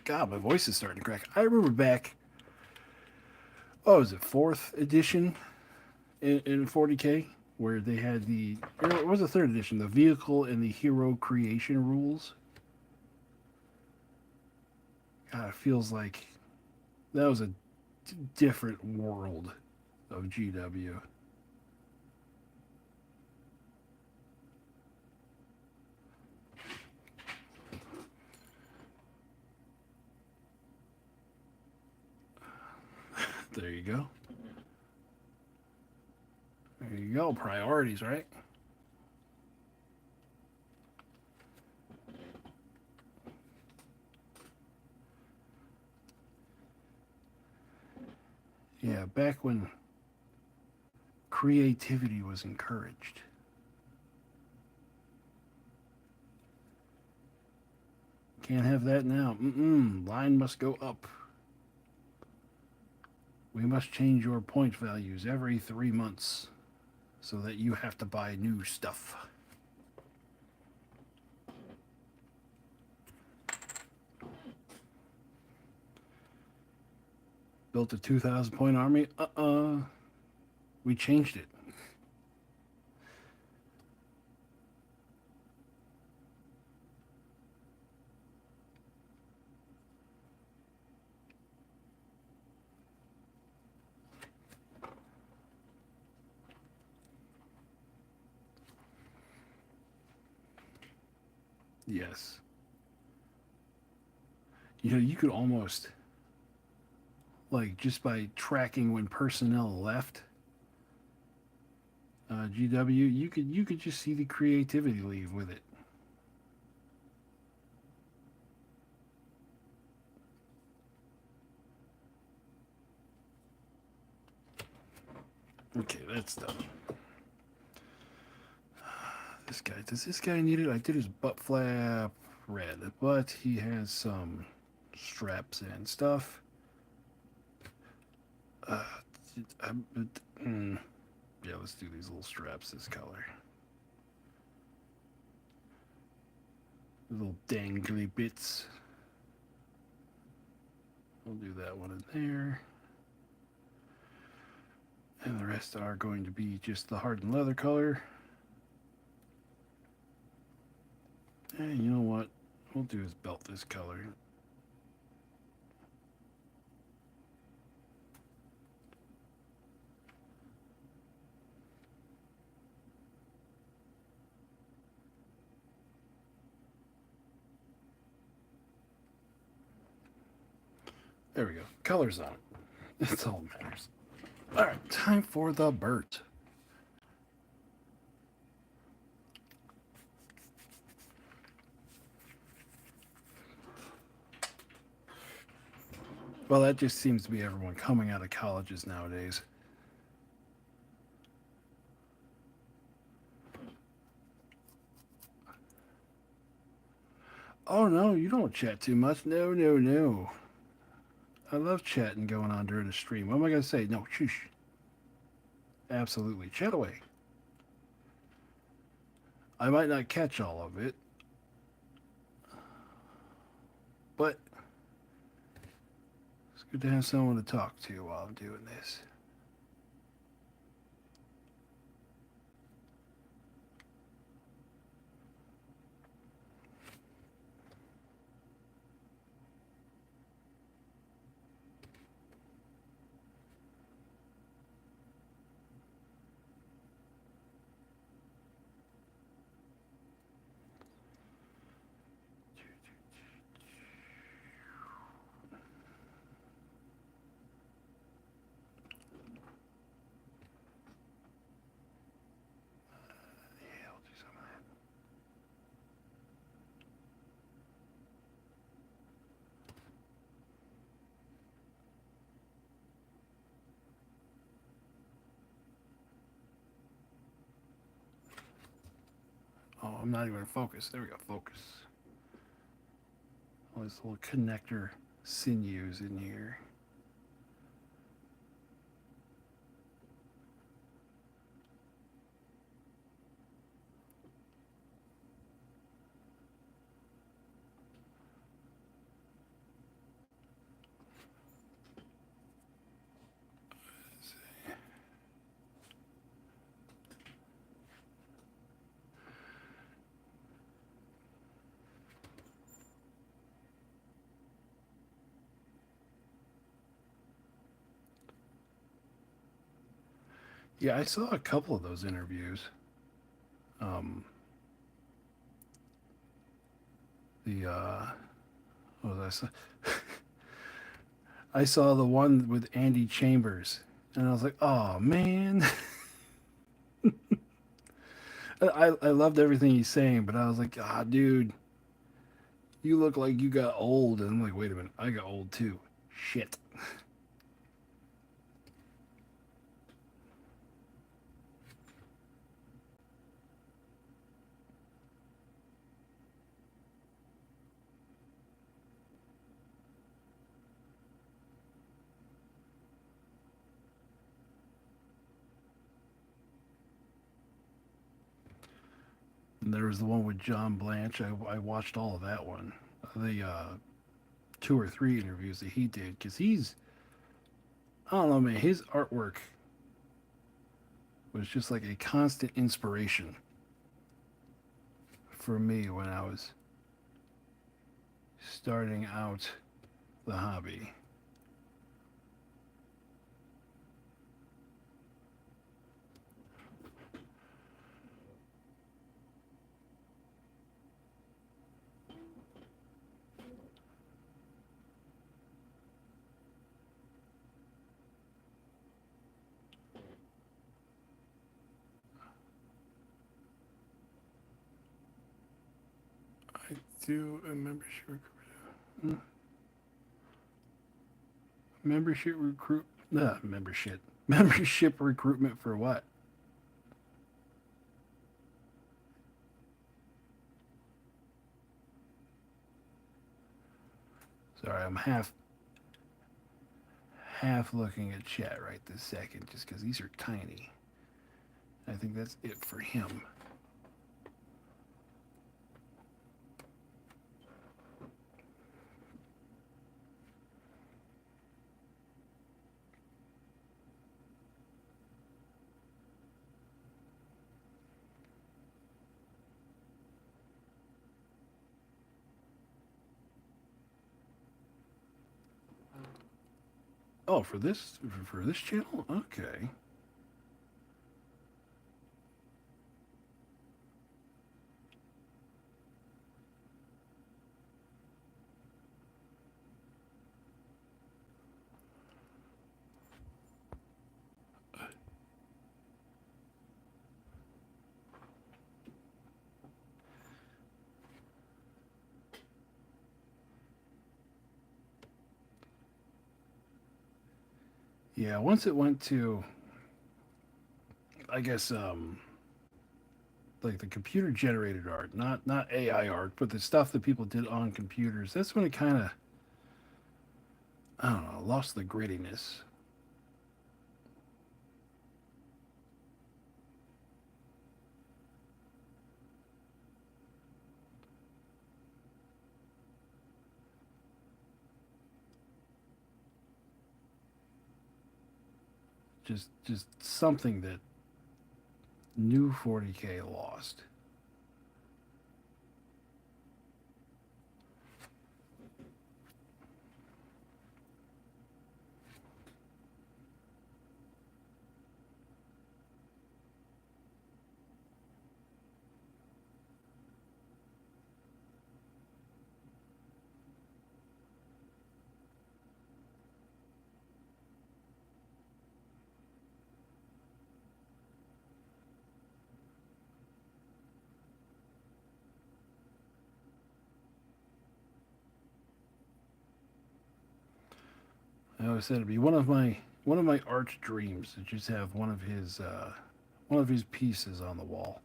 God, my voice is starting to crack. I remember back, oh, was it fourth edition in 40K, where they had what was the third edition? The vehicle and the hero creation rules. God, it feels like that was a different world of GW. There you go. There you go. Priorities, right? Yeah, back when creativity was encouraged. Can't have that now. Line must go up. We must change your point values every 3 months so that you have to buy new stuff. Built a 2,000 point army. We changed it. Yes. You could almost, like, just by tracking when personnel left GW, you could just see the creativity leave with it. Okay, that's done. This guy, does this guy need it? I did his butt flap red, but he has some straps and stuff. Uh, I'm, yeah, let's do these little straps this color. Little dangly bits. We'll do that one in there. And the rest are going to be just the hardened leather color. And you know what? We'll do his belt this color. There we go. Color's on it. That's all that matters. All right, time for the Burt. Well, that just seems to be everyone coming out of colleges nowadays. Oh no, you don't chat too much. No, no, no. I love chatting going on during the stream. What am I gonna say? No, shush. Absolutely, chat away. I might not catch all of it, but it's good to have someone to talk to while I'm doing this. Yeah, I'll do some of that. Oh, I'm not even gonna focus. There we go. Focus. All these little connector sinews in here. Yeah, I saw a couple of those interviews. Um, the what was I saw? I saw the one with Andy Chambers, and I was like, oh man. I loved everything he's saying, but I was like, ah, dude, you look like you got old. And I'm like, wait a minute, I got old too. Shit. And there was the one with John Blanche. I watched all of that one. The two or three interviews that he did, because I don't know, man, his artwork was just like a constant inspiration for me when I was starting out the hobby. I do a membership recruit. Membership. Membership recruitment for what? Sorry, I'm half looking at chat right this second, just because these are tiny. I think that's it for him. Oh, for this channel? Okay. Yeah, once it went to, I guess, like the computer generated art, not AI art, but the stuff that people did on computers. That's when it kind of, I don't know, lost the grittiness. Just something that new 40K lost. I always said it'd be one of my arch dreams to just have one of his pieces on the wall.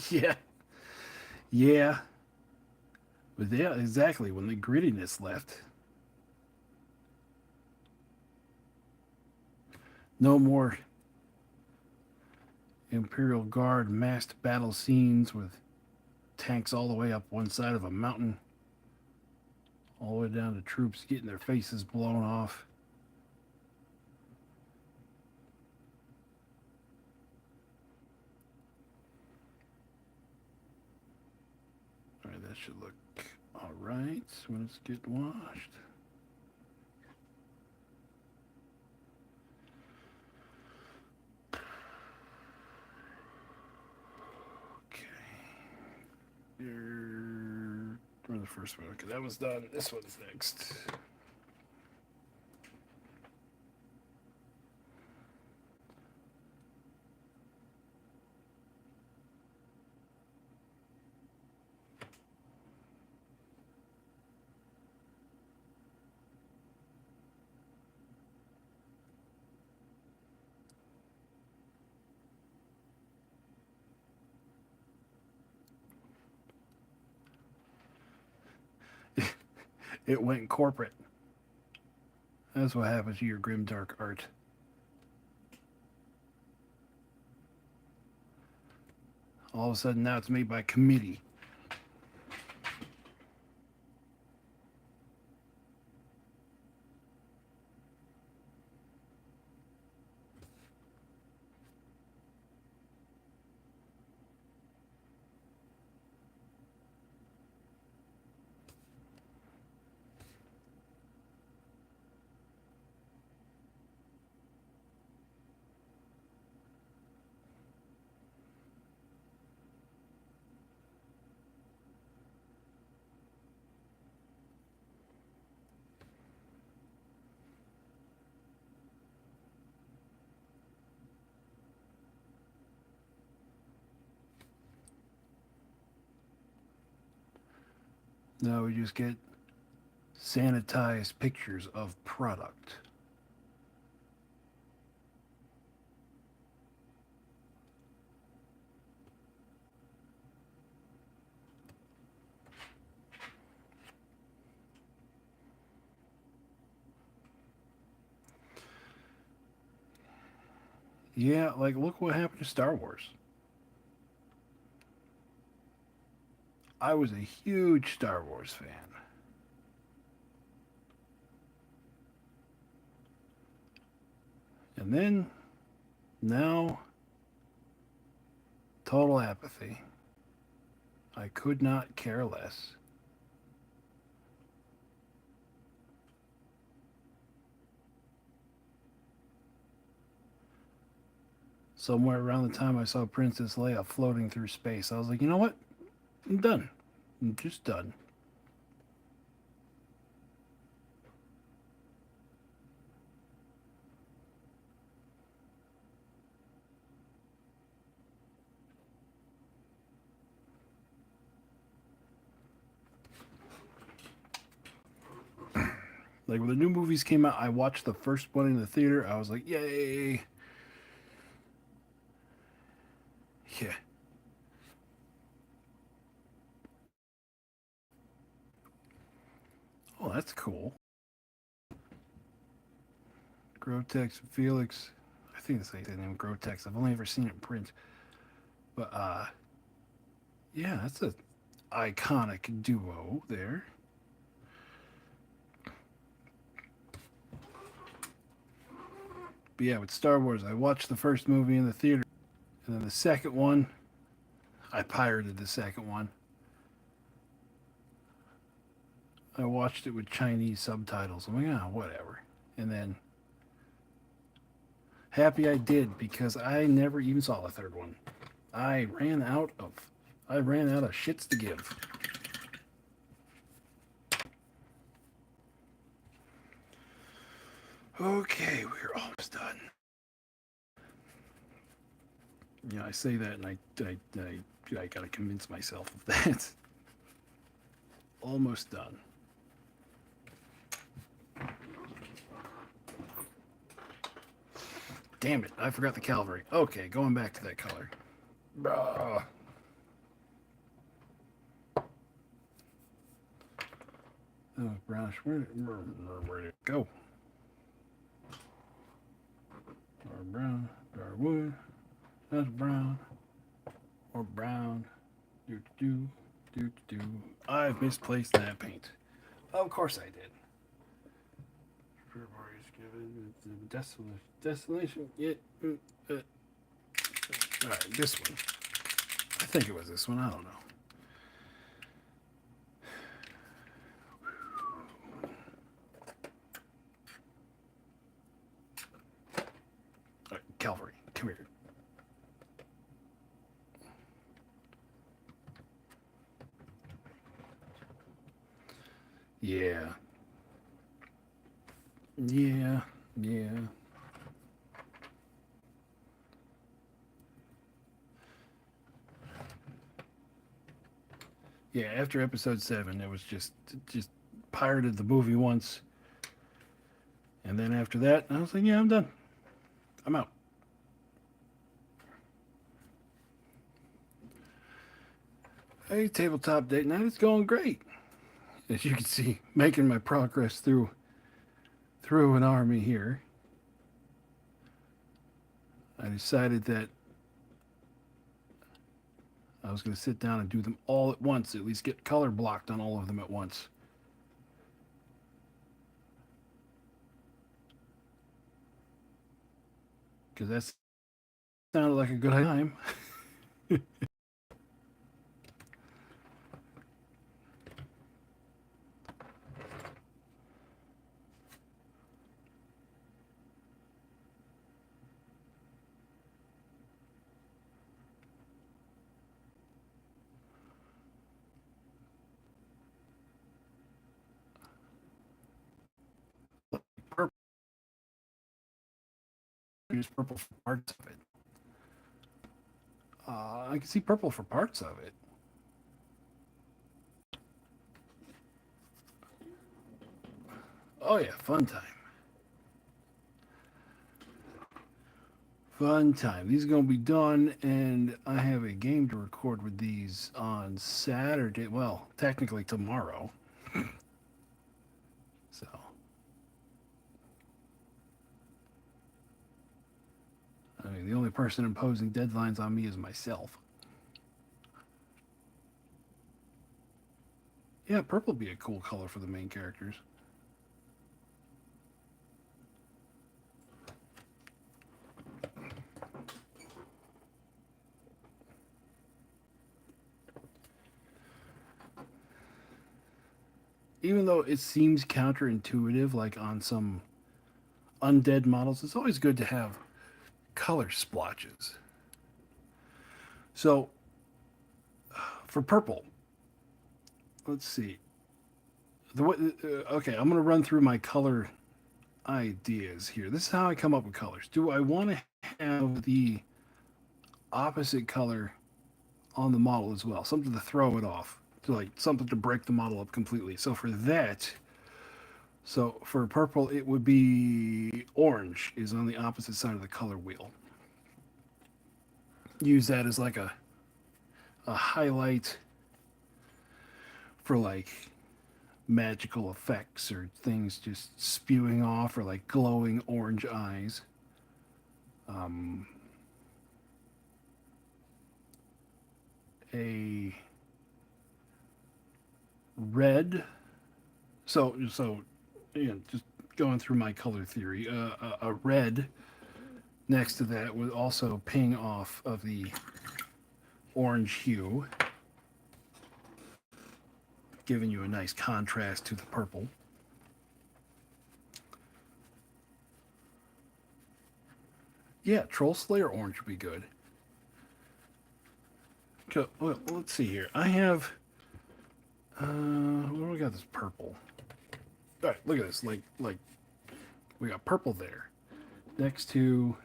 Yeah, yeah, but yeah, exactly. When the grittiness left, no more Imperial Guard massed battle scenes with tanks all the way up one side of a mountain, all the way down to troops getting their faces blown off. All right, that should look all right when it's getting washed. Okay. Where's the first one? Okay, that was done. This one's next. It went corporate. That's what happens to your grimdark art. All of a sudden, now it's made by committee. Now we just get sanitized pictures of product. Yeah, like look what happened to Star Wars. I was a huge Star Wars fan. And then, now, total apathy. I could not care less. Somewhere around the time I saw Princess Leia floating through space, I was like, you know what? I'm done. I'm just done. Like when the new movies came out, I watched the first one in the theater. I was like, yay! Yeah. Oh, that's cool. Grotex Felix. I think that's how you say the name, Grotex. I've only ever seen it in print. But yeah, that's a iconic duo there. But yeah, with Star Wars, I watched the first movie in the theater, and then the second one, I pirated the second one. I watched it with Chinese subtitles. I'm like, ah, whatever. And then happy I did because I never even saw the third one. I ran out of I ran out of shits to give. Okay, we're almost done. Yeah, I say that, and I gotta convince myself of that. Almost done. Damn it! I forgot the cavalry. Okay, going back to that color. Oh, brownish. Where did it go? Or brown, dark wood. That's brown. Or brown. Do do do do. I've misplaced that paint. Of course I did. Desolation. Yeah. All right, this one. I think it was this one. I don't know. All right, Calvary, come here. Yeah. Yeah. Yeah. Yeah. After episode 7, it was just pirated the movie once, and then after that, I was like, yeah, I'm done. I'm out. Hey, tabletop date night. It's going great. As you can see, making my progress through an army here. I decided that I was going to sit down and do them all at once, at least get color blocked on all of them at once. Because that sounded like a good time. Purple, use purple for parts of it. I can see purple for parts of it. Oh yeah, fun time. Fun time. These are going to be done, and I have a game to record with these on Saturday. Well, technically tomorrow. So, I mean, the only person imposing deadlines on me is myself. Yeah, purple would be a cool color for the main characters. Even though it seems counterintuitive, like on some undead models, it's always good to have color splotches. So, for purple, let's see. Okay, I'm gonna run through my color ideas here. This is how I come up with colors. Do I want to have the opposite color on the model as well? Something to throw it off, to like something to break the model up completely. So for that, so for purple, it would be orange is on the opposite side of the color wheel. Use that as like a highlight for like magical effects or things just spewing off or like glowing orange eyes. Um, a red. So just going through my color theory. A red next to that would also ping off of the orange hue, giving you a nice contrast to the purple. Yeah, Troll Slayer orange would be good. Well, let's see here. I have. What do we got? This purple. All right, look at this. Like we got purple there next to.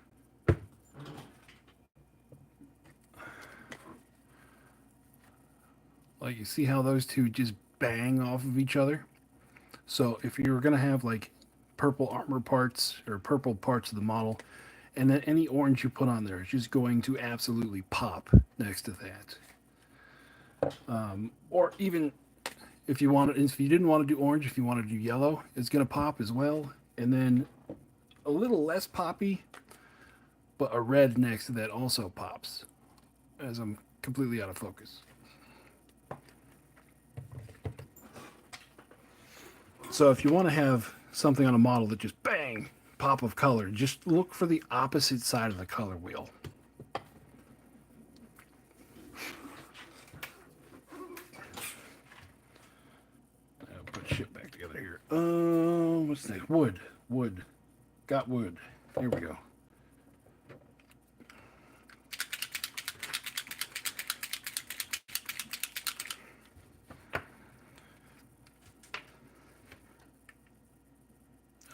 Like you see how those two just bang off of each other. So if you were gonna have like purple armor parts or purple parts of the model, and then any orange you put on there is just going to absolutely pop next to that. Or even if you didn't want to do orange, if you want to do yellow, it's gonna pop as well. And then a little less poppy, but a red next to that also pops. As I'm completely out of focus. So if you want to have something on a model that just bang, pop of color, just look for the opposite side of the color wheel. I'll put shit back together here. What's next? Wood. Wood. Got wood. Here we go.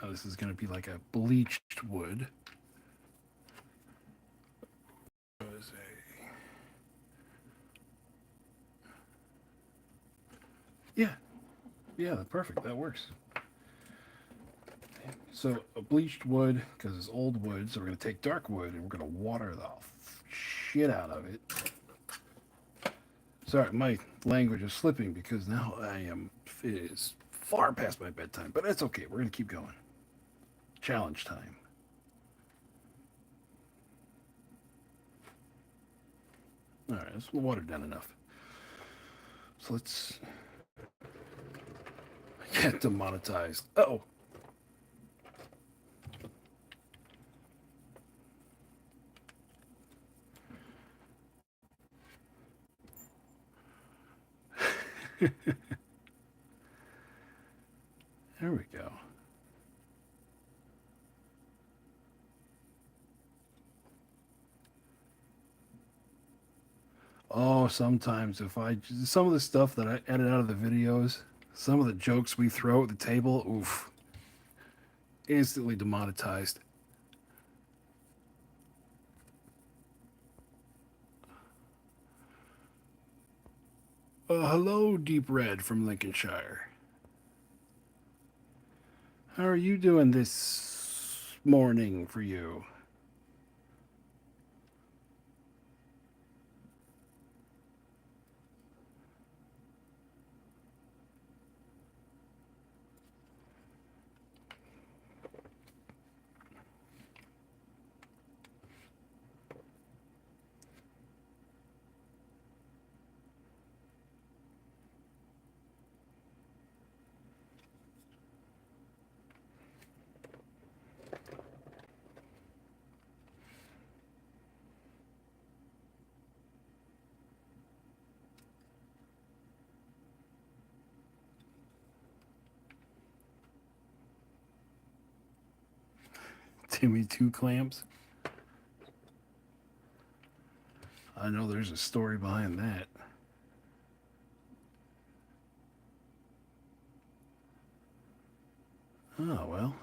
Oh, this is going to be like a bleached wood. Yeah, yeah, perfect. That works. So a bleached wood because it's old wood. So we're going to take dark wood and we're going to water the shit out of it. Sorry, my language is slipping because now it is far past my bedtime, but that's okay. We're going to keep going. Challenge time. All right, let's water down enough. So let's get demonetized. Oh. There we go. Oh, sometimes if I some of the stuff that I edit out of the videos, some of the jokes we throw at the table, oof, instantly demonetized. Hello, Deep Red from Lincolnshire. How are you doing this morning for you? Timmy Two Clamps? I know there's a story behind that. Oh, well.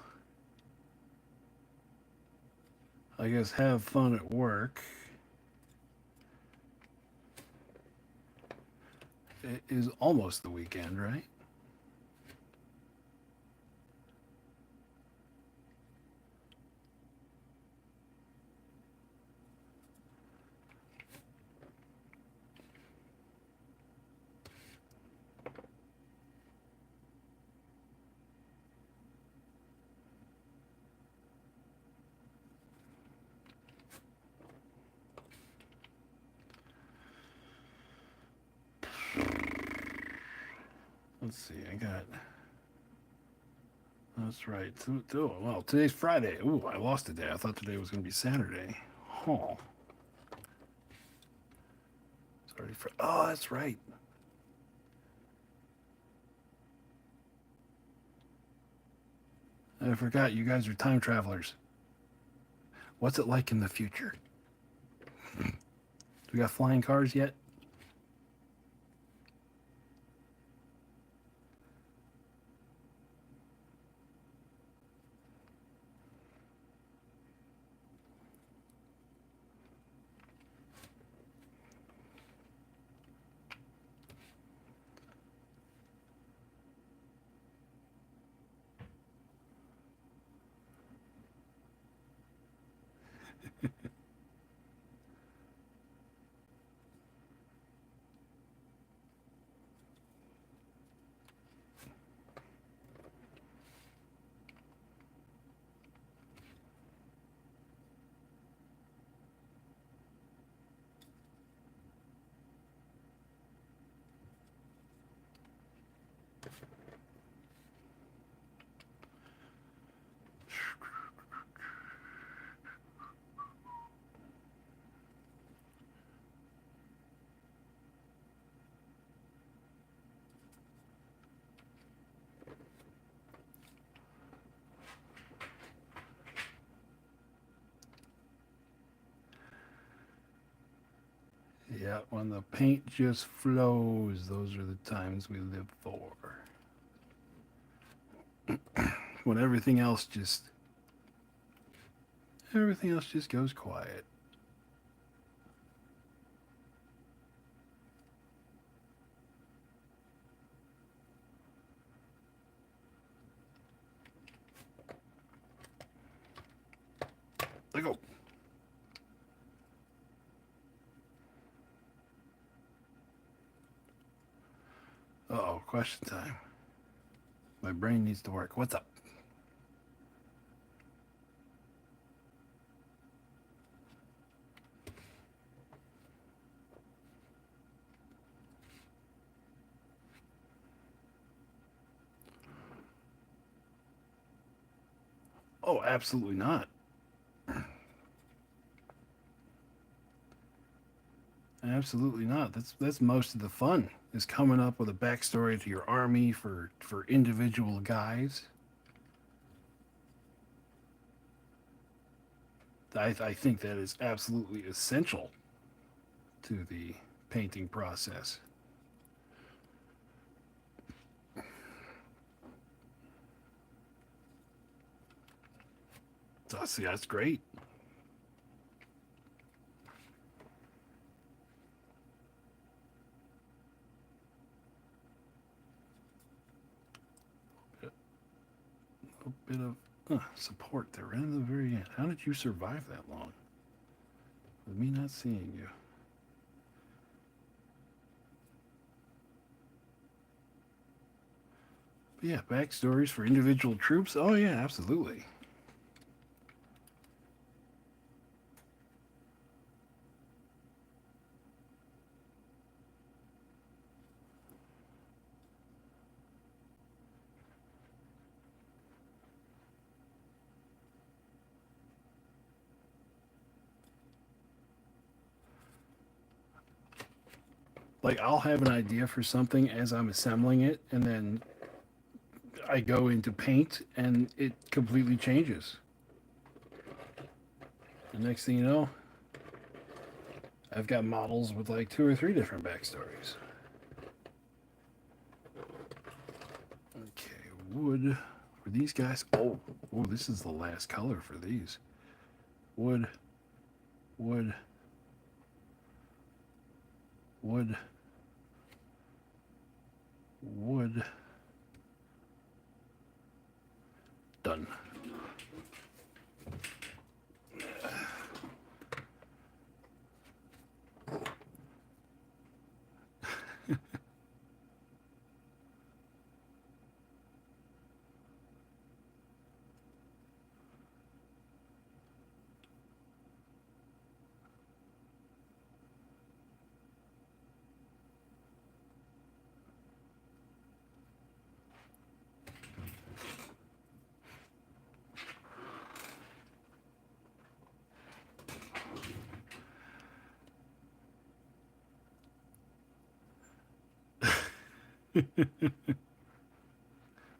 I guess have fun at work. It is almost the weekend, right? Let's see. I got. That's right. Oh, well, today's Friday. Ooh, I lost a day. I thought today was going to be Saturday. Oh, it's already Oh, that's right. I forgot you guys are time travelers. What's it like in the future? Do we got flying cars yet? Yeah, when the paint just flows, those are the times we live for. When everything else just goes quiet. Let go. Uh-oh, question time. My brain needs to work. What's up? Oh, absolutely not. Absolutely not. That's most of the fun is coming up with a backstory to your army for individual guys. I think that is absolutely essential to the painting process. So see, that's great. A bit of support there right in the very end. How did you survive that long with me not seeing you? But yeah, backstories for individual troops. Oh yeah, absolutely. Like I'll have an idea for something as I'm assembling it, and then I go into paint, and it completely changes. The next thing you know, I've got models with like two or three different backstories. Okay, wood. Were these guys? Oh, oh, this is the last color for these. Wood, wood, wood, wood. Done.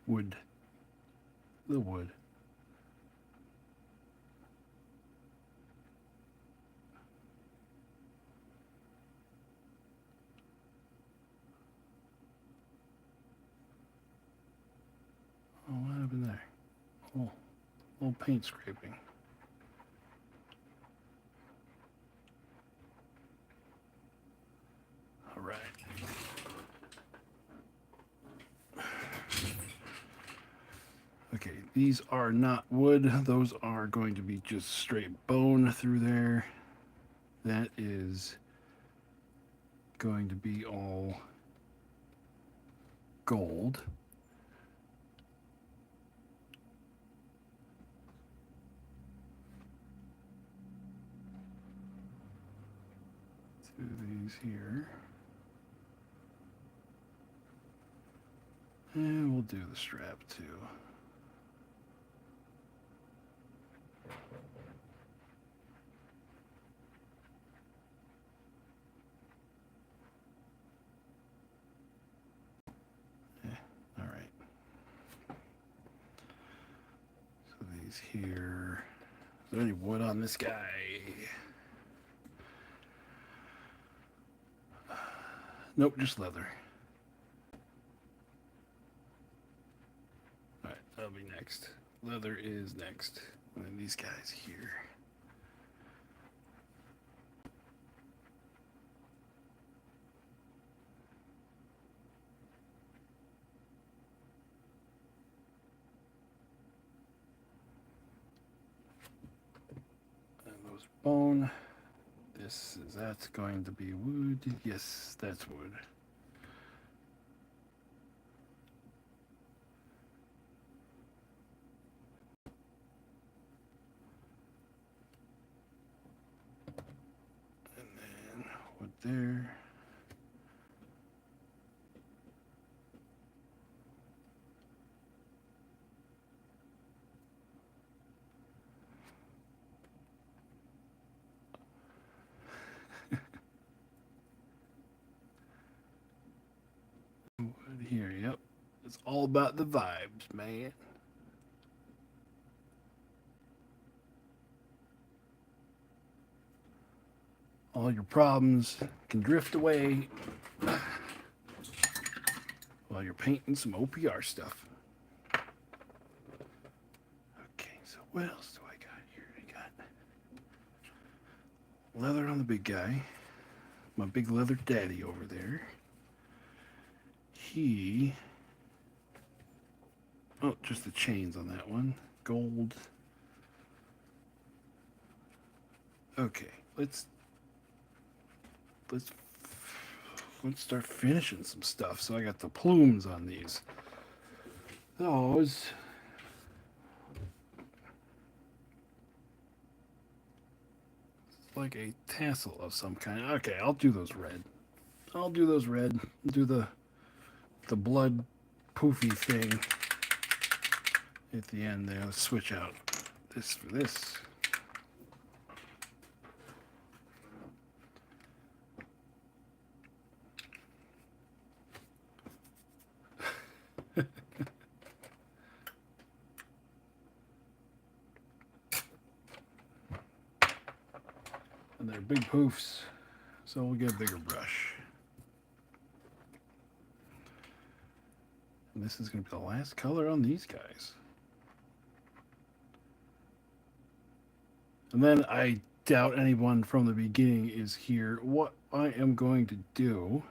Wood. The wood. Oh, what happened there? Oh, little paint scraping. All right. Okay, these are not wood. Those are going to be just straight bone through there. That is going to be all gold. Do these here. And we'll do the strap too. All right. So these here. Is there any wood on this guy? Nope, just leather. All right, that'll be next. Leather is next. And then these guys here. And those bone. That's going to be wood. Yes, that's wood. And then wood there. Wood here, yep. It's all about the vibes, man. All your problems can drift away while you're painting some OPR stuff. Okay, so what else do I got here? I got leather on the big guy. My big leather daddy over there. Oh, just the chains on that one. Gold. Okay, let's start finishing some stuff. So I got the plumes on these. Those like a tassel of some kind. Okay, I'll do those red. I'll do those red. Do the blood poofy thing at the end there. Let's switch out this for this. And they're big poofs, so we'll get a bigger brush. And this is going to be the last color on these guys. And then I doubt anyone from the beginning is here. What I am going to do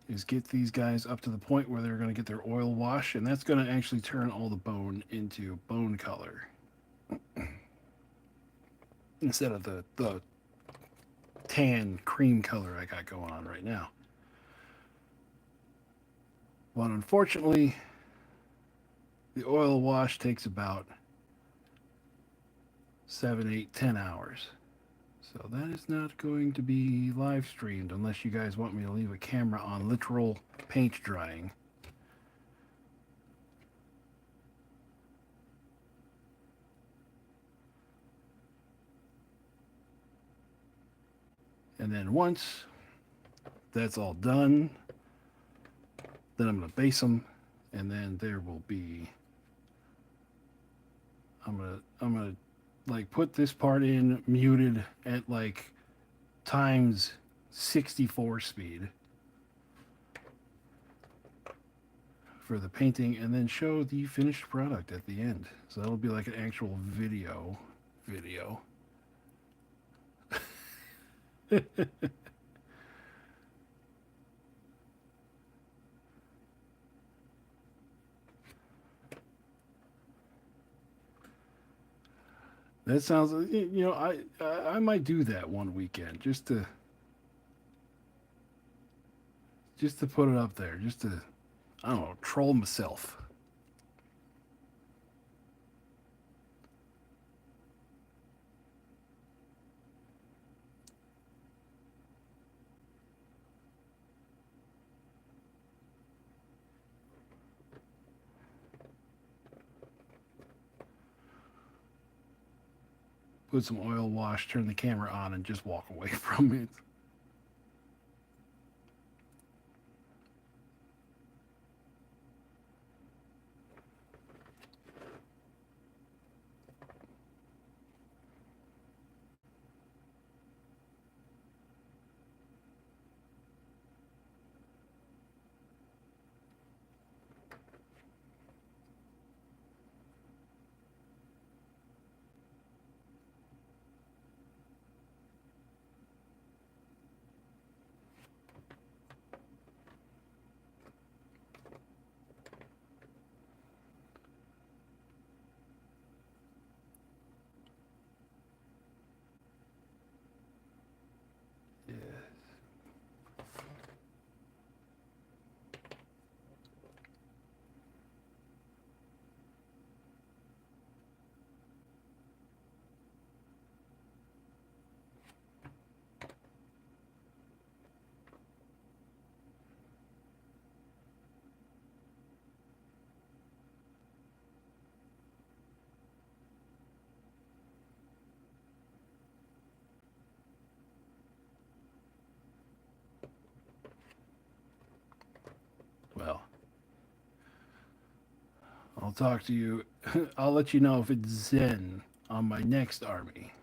is get these guys up to the point where they're going to get their oil wash, and that's going to actually turn all the bone into bone color instead of the tan cream color I got going on right now. But unfortunately, the oil wash takes about 7, 8, 10 hours. So that is not going to be live streamed unless you guys want me to leave a camera on literal paint drying. And then once that's all done, then I'm going to base them, and then there will be. I'm gonna like put this part in muted at like times 64 speed for the painting, and then show the finished product at the end. So that'll be like an actual video. That sounds, I might do that one weekend just to put it up there, just to, I don't know, troll myself. Put some oil wash, turn the camera on, and just walk away from it. Yeah. Well, I'll talk to you. I'll let you know if it's Zen on my next army.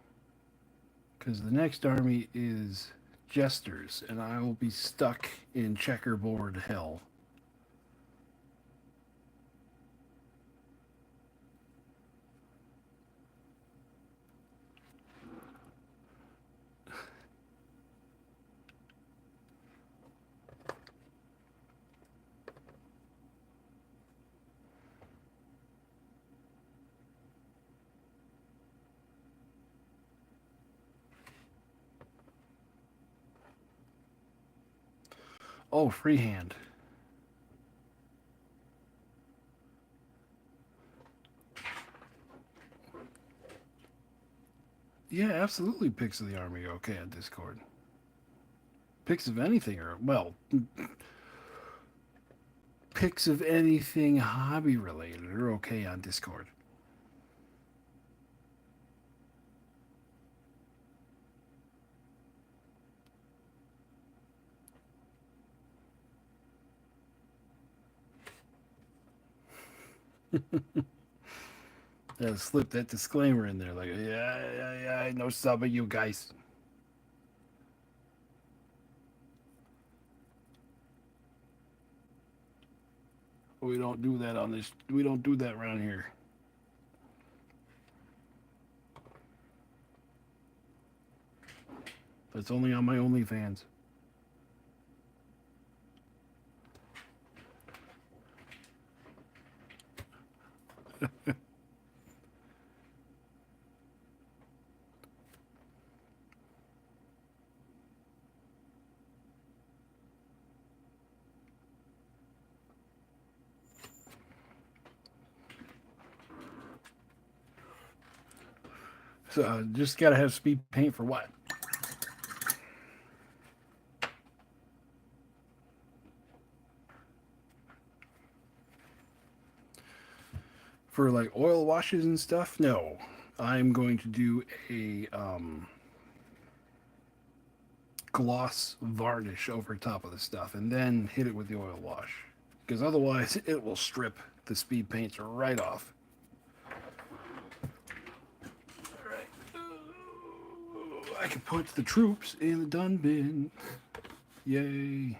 Because the next army is Jesters, and I will be stuck in checkerboard hell. Oh, freehand. Yeah, absolutely. Pics of the army are okay on Discord. Pics of anything are, well, pics of anything hobby related are okay on Discord. Slip that disclaimer in there, like, yeah, I know some of you guys. We don't do that on this. We don't do that around here. It's only on my OnlyFans. So just gotta have speed paint for what? For like oil washes and stuff? No. I'm going to do a gloss varnish over top of the stuff and then hit it with the oil wash. Because otherwise, it will strip the speed paints right off. Alright. I can put the troops in the dun bin. Yay.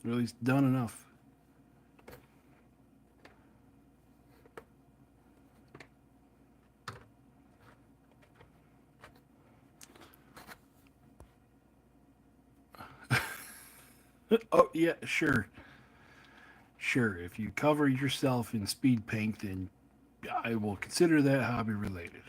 Or at least done enough. Oh, yeah, sure. Sure, if you cover yourself in speed paint, then I will consider that hobby related.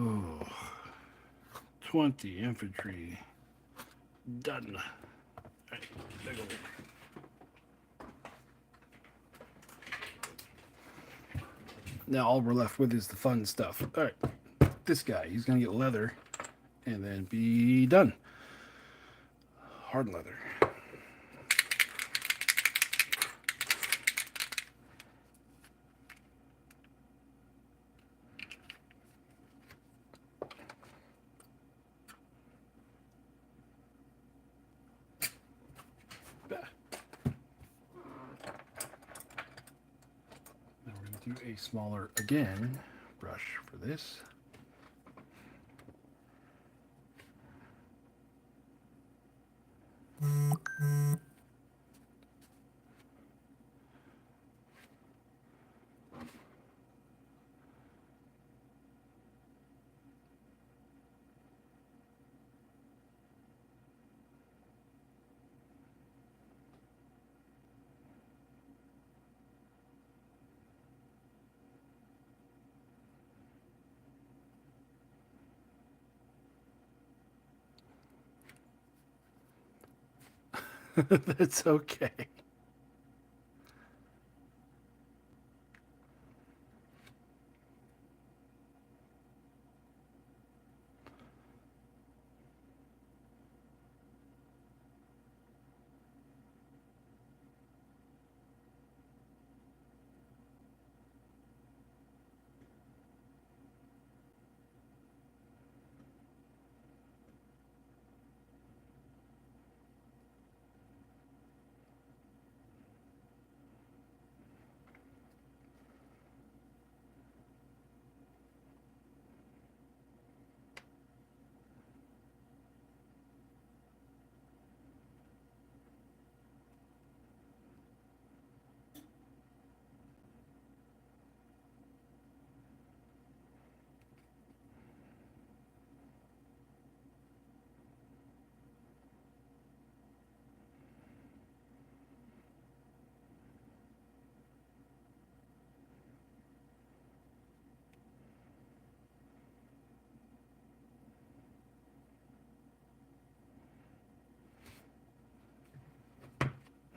Oh, 20 infantry. Done. Right, there go. Now all we're left with is the fun stuff. All right, this guy, he's gonna get leather and then be done. Hard leather. Now we're gonna do a smaller again brush for this. That's okay.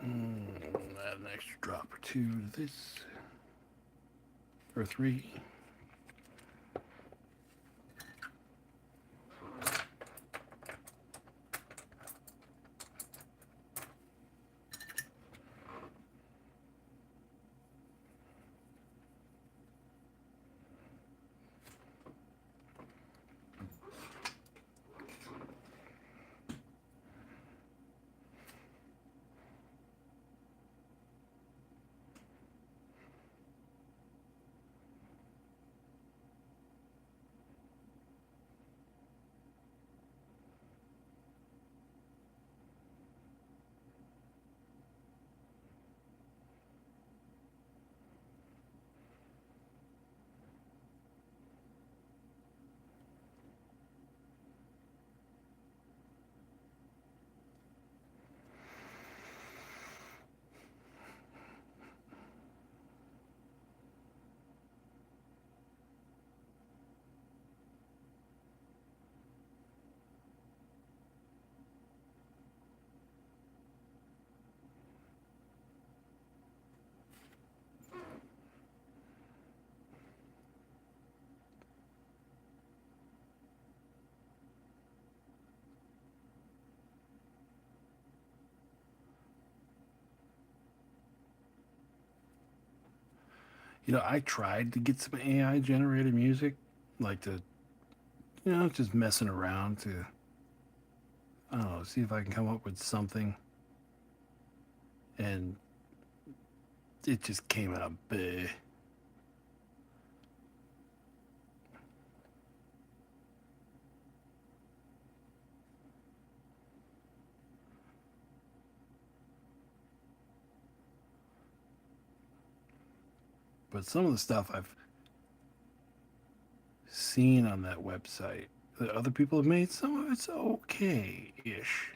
Add an extra drop or two to this. Or three. I tried to get some AI generated music, like to, just messing around to, I don't know, see if I can come up with something. And it just came out bleh. But some of the stuff I've seen on that website that other people have made, some of it's okay ish.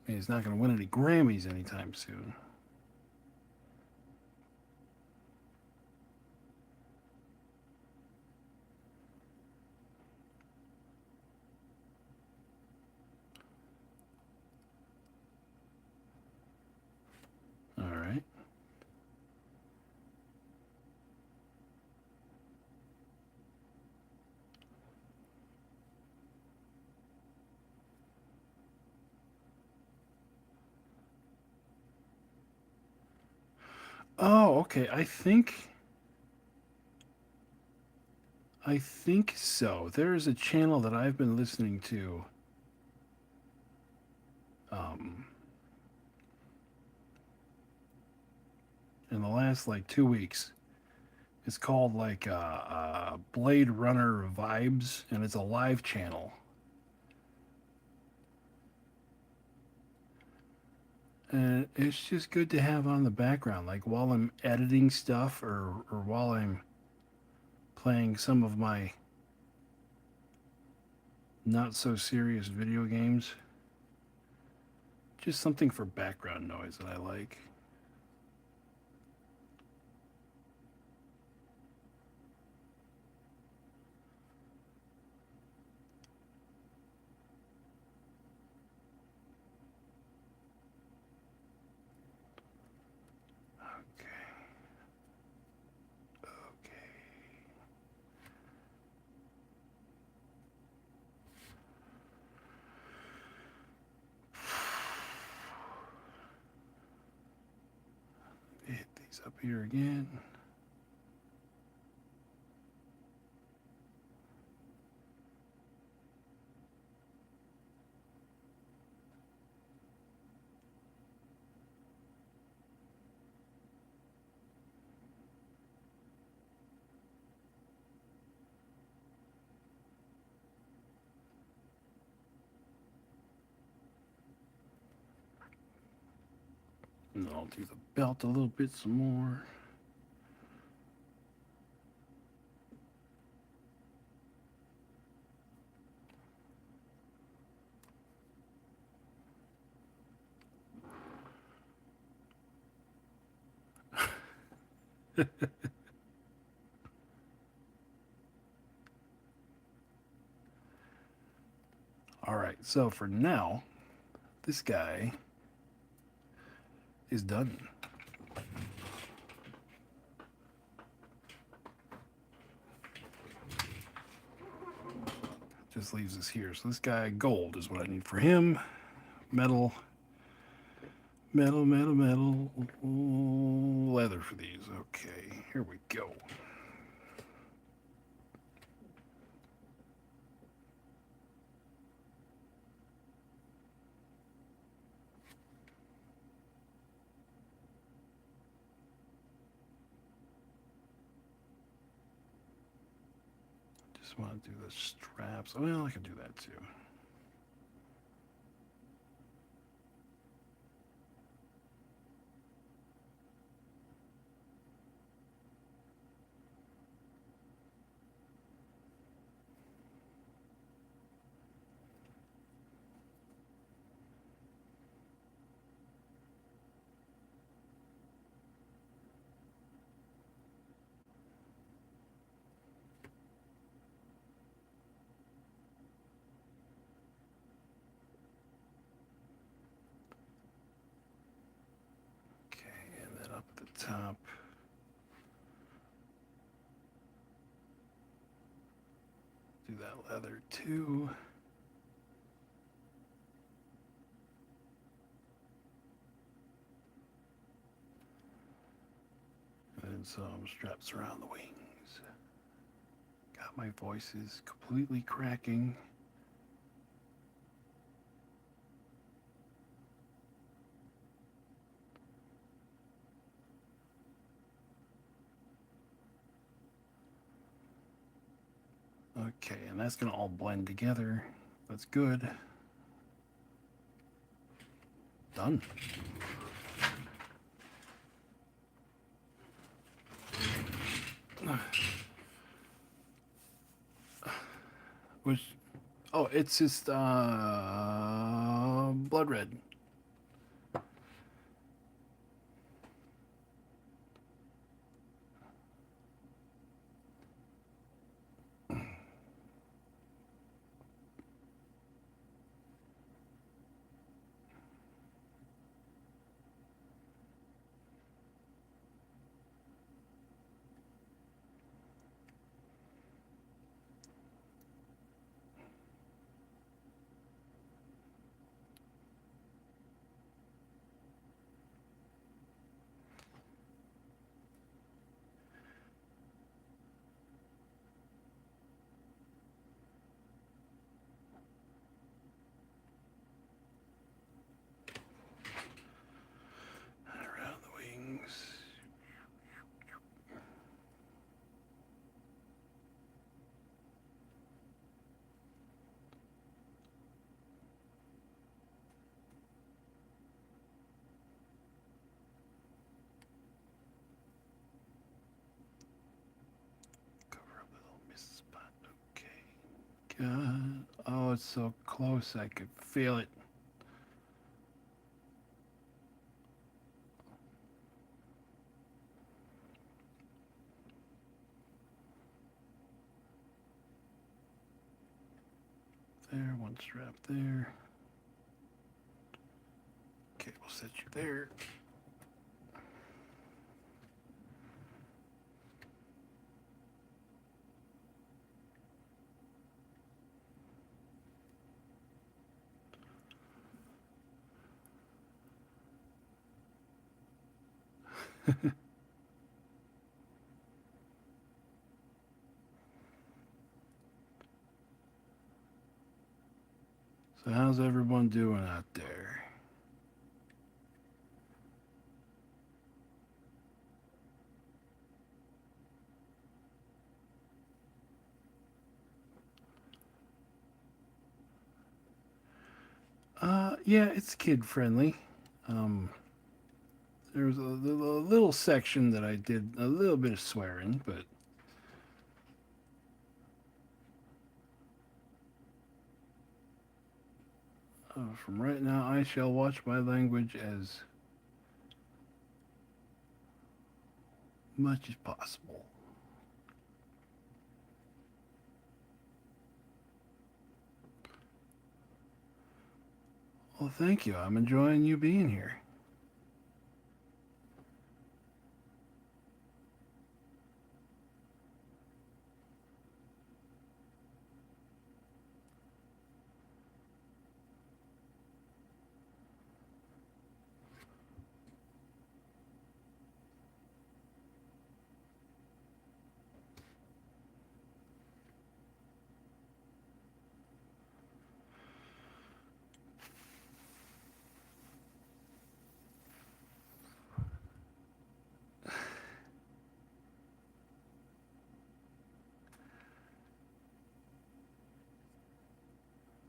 I mean, he's not going to win any Grammys anytime soon. All right. Oh, okay. I think so. There's a channel that I've been listening to um, in the last like 2 weeks. It's called like Blade Runner Vibes, and it's a live channel. And it's just good to have on the background, like while I'm editing stuff or while I'm playing some of my not so serious video games. Just something for background noise that I like. Okay, okay. Hit these up here again. And I'll do the belt a little bit some more. All right, so for now, this guy is done. Just leaves us here. So this guy, gold is what I need for him. Metal, metal, metal, metal, leather for these. Okay, here we go. Just want to do the straps. Well, I can do that too. other two. And some straps around the wings. God, my voice is completely cracking. Okay, and that's going to all blend together. That's good. Done. Which, oh, it's just blood red. Around the wings. Cover up a little mist spot. Okay. God. Oh, it's so close. I could feel it. There, one strap there. Okay, we'll set you there. So how's everyone doing out there? Yeah, it's kid friendly. Um, there was a little section that I did a little bit of swearing, but from right now, I shall watch my language as much as possible. Well, thank you. I'm enjoying you being here.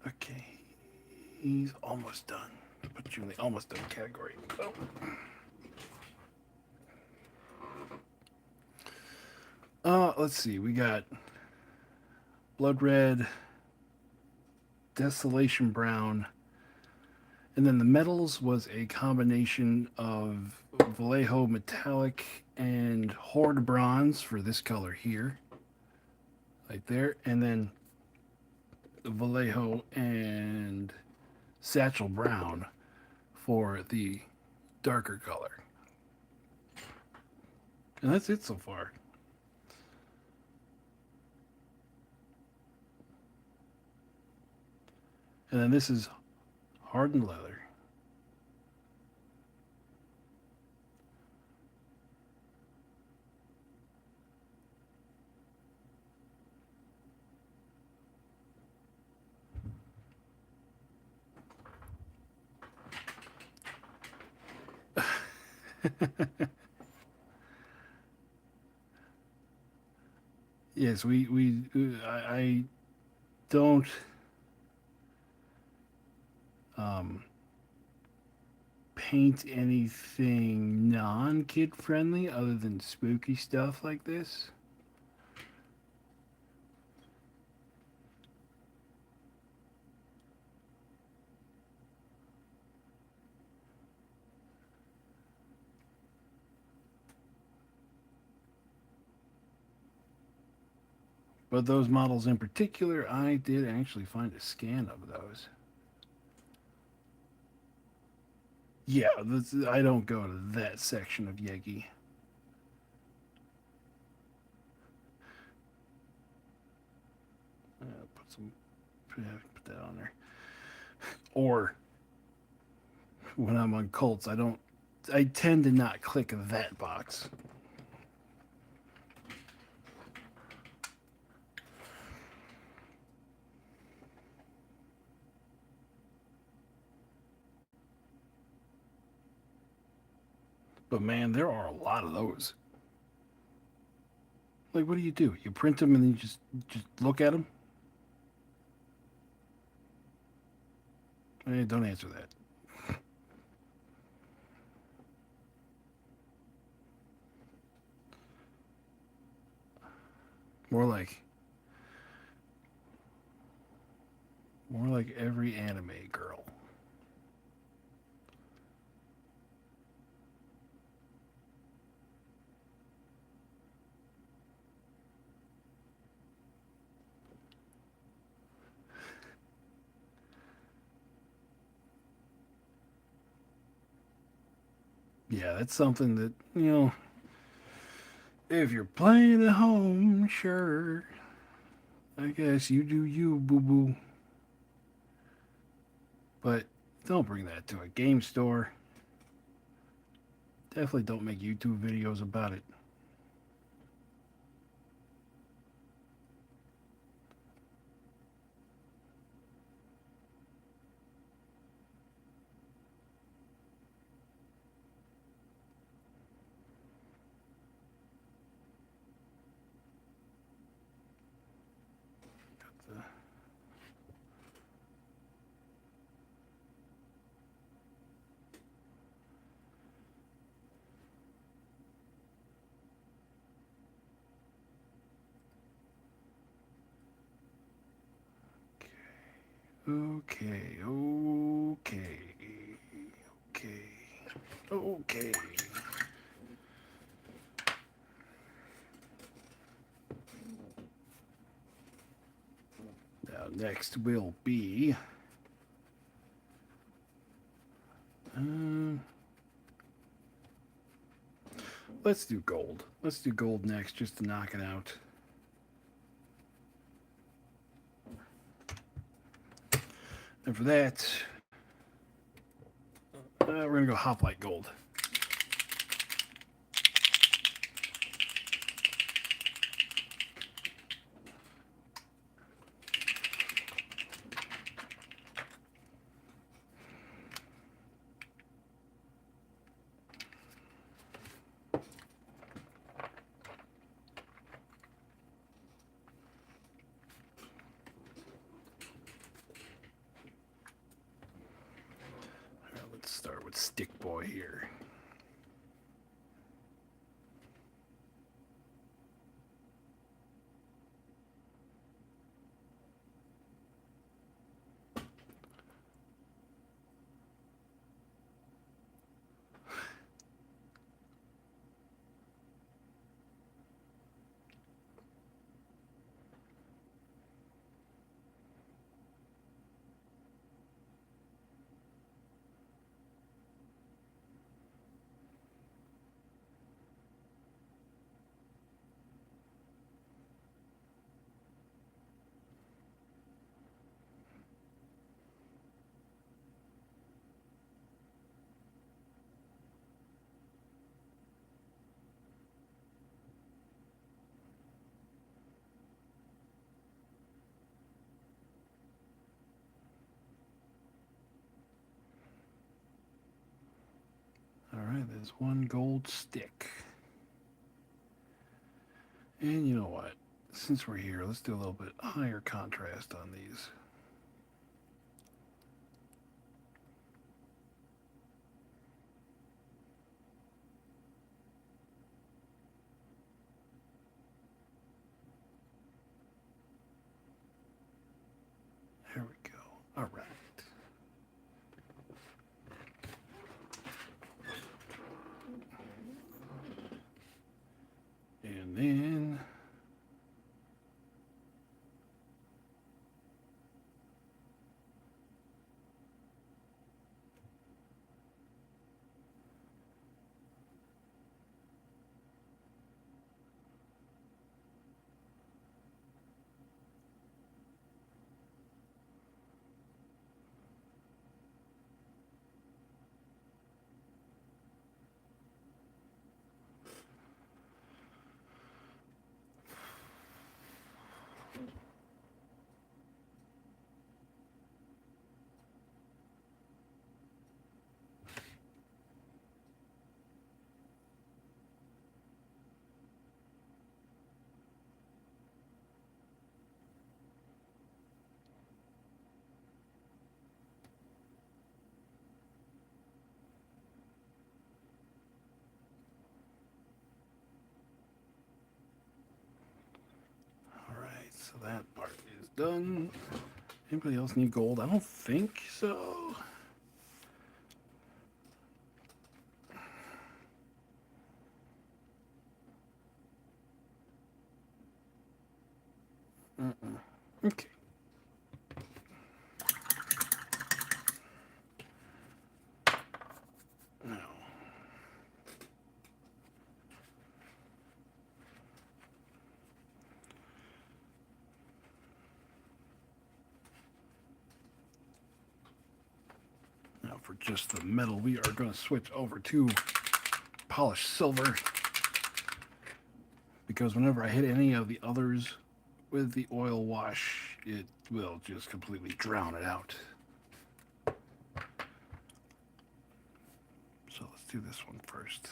Okay, he's almost done. Put you in the almost done category. Oh. Let's see. We got blood red, desolation brown, and then the metals was a combination of Vallejo metallic and Horde bronze for this color here, right there, and then Vallejo and Satchel brown for the darker color. And that's it so far. And then this is hardened leather. Yes, I don't um, paint anything non-kid friendly other than spooky stuff like this. But those models in particular, I did actually find a scan of those. Yeah, I don't go to that section of Yegi. Put some, put that on there. Or when I'm on cults, I don't. I tend to not click that box. But man, there are a lot of those. Like, what do? You print them and then you just look at them? Don't answer that. More like more like every anime girl. Yeah, that's something that, if you're playing at home, sure. I guess you do you, boo boo. But don't bring that to a game store. Definitely don't make YouTube videos about it. Okay, okay, okay, okay. Now, next will be. Uh, let's do gold. Let's do gold next just to knock it out. And for that, we're going to go hoplite gold. Let's start with Stick Boy here. is one gold stick. And you know what? Since we're here, let's do a little bit higher contrast on these. There we go. All right. And then so that part is done. Anybody else need gold? I don't think so. Okay. Now, for just the metal, we are going to switch over to polished silver, because whenever I hit any of the others with the oil wash, it will just completely drown it out. So let's do this one first.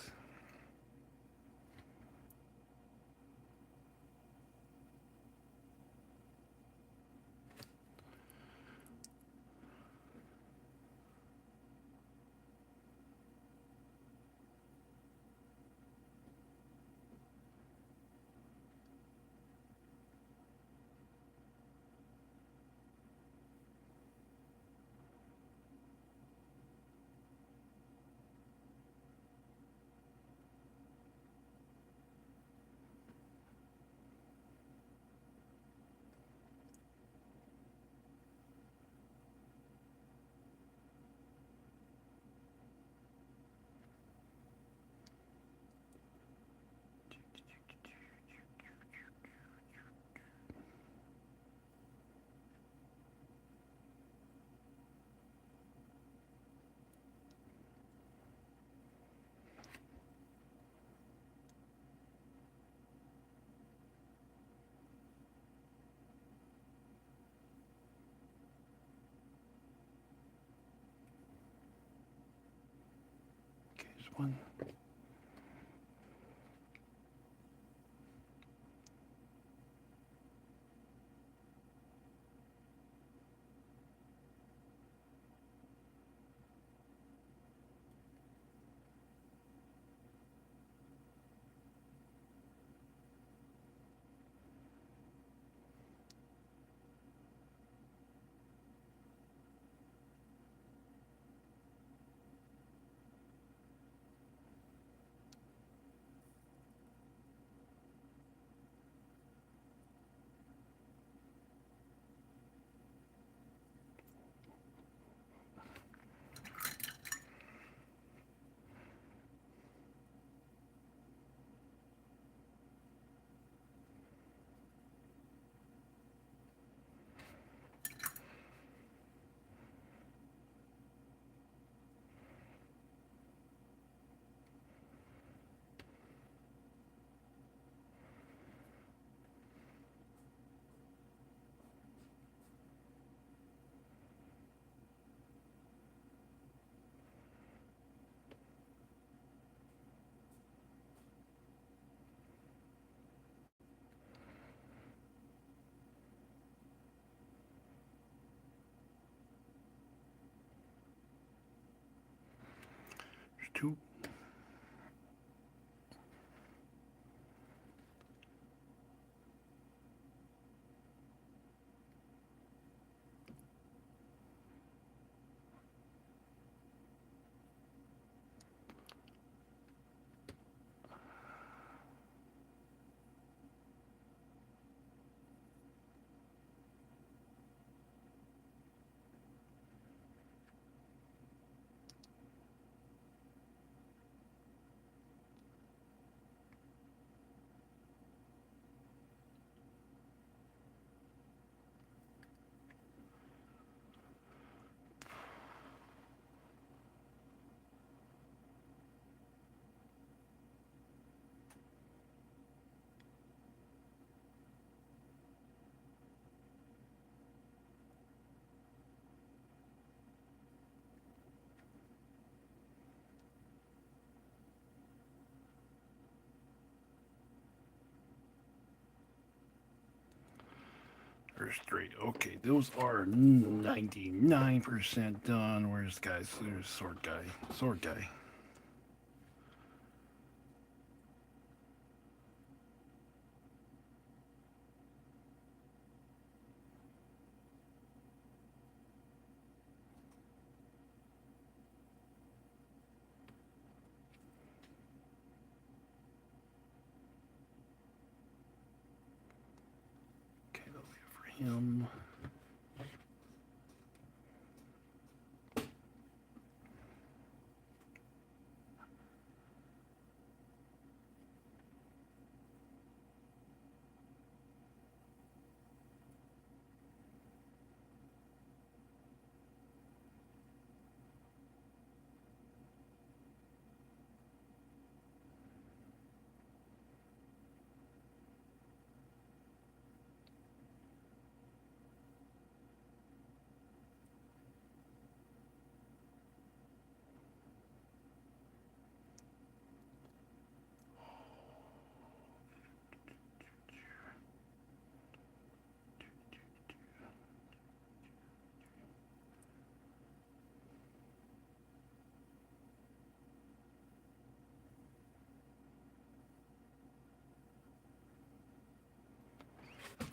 Okay, there's one. YouTube. There's 3. Okay, those are 99% done. Where's the guys? There's sword guy. Sword guy. Okay, that'll be for him.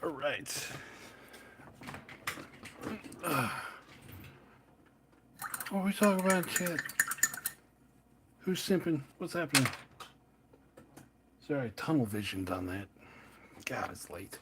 All right. What are we talking about in chat? Who's simping? What's happening? Sorry, tunnel visioned on that. God, it's late.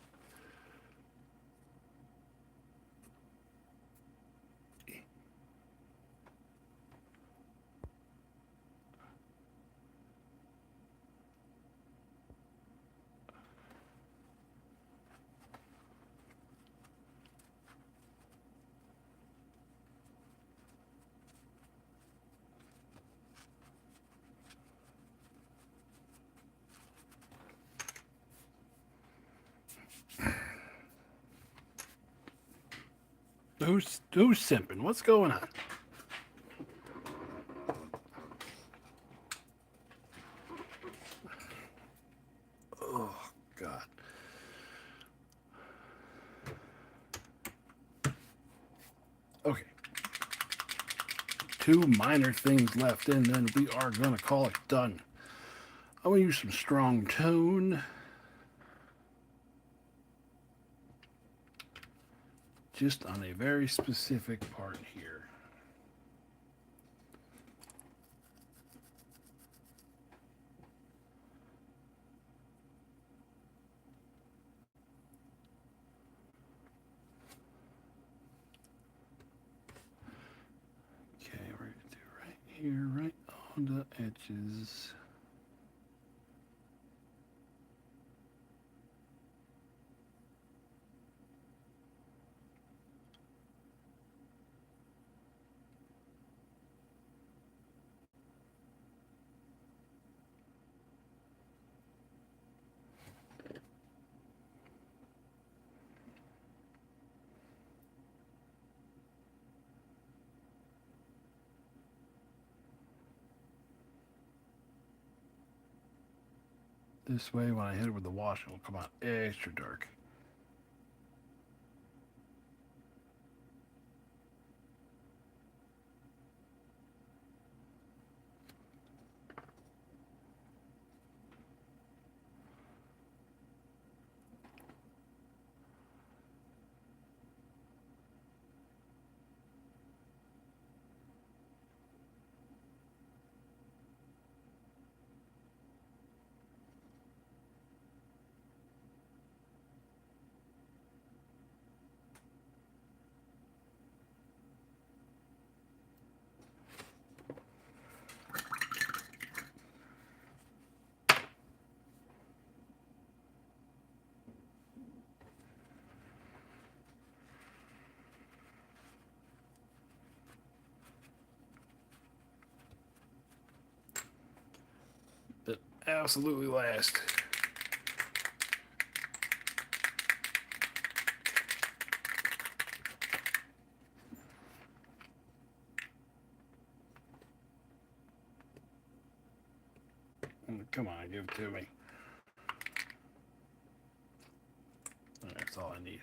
Who's simping? What's going on? Oh God. Okay. 2 minor things left, and then we are gonna call it done. I'm gonna use some strong tone. Just on a very specific part here. Okay, we're gonna do right here, right on the edges. This way, when I hit it with the wash, it'll come out extra dark. absolutely last. Come on, give it to me. That's all I need.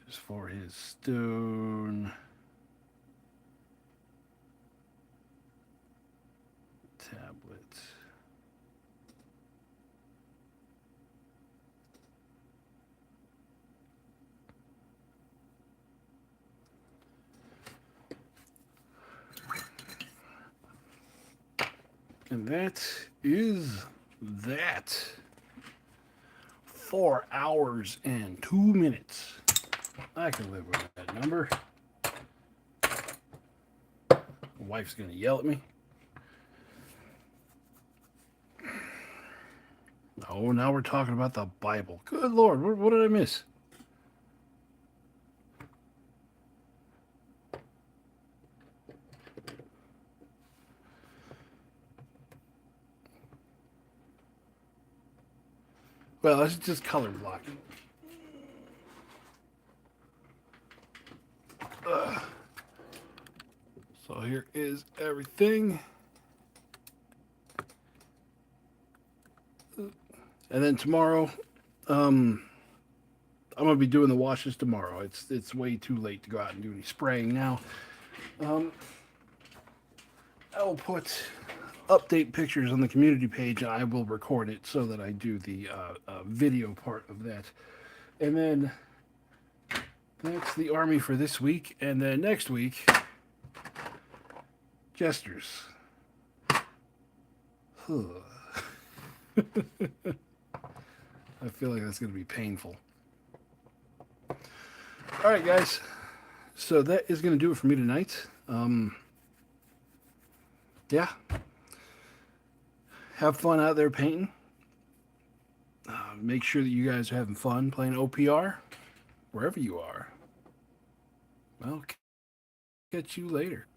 Just for his stone tablet. And that is that. 4 hours and 2 minutes. I can live with that number. My wife's going to yell at me. Oh, now we're talking about the Bible. Good Lord, what did I miss? Well, it's just color blocking. So here is everything. And then tomorrow, I'm gonna be doing the washes tomorrow. It's way too late to go out and do any spraying now. I will put update pictures on the community page, and I will record it so that I do the video part of that. And then that's the army for this week. And then next week, jesters. I feel like that's going to be painful. All right, guys. So that is going to do it for me tonight. Yeah. Have fun out there painting. Make sure that you guys are having fun playing OPR wherever you are. Well, catch you later.